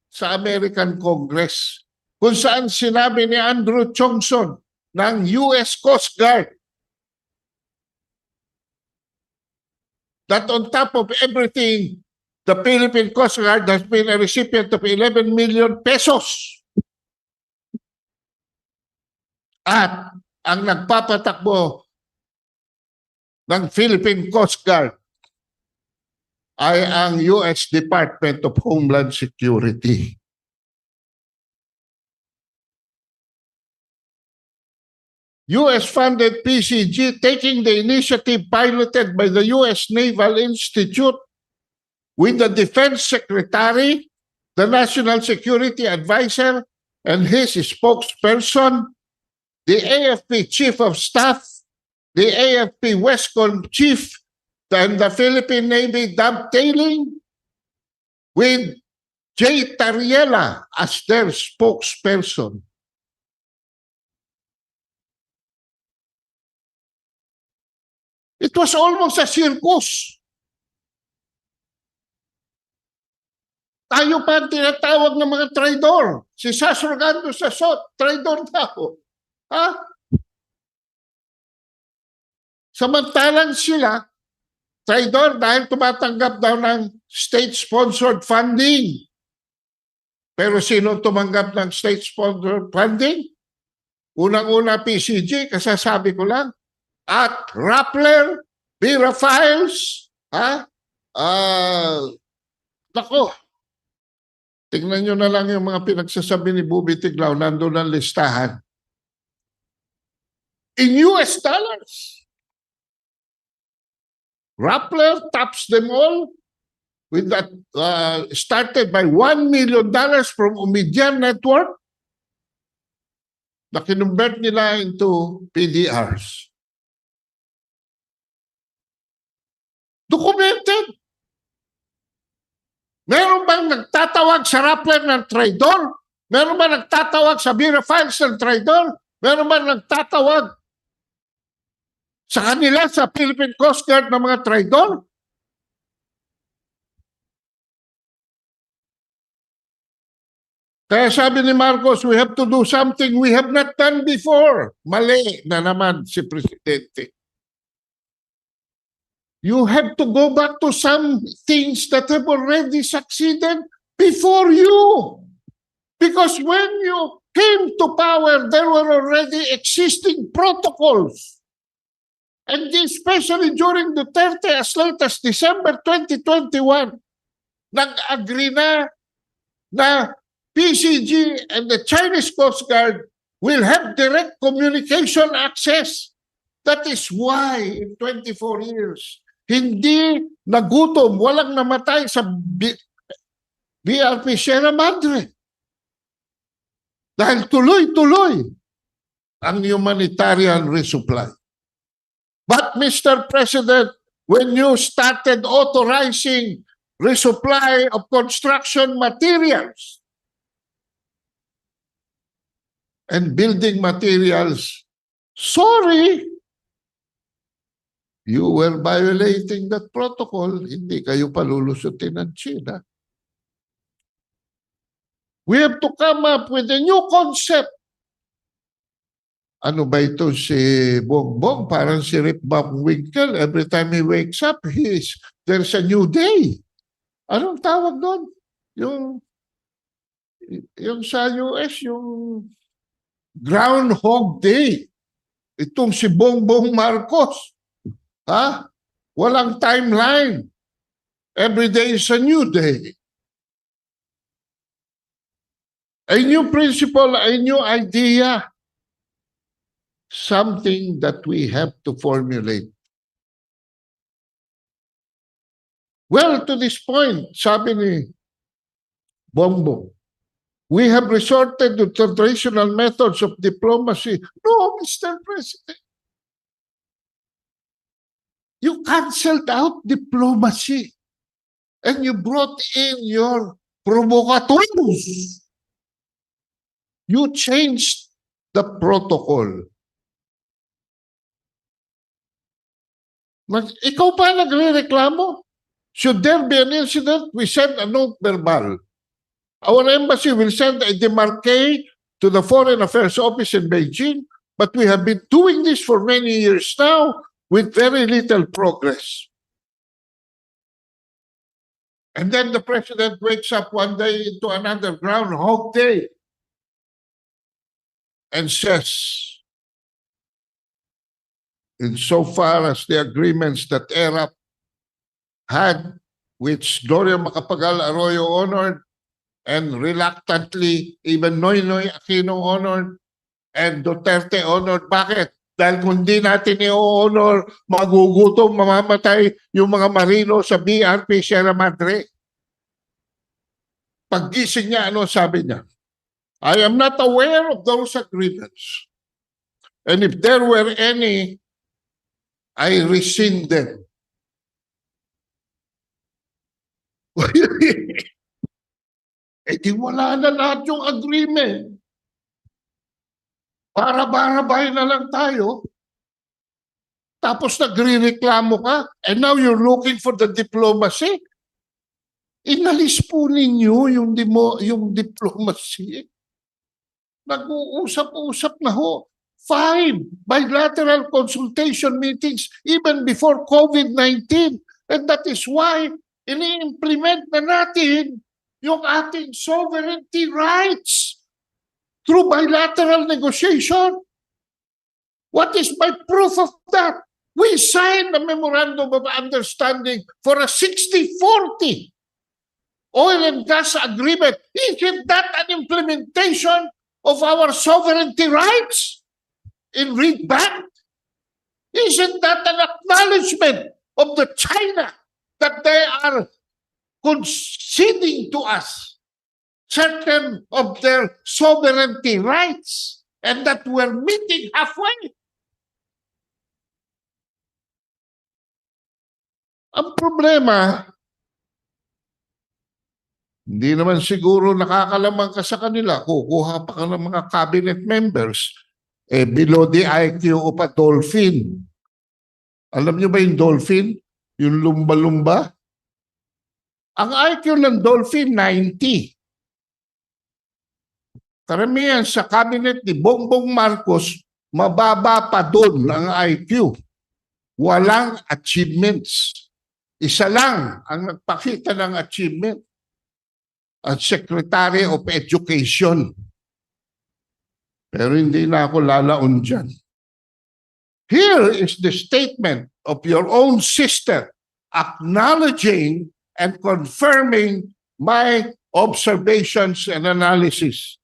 E: sa American Congress, kung saan sinabi ni Andrew Chongson ng US Coast Guard that on top of everything, the Philippine Coast Guard has been a recipient of 11 million pesos. At ang nagpapatakbo ng Philippine Coast Guard ay ang US Department of Homeland Security. US-funded PCG taking the initiative piloted by the US Naval Institute with the Defense Secretary, the National Security Advisor, and his spokesperson, the AFP Chief of Staff, the AFP Westcon Chief, and the Philippine Navy dovetailing with J. Tariela as their spokesperson. It was almost a circus. Tayo pa ang tinatawag ng mga traidor. Si Sasurgando sa SOT, traidor daw. Ha? Samantalang sila, traidor dahil tumatanggap daw ng state-sponsored funding. Pero sino tumanggap ng state-sponsored funding? Unang-una PCG, kasasabi ko lang, at Rappler, Vera Files, nako, tingnan nyo na lang yung mga pinagsasabi ni Bubi Tiglao, nandun ang listahan. In US dollars. Rappler tops them all with that started by $1 million from Umidian Network na kinumbert nila into PDRs. Documented. Meron bang nagtatawag sa Rappler ng traidor? Meron bang nagtatawag sa Vera Files ng traidor? Meron bang nagtatawag sa kanila sa Philippine Coast Guard ng mga traidor? Kaya sabi ni Marcos, we have to do something we have not done before. Mali na naman si Presidente. You have to go back to some things that have already succeeded before you. Because when you came to power, there were already existing protocols. And especially during Duterte, as late as December 2021, nag-agree na PCG and the Chinese Coast Guard will have direct communication access. That is why in 24 years, hindi nagutom, walang namatay sa BRP Sierra Madre. Dahil tuloy-tuloy ang humanitarian resupply. But Mr. President, when you started authorizing resupply of construction materials and building materials, sorry, you were violating that protocol. Hindi kayo palulusutin ng China. We have to come up with a new concept. Ano ba ito si Bongbong? Parang si Rip Van Winkle. Every time he wakes up, there's a new day. Anong tawag doon? Yung sa US, yung Groundhog Day. Itong si Bongbong Marcos. Ha? Walang timeline. Every day is a new day. A new principle, a new idea. Something that we have to formulate. Well, to this point, sabi ni Bongbong, we have resorted to traditional methods of diplomacy. No, Mr. President. You canceled out diplomacy and you brought in your provocateurs. You changed the protocol. Ikaw pa nagre-reklamo? Should there be an incident, we send a note verbal. Our embassy will send a demarque to the Foreign Affairs Office in Beijing, but we have been doing this for many years now with very little progress. And then the president wakes up one day into another Groundhog Day and says, insofar as the agreements that ERAP had, which Gloria Macapagal Arroyo honored, and reluctantly even Noynoy Aquino honored, and Duterte honored. Bakit? Dahil kung di natin i-honor, magugutom, mamamatay yung mga marino sa BRP Sierra Madre. Paggising niya, ano sabi niya? I am not aware of those agreements. And if there were any, I rescind them. Eh di wala na lahat yung agreement. Para-barabay na lang tayo. Tapos nagre-reklamo ka, and now you're looking for the diplomacy. Inalis po ninyo yung diplomacy. Nag-uusap-usap na ho. 5 bilateral consultation meetings even before COVID-19. And that is why ini-implement na natin yung ating sovereignty rights through bilateral negotiation. What is my proof of that? We signed a memorandum of understanding for a 60-40 oil and gas agreement. Isn't that an implementation of our sovereignty rights? In read back? Isn't that an acknowledgement of the China that they are conceding to us certain of their sovereignty rights and that we're meeting halfway? Ang problema, hindi naman siguro nakakalamang ka sa kanila, kukuha pa ka ng mga cabinet members below the IQ of a dolphin. Alam niyo ba yung dolphin? Yung lumba-lumba? Ang IQ ng dolphin, 90. Karamihan sa cabinet ni Bongbong Marcos, mababa pa doon ang IQ. Walang achievements. Isa lang ang nagpakita ng achievement. Ang Secretary of Education. Pero hindi na ako lalaon dyan. Here is the statement of your own sister acknowledging and confirming my observations and analysis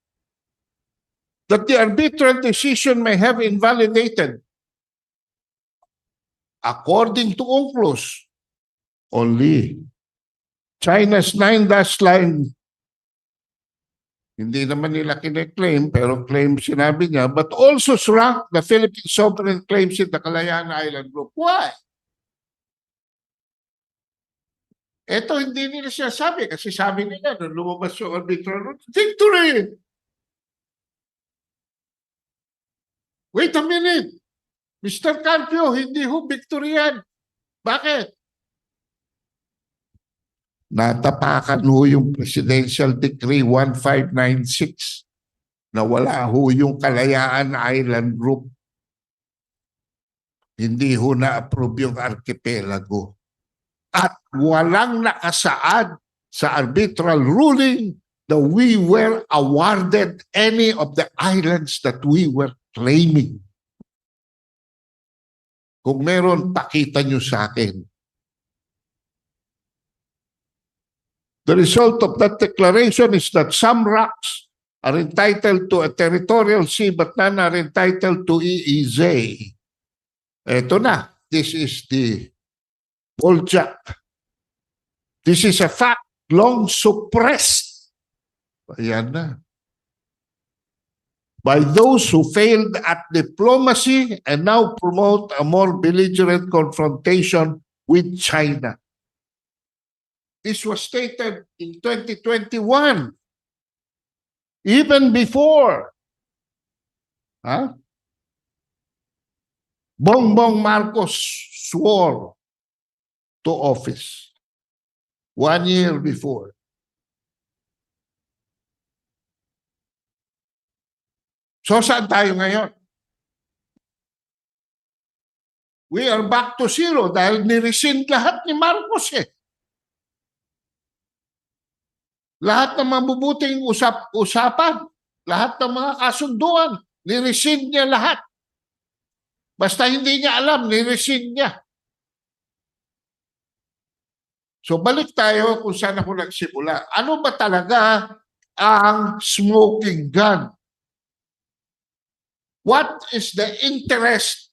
E: that the arbitral decision may have invalidated, according to UNCLOS, only China's 9-line Hindi naman nila kine-claim, pero claim sinabi niya, but also shrunk the Philippine sovereign claims in the Kalayaan Island Group. Why? Ito hindi nila siya sabi kasi sabi nila nung lumabas yung arbitral rule, victory! Wait a minute! Mr. Carpio, hindi ho victory yan. Bakit? Natapakan ho yung Presidential Decree 1596 na wala ho yung Kalayaan Island Group. Hindi ho na-approve yung archipelago. At walang nakasaad sa arbitral ruling that we were awarded any of the islands that we were claiming. Kung meron, pakita nyo sa akin. The result of that declaration is that some rocks are entitled to a territorial sea but none are entitled to EEZ. Ito na. This is the Boljak. This is a fact long suppressed. Ayan na. By those who failed at diplomacy and now promote a more belligerent confrontation with China. This was stated in 2021. Even before Bongbong Marcos swore to office. 1 year before. So saan tayo ngayon? We are back to zero dahil nirescind lahat ni Marcos eh. Lahat ng mabubuting usapan, lahat ng mga kasunduan, nirescind niya lahat. Basta hindi niya alam, nirescind niya. So balik tayo kung saan ako nagsimula. Ano ba talaga ang smoking gun? What is the interest,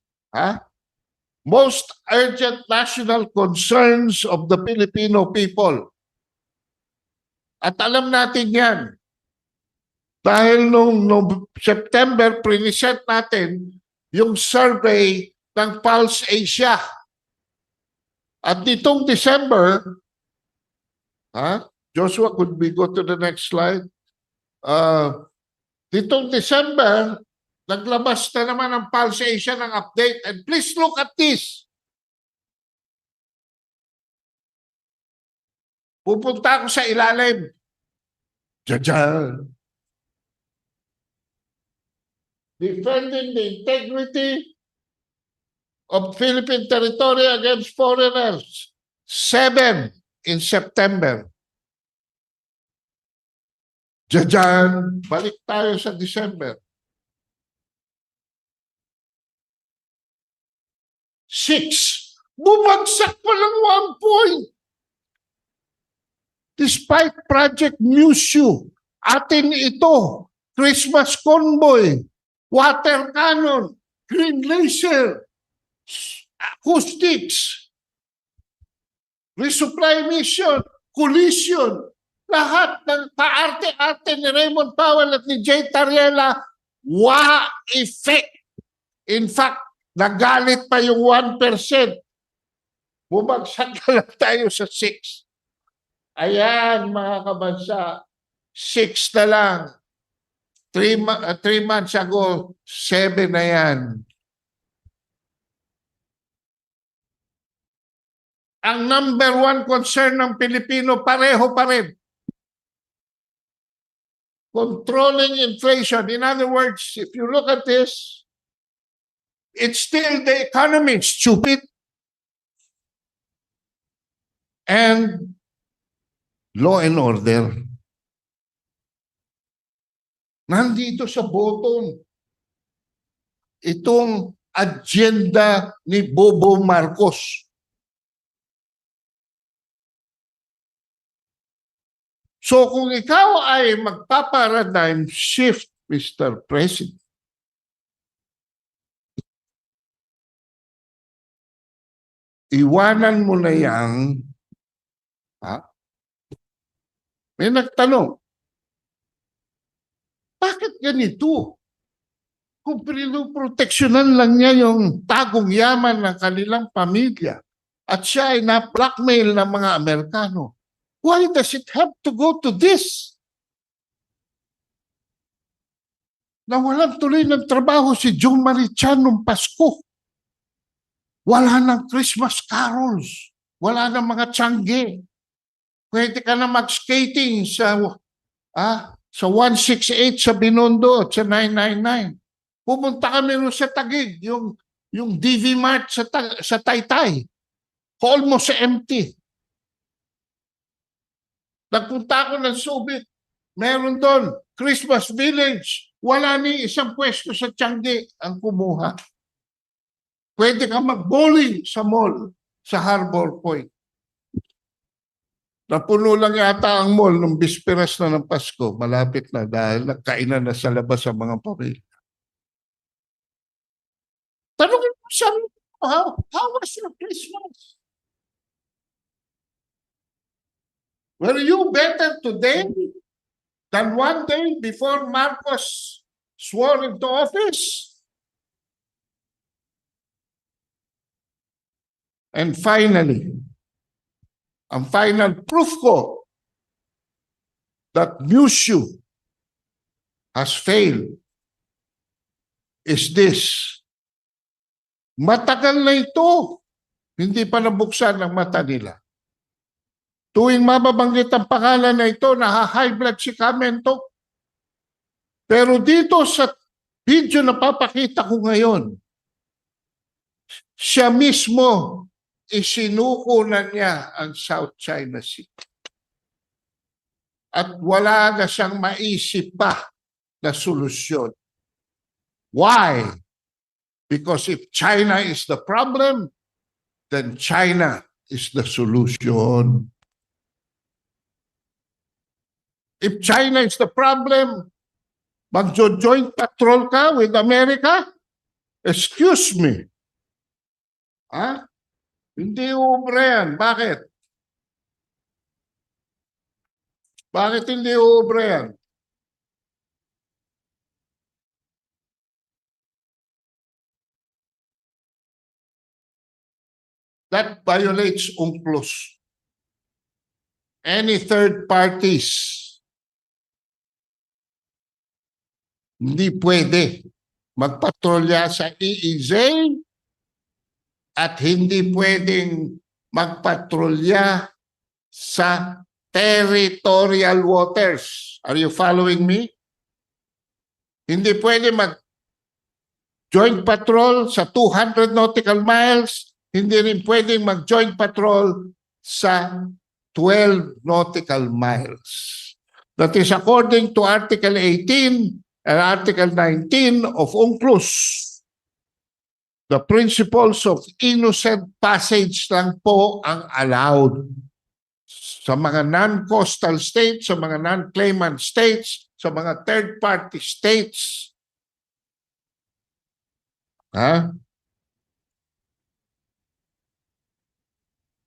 E: most urgent national concerns of the Filipino people? At alam natin yan. Dahil nung September, prinisent natin yung survey ng Pulse Asia. At nitong December, Joshua, could we go to the next slide? Nitong December, naglabas na naman ang Pulse Asia ng update. And please look at this. Pupunta ako sa ilalim. Diyan. Defending the integrity of Philippine territory against foreigners. 7 in September. Diyan. Balik tayo sa December. 6. Bumagsak pa lang 1 point. Despite Project Mushu, atin ito, Christmas Convoy, water cannon, green laser, acoustics, resupply mission, collision, lahat ng paarte-arte ni Raymond Powell at ni Jay Tariela, effect. In fact, nagalit pa yung 1%. Bumagsak na lang tayo sa 6. Ayan, mga kabansa, 6 na lang. 3 months ago, 7 na yan. Ang number 1 concern ng Pilipino, pareho pa rin. Controlling inflation. In other words, if you look at this, it's still the economy, stupid. And law and order. Nandito sa bottom. Itong agenda ni Bobo Marcos. So kung ikaw ay magpaparadigm shift, Mr. President, iwanan mo na yang may nagtanong, ganito? Kung proteksyonan lang niya yung tagong yaman ng kanilang pamilya at siya ay na-blackmail ng mga Amerikano, why does it have to go to this? Nawalan tuloy ng trabaho si Jong Marichan nung Pasko. Wala ng Christmas carols. Wala ng mga tiyangge. Pwede ka na mag-skating sa 168 sa Binondo at sa 999. Pumunta kami rin sa Taguig, yung DV Mart sa Taytay. Almost empty. Nagpunta ako ng Subic. Meron doon, Christmas Village. Wala ni isang pwesto sa Tiangge ang kumuha. Pwede ka mag-bowling sa mall, sa Harbor Point. Napuno lang yata ang mall nung bisperas na ng Pasko. Malapit na dahil nagkainan na sa labas ang mga pamilya. Tanungin mo siya, how was your Christmas? Were you better today than one day before Marcos swore into office? And finally, ang final proof ko that MUSU has failed is this. Matagal na ito. Hindi pa nabuksan ang mata nila. Tuwing mababanggit ang pangalan na ito, naha-high blood si Kamento. Pero dito sa video na papakita ko ngayon, siya mismo isinuko na niya ang South China Sea. At wala na siyang maisip pa na solusyon. Why? Because if China is the problem, then China is the solution. If China is the problem, mag-joint patrol ka with America? Excuse me. Hindi uubra yan. Bakit? Bakit hindi uubra yan? That violates UNCLOS. Any third parties hindi pwede magpatrolya sa EEZ at hindi pwedeng magpatrolya sa territorial waters. Are you following me? Hindi pwede mag-joint patrol sa 200 nautical miles. Hindi rin pwedeng mag-joint patrol sa 12 nautical miles. That is according to Article 18 and Article 19 of UNCLOS. The principles of innocent passage lang po ang allowed sa mga non-coastal states, sa mga non-claimant states, sa mga third-party states.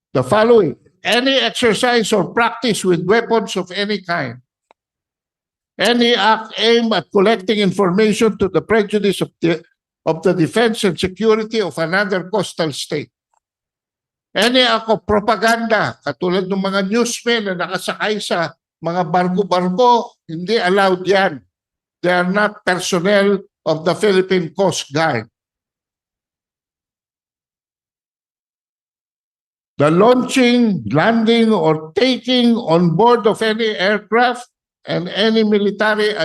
E: The following: any exercise or practice with weapons of any kind, any act aimed at collecting information to the prejudice of the defense and security of another coastal state, any act of propaganda, katulad ng mga newsmen na nakasakay sa mga barko-barko, hindi allowed yan. They are not personnel of the Philippine Coast Guard. The launching, landing, or taking on board of any aircraft and any military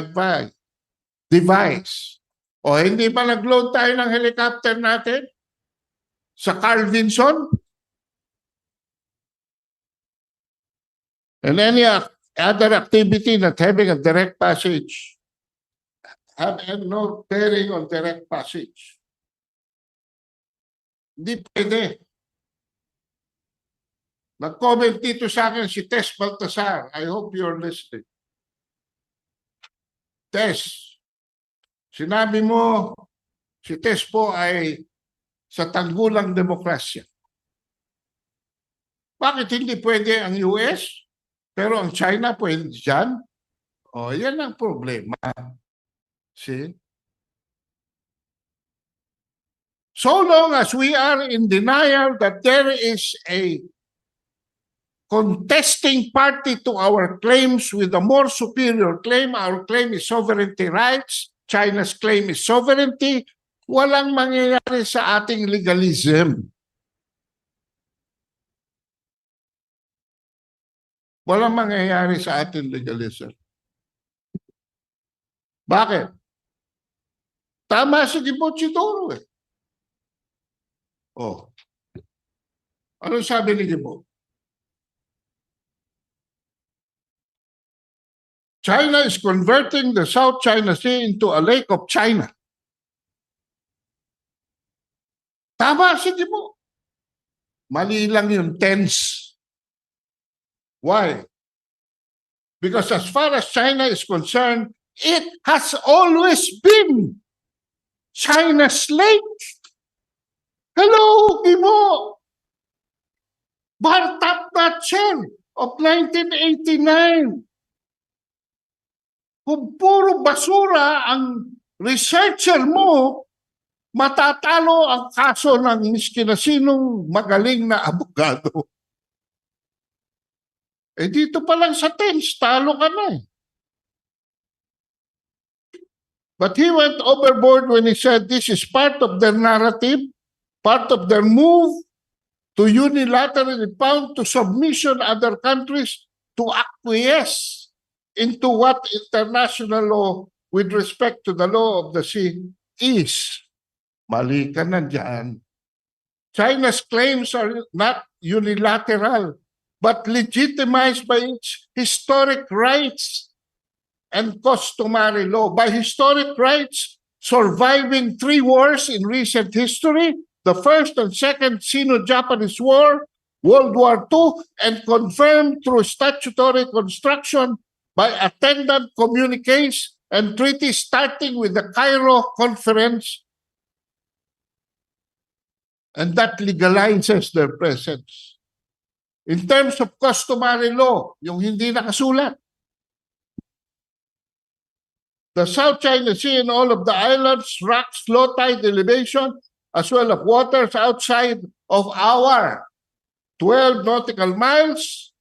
E: device. O hindi ba nag-load tayo ng helicopter natin sa Carl Vinson? And any other activity not having a direct passage, have no bearing on direct passage. Hindi pwede. Nag-comment dito sa akin si Tess Baltasar. I hope you're listening. Tess, sinabi mo, si Tess po ay sa tanggulang demokrasya. Bakit hindi pwede ang US, pero ang China pwede dyan? O, yan ang problema. See? So long as we are in denial that there is a contesting party to our claims with a more superior claim, our claim is sovereignty rights, China's claim is sovereignty, walang mangyayari sa ating legalism. Walang mangyayari sa ating legalism. Bakit? Tama si Geopolitical eh. Oh. Ano sabi ni Gibo? China is converting the South China Sea into a lake of China. Tama si Gibo. Mali lang yung tense. Why? Because as far as China is concerned, it has always been China's lake. Hello, Gibo. Bartap Nutshell of 1989. Kung puro basura ang researcher mo, matatalo ang kaso ng miski na sinong magaling na abogado. Eh dito pa lang sa tense, talo ka na eh. But he went overboard when he said this is part of their narrative, part of their move to unilaterally pound to submission other countries to acquiesce into what international law with respect to the law of the sea is. Mali ka na dyan. China's claims are not unilateral, but legitimized by its historic rights and customary law. By historic rights, surviving 3 wars in recent history, the First and Second Sino-Japanese War, World War II, and confirmed through statutory construction by attendant communiques and treaties starting with the Cairo Conference, and that legalizes their presence. In terms of customary law, yung hindi nakasulat, the South China Sea and all of the islands, rocks, low tide elevation, as well as waters outside of our 12 nautical miles,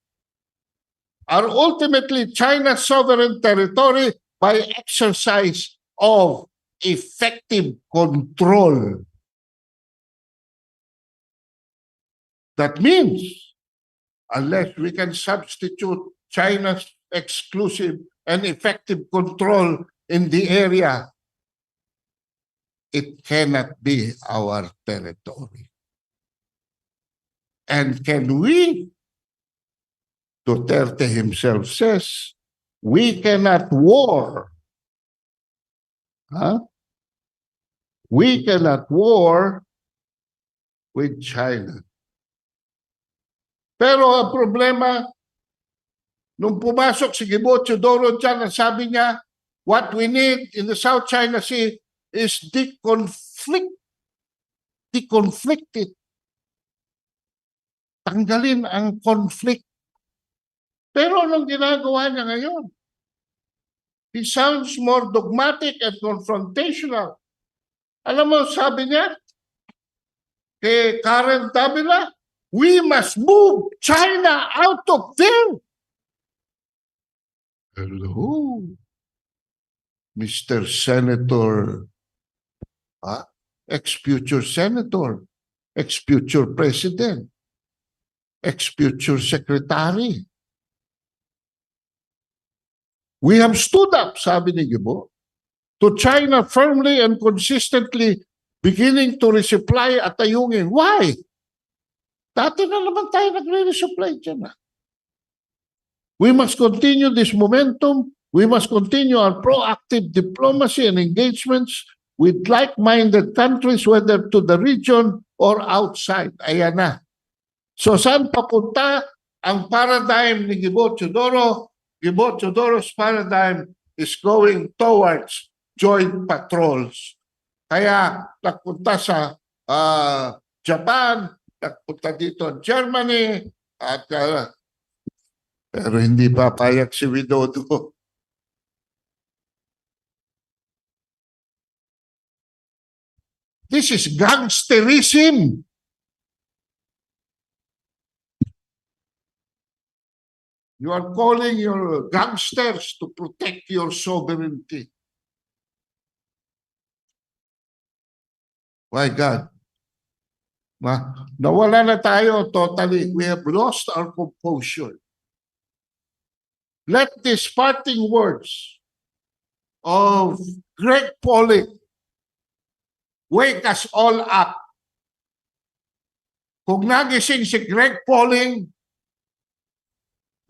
E: are ultimately China's sovereign territory by exercise of effective control. That means, unless we can substitute China's exclusive and effective control in the area, it cannot be our territory. And can we? Duterte himself says, we cannot war. We cannot war with China. Pero ang problema, nung pumasok si Geopolitical dyan, ang sabi niya, what we need in the South China Sea is deconflicted. Tanggalin ang conflict. Pero anong ginagawa niya ngayon? He sounds more dogmatic and confrontational. Alam mo, sabi niya, kay Karen Davila, we must move China out of there. Hello, Mr. Senator, ex-future senator, ex-future president, ex-future secretary. We have stood up, sabi ni Gibo, to China firmly and consistently beginning to resupply at Ayungin. Why? Dati na naman tayo nagre-resupply dyan. We must continue this momentum. We must continue our proactive diplomacy and engagements with like-minded countries, whether to the region or outside. Ayan na. So saan papunta ang paradigm ni Geopolitical? Geopolitical's paradigm is going towards joint patrols. Kaya nagpunta sa Japan, nagpunta dito Germany, at pero hindi papayag si Widodo. This is gangsterism. You are calling your gangsters to protect your sovereignty. My God. Nawala na tayo totally. We have lost our composure. Let these parting words of Greg Pollock wake us all up. Kung nagising si Greg Polling,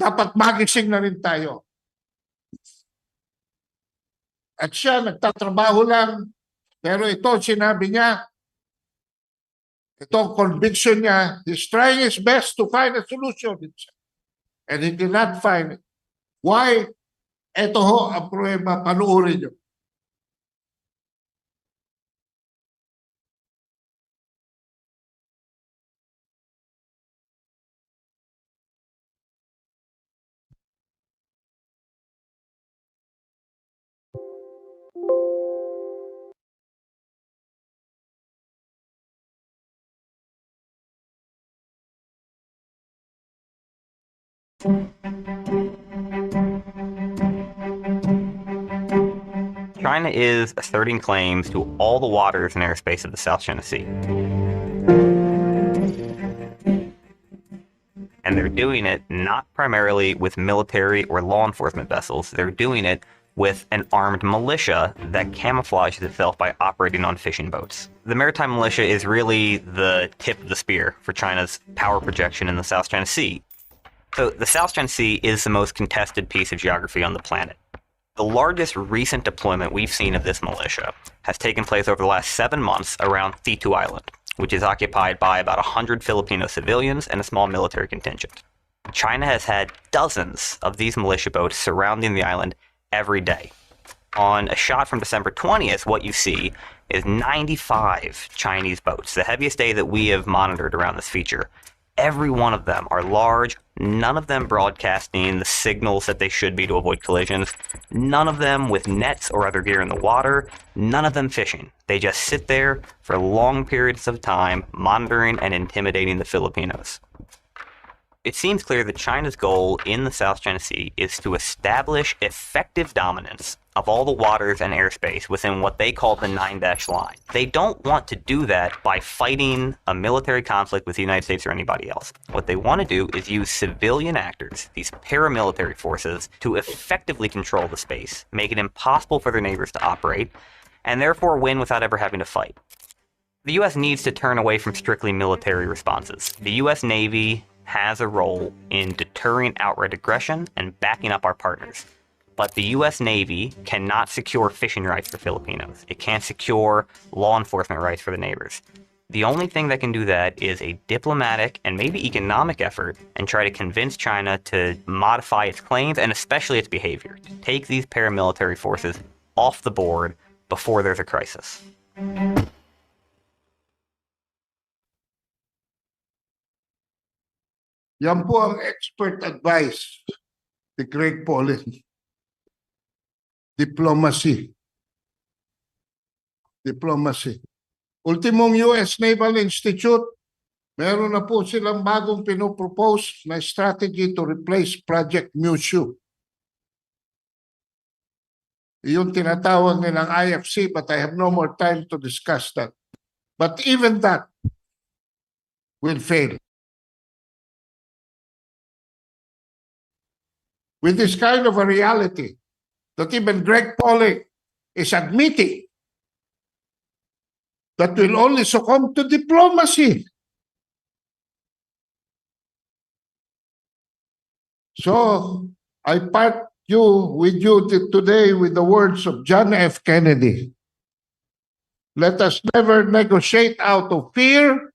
E: dapat magising na rin tayo. At siya nagtatrabaho lang, pero ito sinabi niya, itong conviction niya, he's trying his best to find a solution. And he did not find it. Why? Ito ho ang problema, panuorin niyo.
F: China is asserting claims to all the waters and airspace of the South China Sea. And they're doing it not primarily with military or law enforcement vessels. They're doing it with an armed militia that camouflages itself by operating on fishing boats. The Maritime militia is really the tip of the spear for China's power projection in the South China Sea. So the South China Sea is the most contested piece of geography on the planet. The largest recent deployment we've seen of this militia has taken place over the last 7 months around Thitu Island, which is occupied by about 100 Filipino civilians and a small military contingent. China has had dozens of these militia boats surrounding the island every day. On a shot from December 20th, what you see is 95 Chinese boats, the heaviest day that we have monitored around this feature. Every one of them are large, none of them broadcasting the signals that they should be to avoid collisions, none of them with nets or other gear in the water, none of them fishing. They just sit there for long periods of time, monitoring and intimidating the Filipinos. It seems clear that China's goal in the South China Sea is to establish effective dominance of all the waters and airspace within what they call the 9-dash line. They don't want to do that by fighting a military conflict with the United States or anybody else. What they want to do is use civilian actors, these paramilitary forces, to effectively control the space, make it impossible for their neighbors to operate, and therefore win without ever having to fight. The U.S. needs to turn away from strictly military responses. The U.S. Navy has a role in deterring outright aggression and backing up our partners. But the U.S. Navy cannot secure fishing rights for Filipinos. It can't secure law enforcement rights for the neighbors. The only thing that can do that is a diplomatic and maybe economic effort and try to convince China to modify its claims and especially its behavior, to take these paramilitary forces off the board before there's a crisis.
E: Yan po ang expert advice ni Greg Polling. Diplomacy. Diplomacy. Ultimong US Naval Institute, meron na po silang bagong pinopropose na strategy to replace Project Mushu. Yung tinatawag nilang IFC, but I have no more time to discuss that. But even that will fail. With this kind of a reality that even Greg Pollock is admitting that will only succumb to diplomacy. So I part with you today with the words of John F. Kennedy. Let us never negotiate out of fear,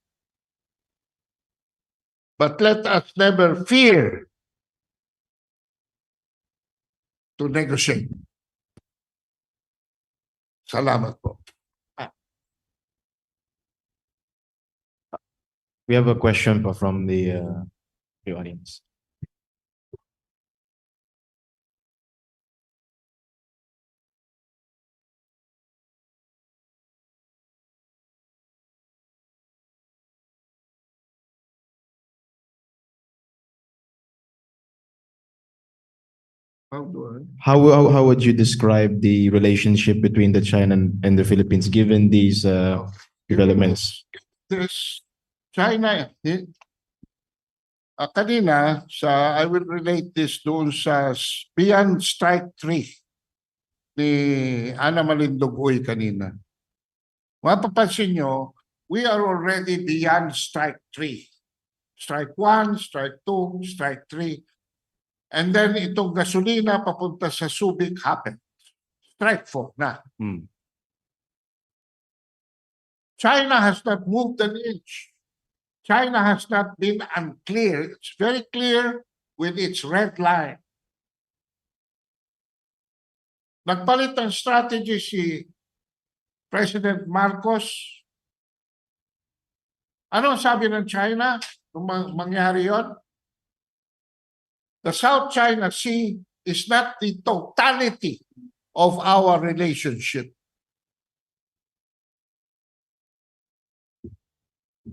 E: but let us never fear to negotiate. Salamat po.
A: We have a question from the audience. How would you describe the relationship between the China and the Philippines given these developments?
E: This China, kanina, I will relate this doon sa Beyond Strike 3 ni Ana Malindogoy kanina. Mapapansin nyo, we are already beyond Strike 3. Strike 1, Strike 2, Strike 3. And then itong gasolina papunta sa Subic happened. Strike 4 na. China has not moved an inch. China has not been unclear. It's very clear with its red line. Nagpalit ng strategy si President Marcos. Ano ang sabi ng China nung mangyari yon? The South China Sea is not the totality of our relationship.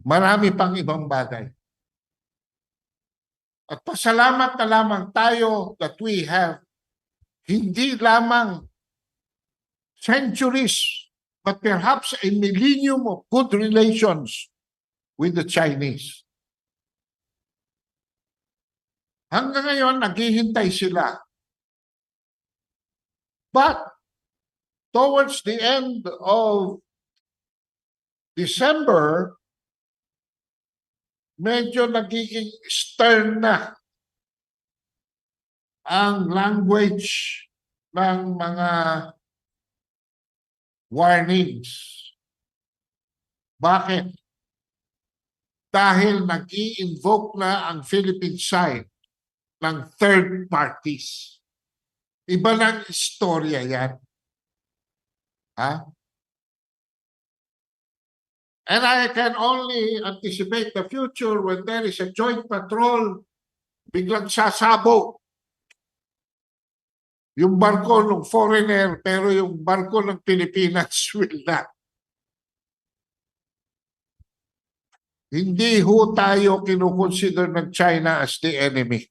E: Marami pang ibang bagay. At pasalamat na lamang tayo that we have hindi lamang centuries, but perhaps a millennium of good relations with the Chinese. Hanggang ngayon, naghihintay sila. But towards the end of December, medyo nagiging stern na ang language ng mga warnings. Bakit? Dahil nag-i-invoke na ang Philippine side ng third parties. Iba ng istorya yan. Ha? And I can only anticipate the future when there is a joint patrol, biglang sasabog. Yung barko ng foreigner, pero yung barko ng Pilipinas will not. Hindi ho tayo kinukonsider ng China as the enemy.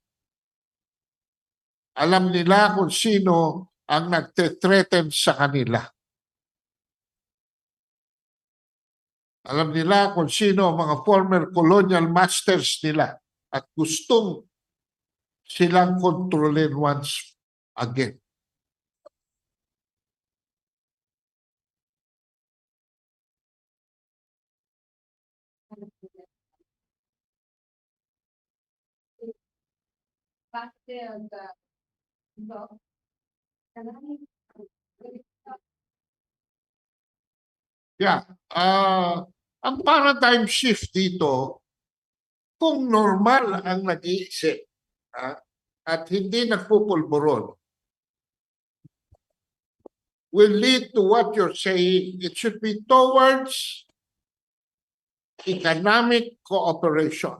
E: Alam nila kung sino ang nagte-threaten sa kanila. Alam nila kung sino ang mga former colonial masters nila at gustong silang kontrolin once again. Yeah. Ang paradigm shift dito, kung normal ang nag-iisip at hindi nagpupulburon, will lead to what you're saying. It should be towards economic cooperation.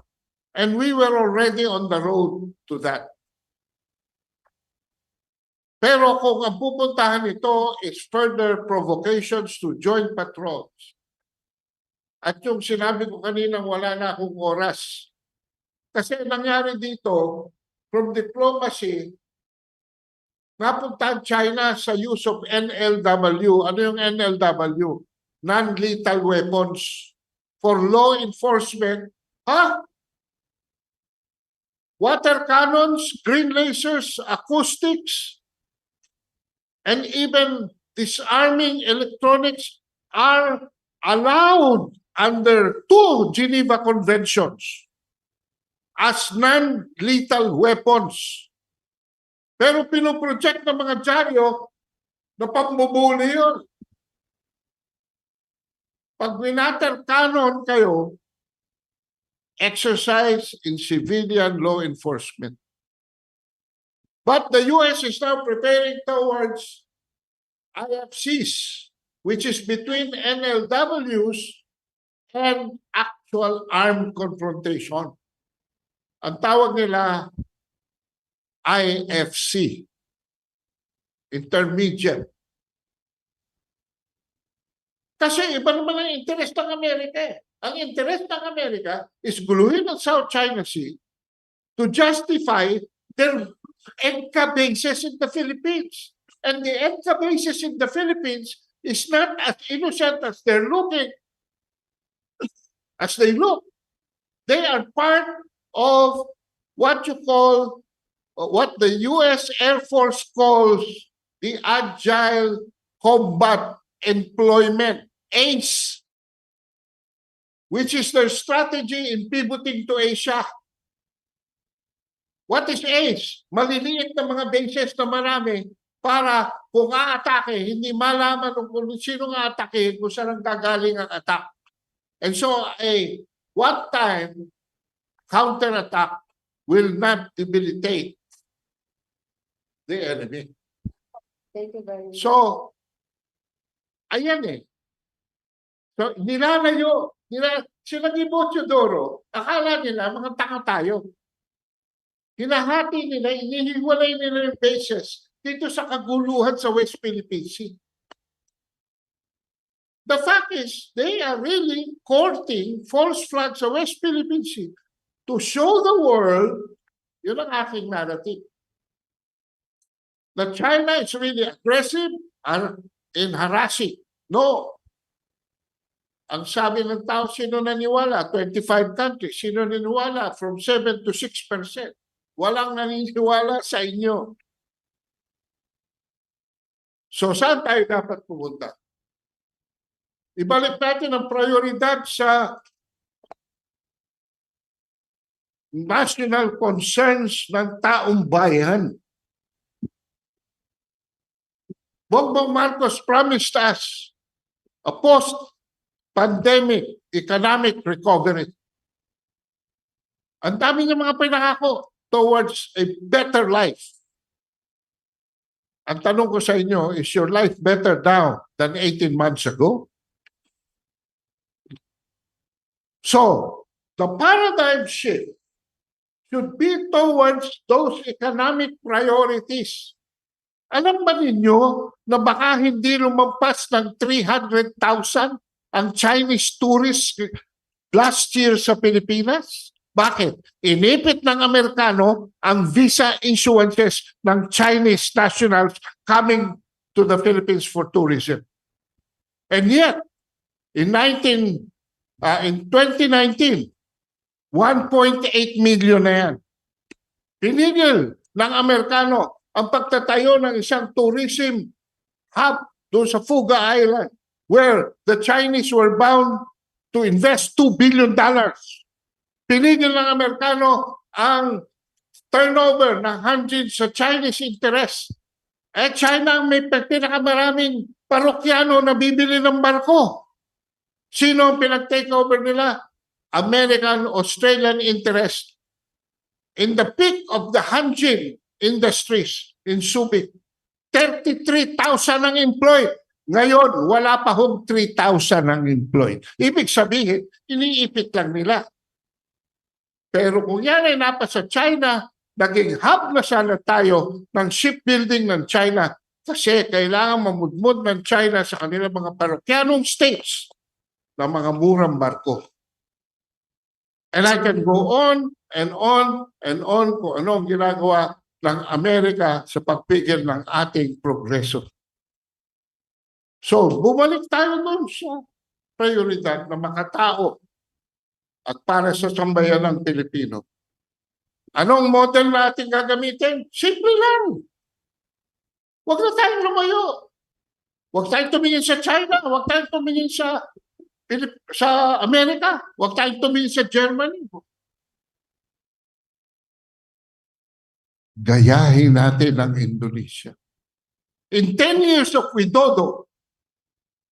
E: And we were already on the road to that. Pero kung ang pupuntahan ito is further provocations to joint patrols, at yung sinabi ko kanina wala na akong oras. Kasi nangyari dito, from diplomacy, napunta China sa use of NLW. Ano yung NLW? Non-lethal weapons for law enforcement. Water cannons, green lasers, acoustics, and even disarming electronics are allowed under 2 Geneva Conventions as non-lethal weapons. Pero pinoproject ng mga dyaryo na pambubuli yun. Pag winater cannon kayo, exercise in civilian law enforcement. But the US is now preparing towards IFCs, which is between NLWs and actual armed confrontation. Ang tawag nila IFC, intermediate. Kasi iba naman ang interest ng Amerika. Ang interest ng Amerika is guluhin ang South China Sea to justify their EDCA bases in the Philippines. And the EDCA bases in the Philippines is not as innocent as they're looking, as they look. They are part of what you call, what the U.S. Air Force calls the Agile Combat Employment, ACE, which is their strategy in pivoting to Asia. What is ACE? Maliliit na mga bases na marami para kung aatake, hindi malaman kung sino nga atake, kung saan ang gagaling ang attack. And so a one-time counterattack will not debilitate the enemy.
D: Thank you very much.
E: So, ayan eh. So, nilalayo. Sila ni Bochodoro, akala nila mga tanga tayo. Hinahati nila, inihiwalay nila yung bases dito sa kaguluhan sa West Philippine Sea. The fact is, they are really courting false flags sa West Philippine Sea to show the world, yun ang aking narrative, that China is really aggressive in harassing. No. Ang sabi ng tao, sino naniwala? 25 countries. Sino naniwala? From 7 to 6%. Walang naniniwala sa inyo. So, saan tayo dapat pumunta? Ibalik natin ang prioridad sa national concerns ng taong bayan. Bongbong Marcos promised us a post-pandemic economic recovery. Ang dami ng mga pinangako towards a better life. Ang tanong ko sa inyo, is your life better now than 18 months ago? So, the paradigm shift should be towards those economic priorities. Alam ba ninyo na baka hindi lumampas ng 300,000 ang Chinese tourists last year sa Pilipinas? Bakit? Inipit ng Amerikano ang visa issuances ng Chinese nationals coming to the Philippines for tourism. And yet, in 2019, 1.8 million na yan. Pinigil ng Amerikano ang pagtatayo ng isang tourism hub doon sa Fuga Island where the Chinese were bound to invest $2 billion. Pinigil ng Amerikano ang turnover ng hundreds sa Chinese interest. China ang may pinakamaraming parokyano na bibili ng barko. Sino ang pinag-take over nila? American, Australian interest. In the peak of the Hanjin industries in Subic, 33,000 ang employed. Ngayon, wala pa hong 3,000 ang employed. Ibig sabihin, iniipit lang nila. Pero kung yan ay napasa China, naging hub na sana tayo ng shipbuilding ng China kasi kailangan mamudmud ng China sa kanilang mga parokyanong states ng mga murang barko. And I can go on and on and on kung ano ang ginagawa ng Amerika sa pagpigil ng ating progreso. So, bumalik tayo doon sa prioridad na makatao at para sa sambayan ng Pilipino. Anong model na ating gagamitin? Simple lang. Huwag na tayong lumayo. Huwag tayong tumingin sa China. Huwag tayong tumingin sa Amerika. Huwag tayong tumingin sa Germany. Gayahin natin ang Indonesia. In 10 years of Widodo,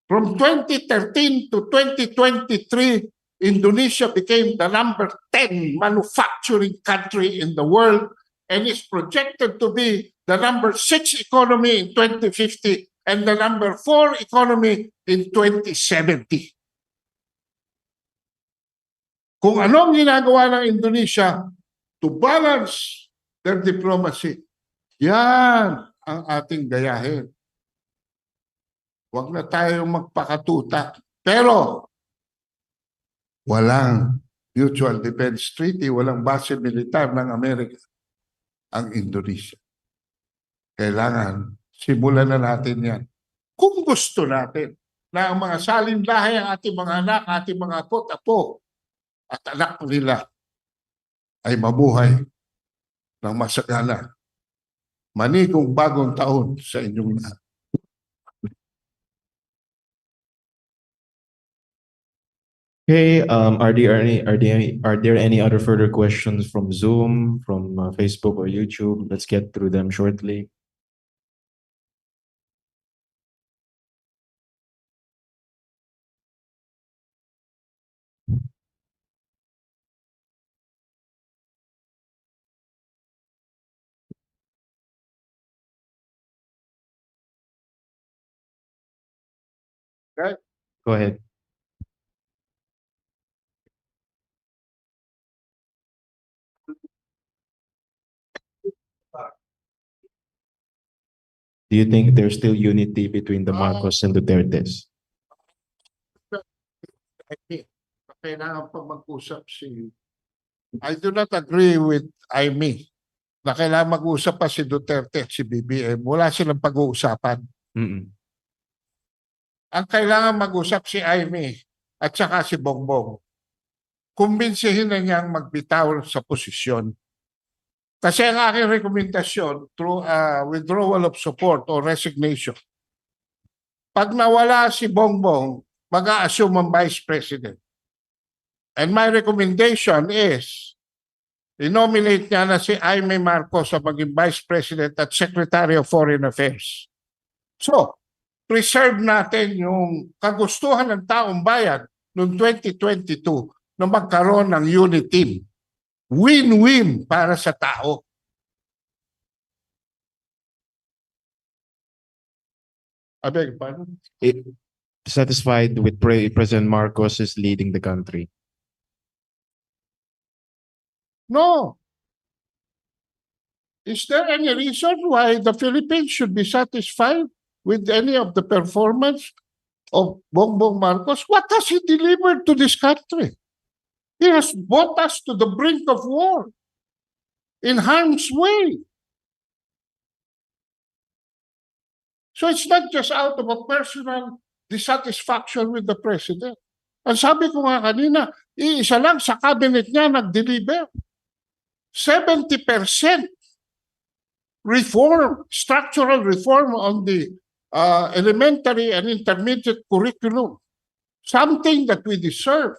E: from 2013 to 2023, Indonesia became the number 10 manufacturing country in the world and is projected to be the number 6 economy in 2050 and the number 4 economy in 2070. Kung ano ang ginagawa ng Indonesia to balance their diplomacy, yan ang ating gayahin. Huwag na tayong magpakatuta. Pero walang mutual defense treaty, walang base militar ng Amerika. ang Indonesia. Kailangan simulan na natin yan. Kung gusto natin na ang mga salinlahi, ang ating mga anak, ating mga apo at anak nila ay mabuhay ng masagana. Manigong bagong taon sa inyong lahat.
A: Okay, are there any other further questions from Zoom, from Facebook or YouTube? Let's get through them shortly.
E: Okay?
A: Go ahead. Do you think there's still unity between the Marcos and Dutertes?
E: Kailangan pa mag-usap si... I do not agree with Aimee na kailangan mag-usap pa si Duterte at si BBM. Wala silang pag-uusapan.
A: Mm-mm.
E: Ang kailangan mag-usap si Aimee at saka si Bongbong. Kumbinsihin na niyang magbitaw sa posisyon. Kasi ang aking rekomendasyon through withdrawal of support or resignation, pag nawala si Bongbong, mag-a-assume ang Vice President. And my recommendation is, i-nominate niya na si Aimee Marcos sa maging Vice President at Secretary of Foreign Affairs. So, preserve natin yung kagustuhan ng taong bayan noong 2022 na magkaroon ng unit team. Win-win para sa tao. I beg your pardon?
A: Satisfied with President Marcos is leading the country?
E: No. Is there any reason why the Philippines should be satisfied with any of the performance of Bongbong Marcos? What has he delivered to this country? He has brought us to the brink of war, in harm's way. So it's not just out of a personal dissatisfaction with the president. Ang sabi ko nga kanina, iisa lang sa cabinet niya nag-deliver. 70% reform, structural reform on the elementary and intermediate curriculum. Something that we deserve.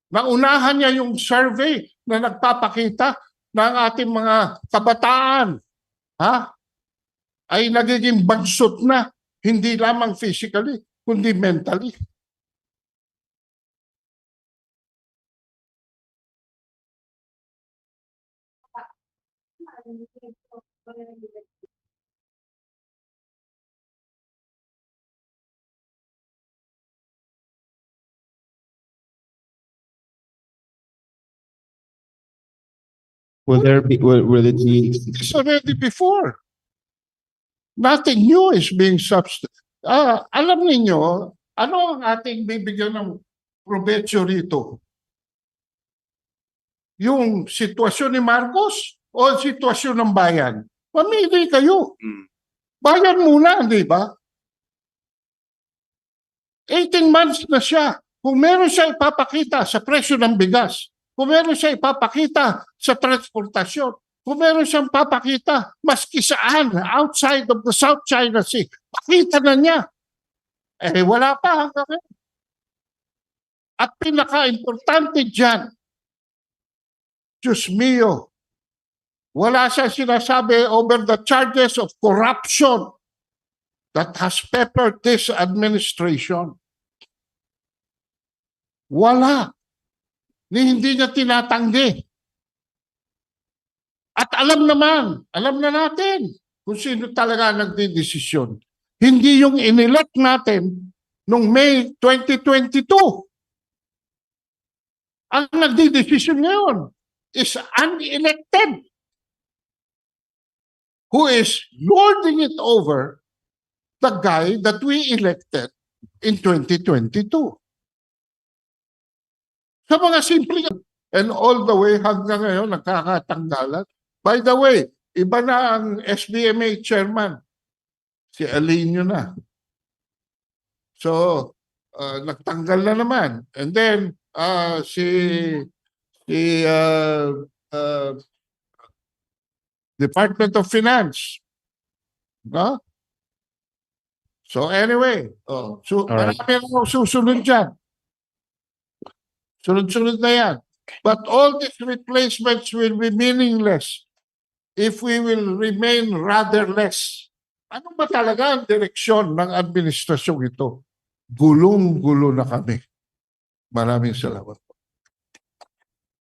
E: Naunahan niya yung survey na nagpapakita ng ating mga kabataan ay nagiging bagsot na, hindi lamang physically, kundi mentally.
A: Will it be?
E: It's already before. Nothing new is being substituted. Alam ninyo, ano ang ating bibigyan ng probetsyo rito? Yung sitwasyon ni Marcos o sitwasyon ng bayan? Mamili kayo. Bayan muna, di ba? 18 months na siya. Kung meron siya ipapakita sa presyo ng bigas, kung meron siya ipapakita sa transportasyon, kung meron siyang papakita maski saan, outside of the South China Sea, pakita na niya. Wala pa hanggang ngayon. At pinaka-importante dyan, Diyos mio, wala siya sinasabi over the charges of corruption that has peppered this administration. Wala. Hindi niya tinatanggi. At alam na natin kung sino talaga nagdidesisyon. Hindi yung inelect natin noong May 2022. Ang nagdidesisyon ngayon is unelected who is lording it over the guy that we elected in 2022. Sa mga simple and all the way hanggang ngayon nagkakatanggalan. By the way, iba na ang SBMA chairman. Si Alino na. So, nagtanggal na naman. And then, si Department of Finance. No? So anyway, so
A: Alright.
E: marami akong susunod dyan. Sunod-sunod na yan. But all these replacements will be meaningless if we will remain rudderless. Ano ba talaga ang direksyon ng administrasyong ito? Gulong-gulo na kami. Maraming salamat.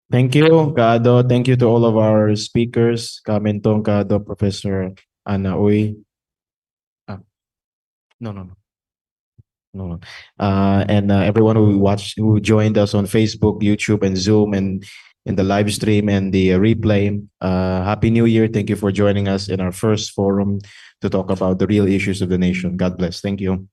A: Thank you, Kado. Thank you to all of our speakers. Kamentong, Kado, Professor Ana Uy. No. And everyone who joined us on Facebook, YouTube, and Zoom, and in the live stream and the replay. Happy New Year. Thank you for joining us in our first forum to talk about the real issues of the nation. God bless. Thank you.